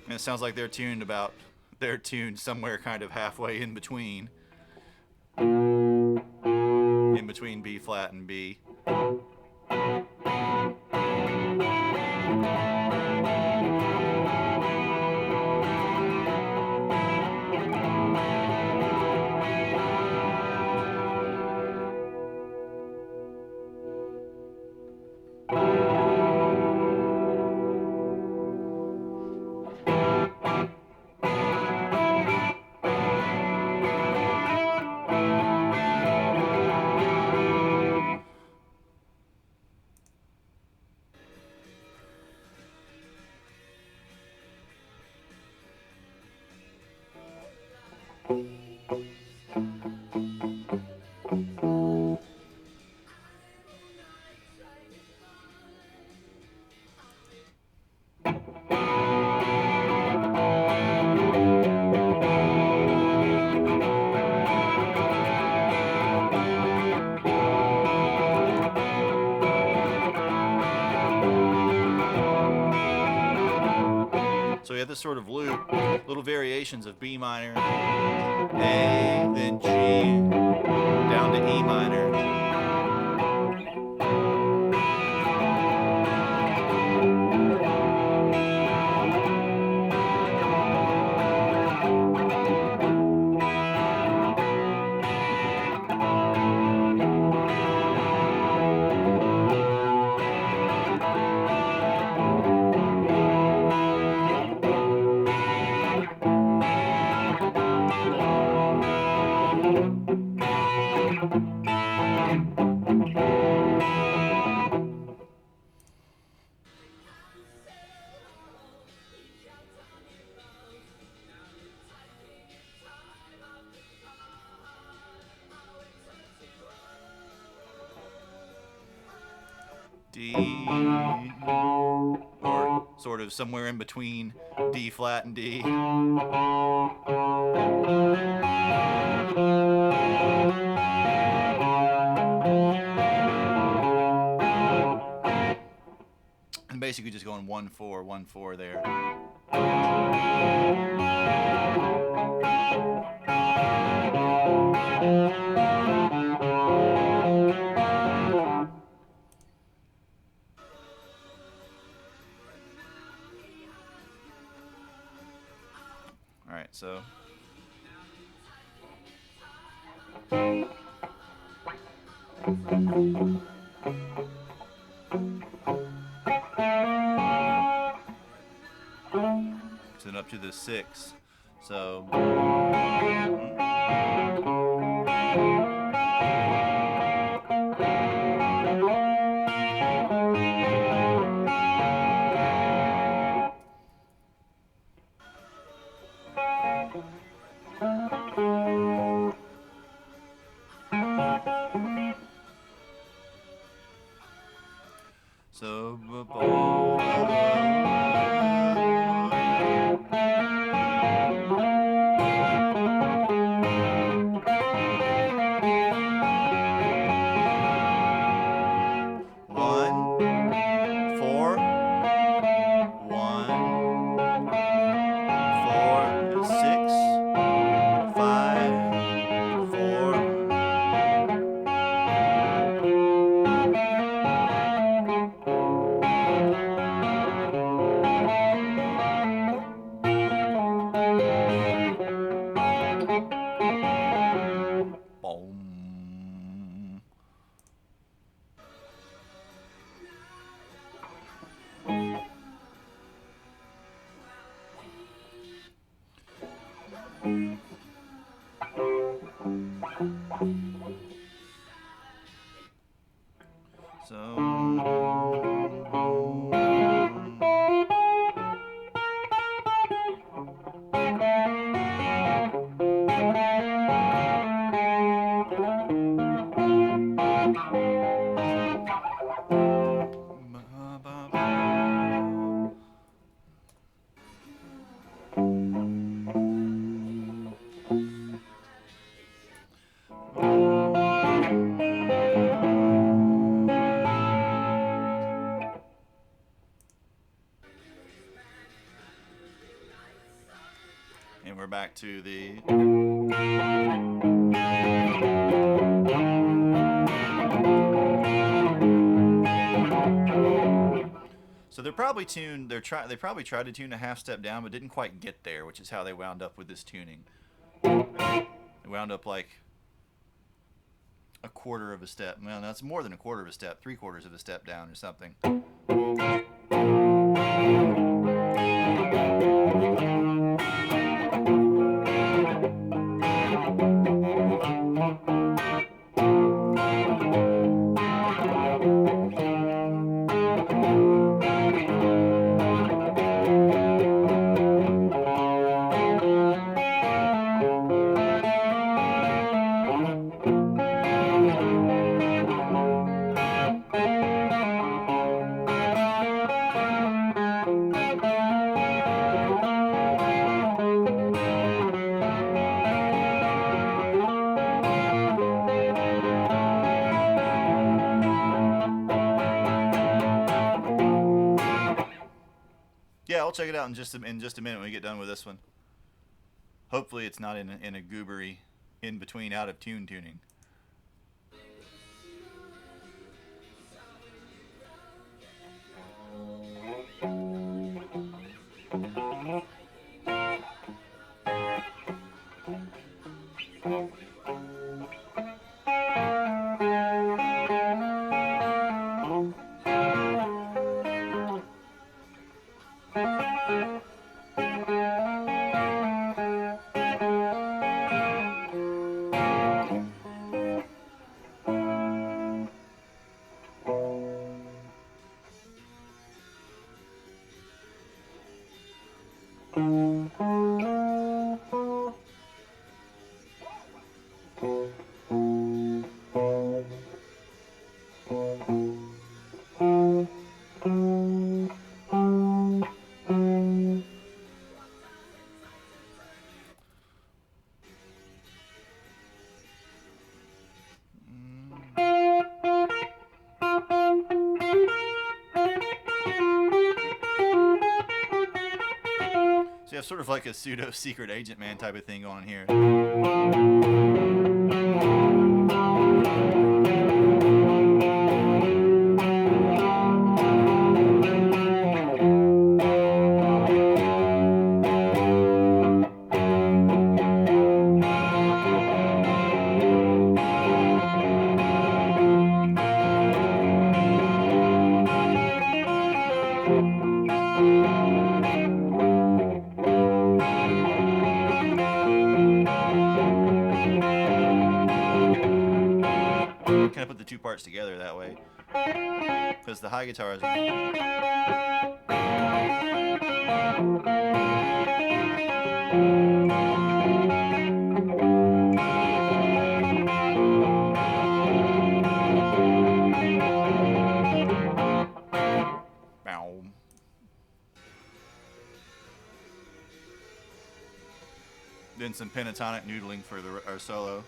And it sounds like they're tuned somewhere kind of halfway in between B flat and B. So we have this sort of loop, little variations of B minor, A, then G, down to E minor. D, or sort of somewhere in between D flat and D. And basically just going 1-4, 1-4 there. Alright, so then up to the 6. So And we're back to the... So they're probably tuned. They probably tried to tune a half step down, but didn't quite get there, which is how they wound up with this tuning. They wound up like a quarter of a step. Well, that's more than a quarter of a step. 3/4 of a step down or something. Yeah, I'll check it out in just a minute when we get done with this one. Hopefully it's not in a goobery in between out of tune tuning. So you have sort of like a pseudo secret agent man type of thing going on here. Kind of put the two parts together that way, because the high guitar is... Then some pentatonic noodling for our solo.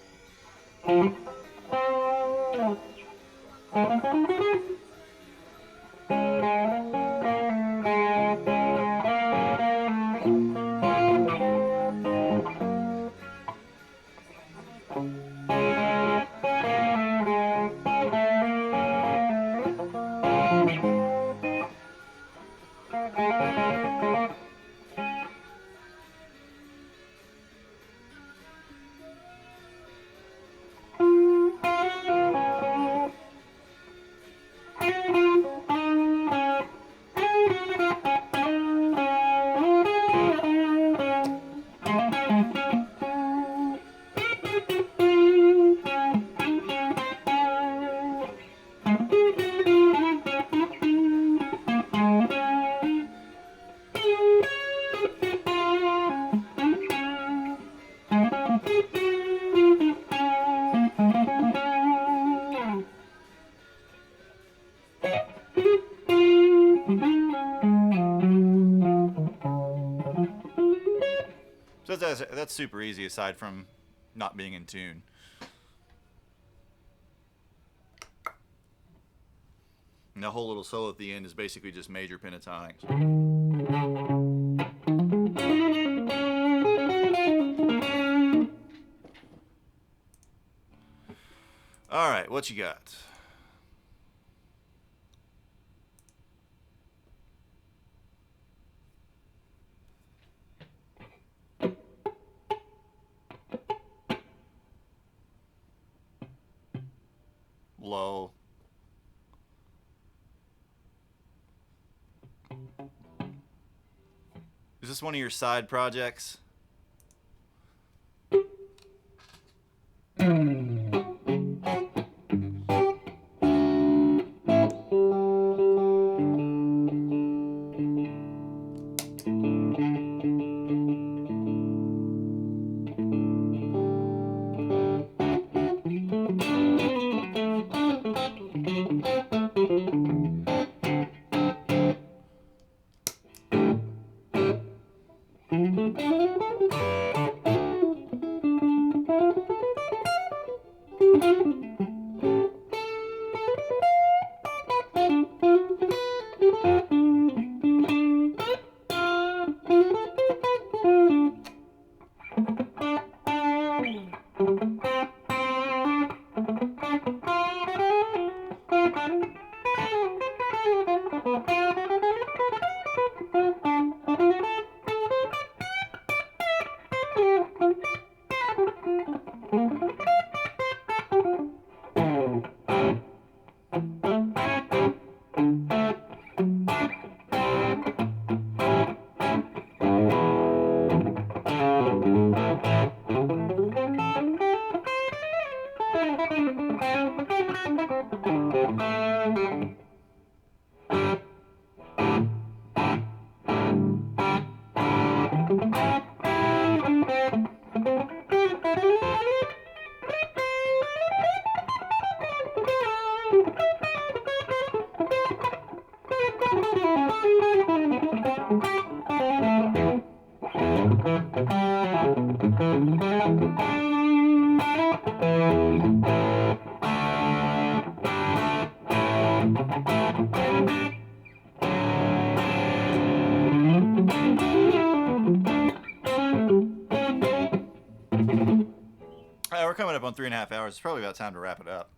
So that's super easy aside from not being in tune. And the whole little solo at the end is basically just major pentatonics. What you got? Lol. Is this one of your side projects? We're coming up on 3.5 hours. It's probably about time to wrap it up.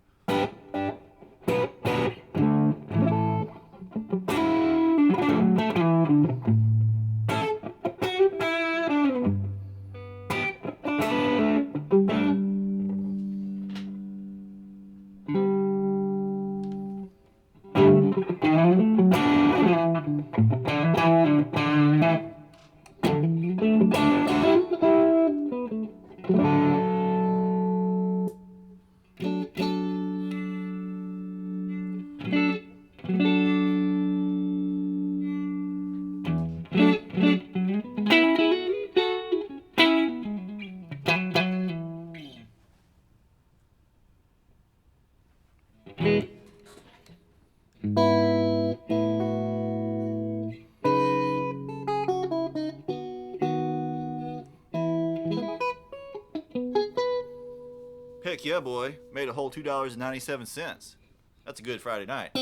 Heck yeah, boy. Made a whole $2.97. That's a good Friday night.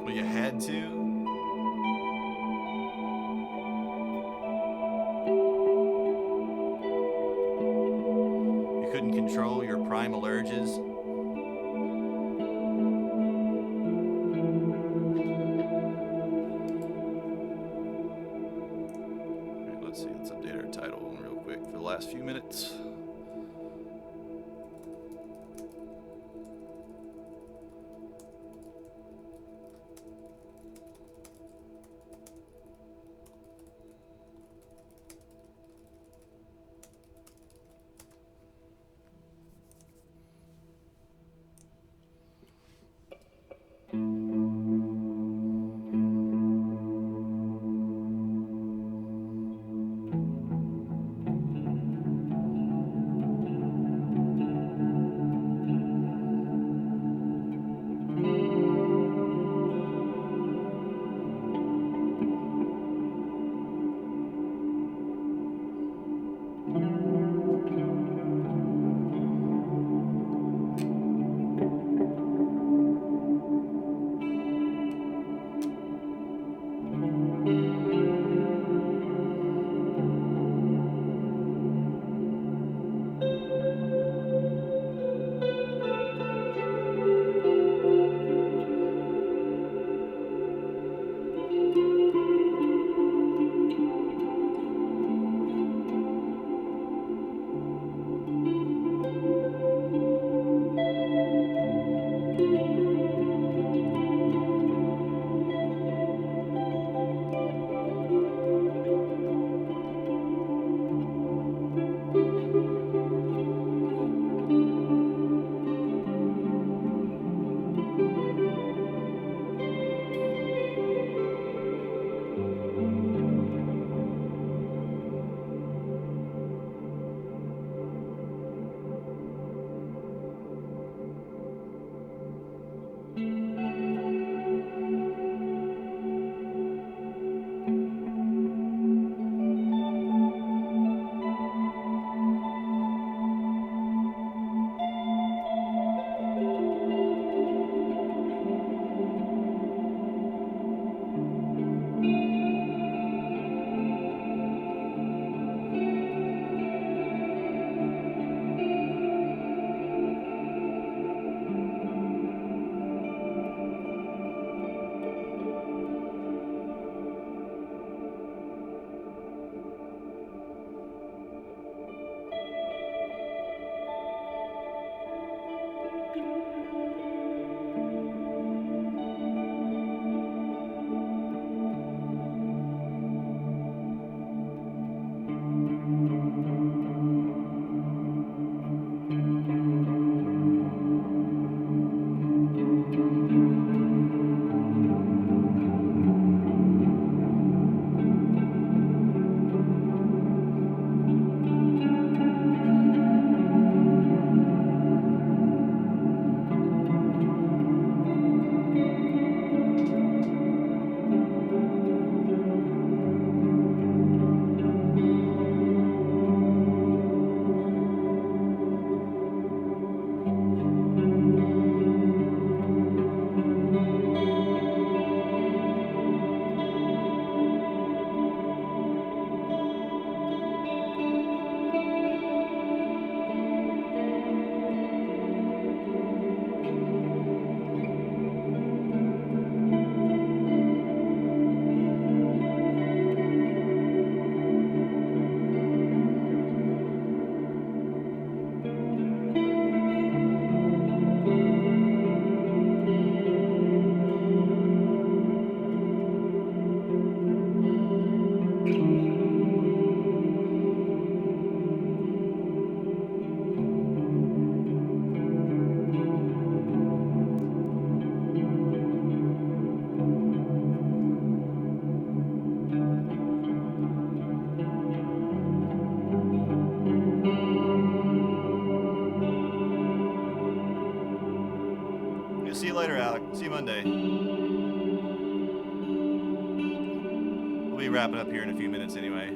Well, you had to. You couldn't control your primal urges. Alright, let's see, let's update our title real quick for the last few minutes. See you later, Alec. See you Monday. We'll be wrapping up here in a few minutes anyway.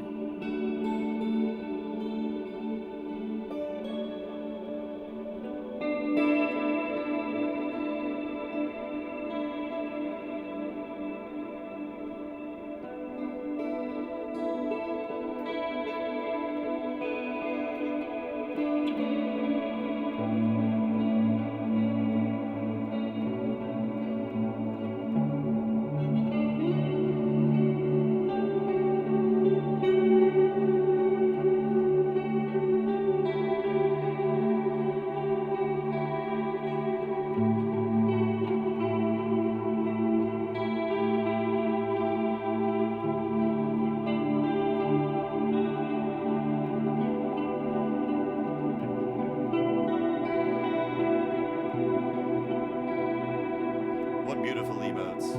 What beautiful E-boats.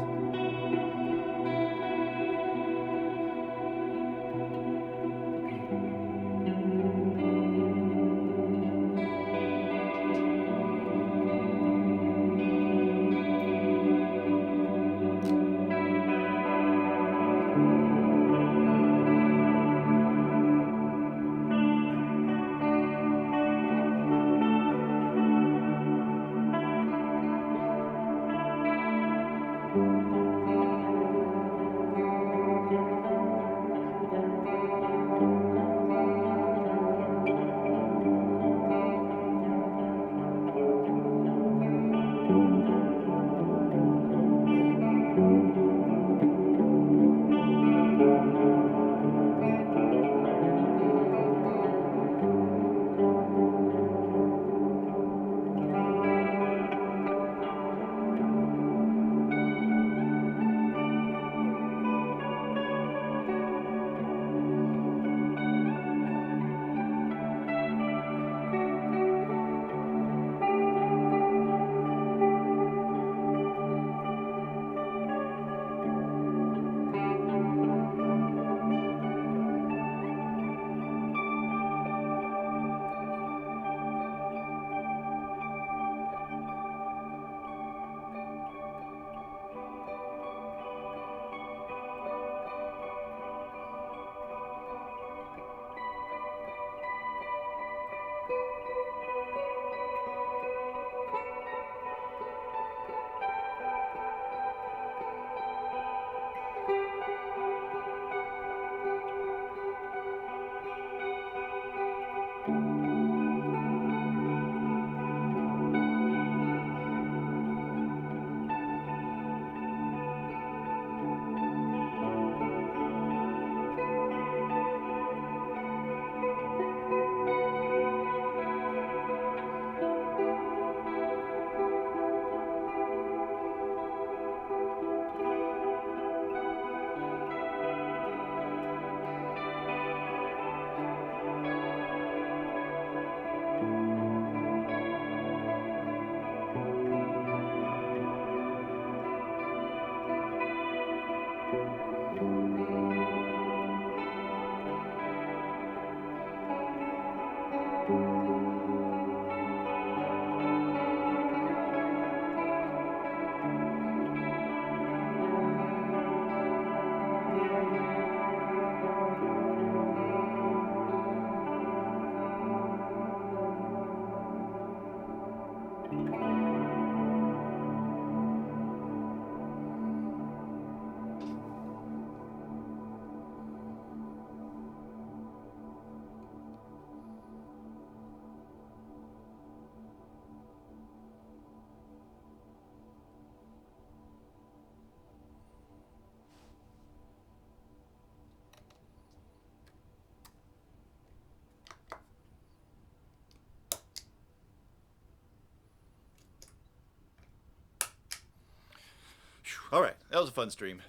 All right, that was a fun stream.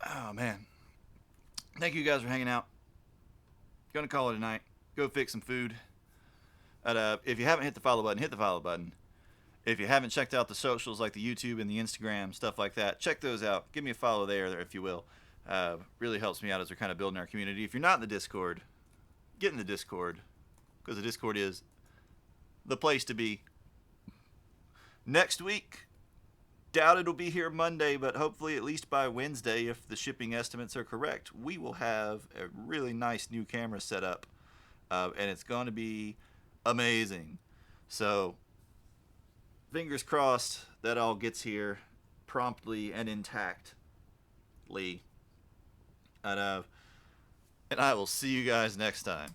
Oh man, thank you guys for hanging out. Gonna call it a night. Go fix some food. If you haven't hit the follow button, hit the follow button. If you haven't checked out the socials like the YouTube and the Instagram, stuff like that, check those out. Give me a follow there if you will. Really helps me out as we're kind of building our community. If you're not in the Discord, get in the Discord, because the Discord is the place to be. Next week, doubt it'll be here Monday, but hopefully at least by Wednesday, if the shipping estimates are correct, we will have a really nice new camera set up, and it's going to be amazing. So, fingers crossed that all gets here promptly and intactly. And I will see you guys next time.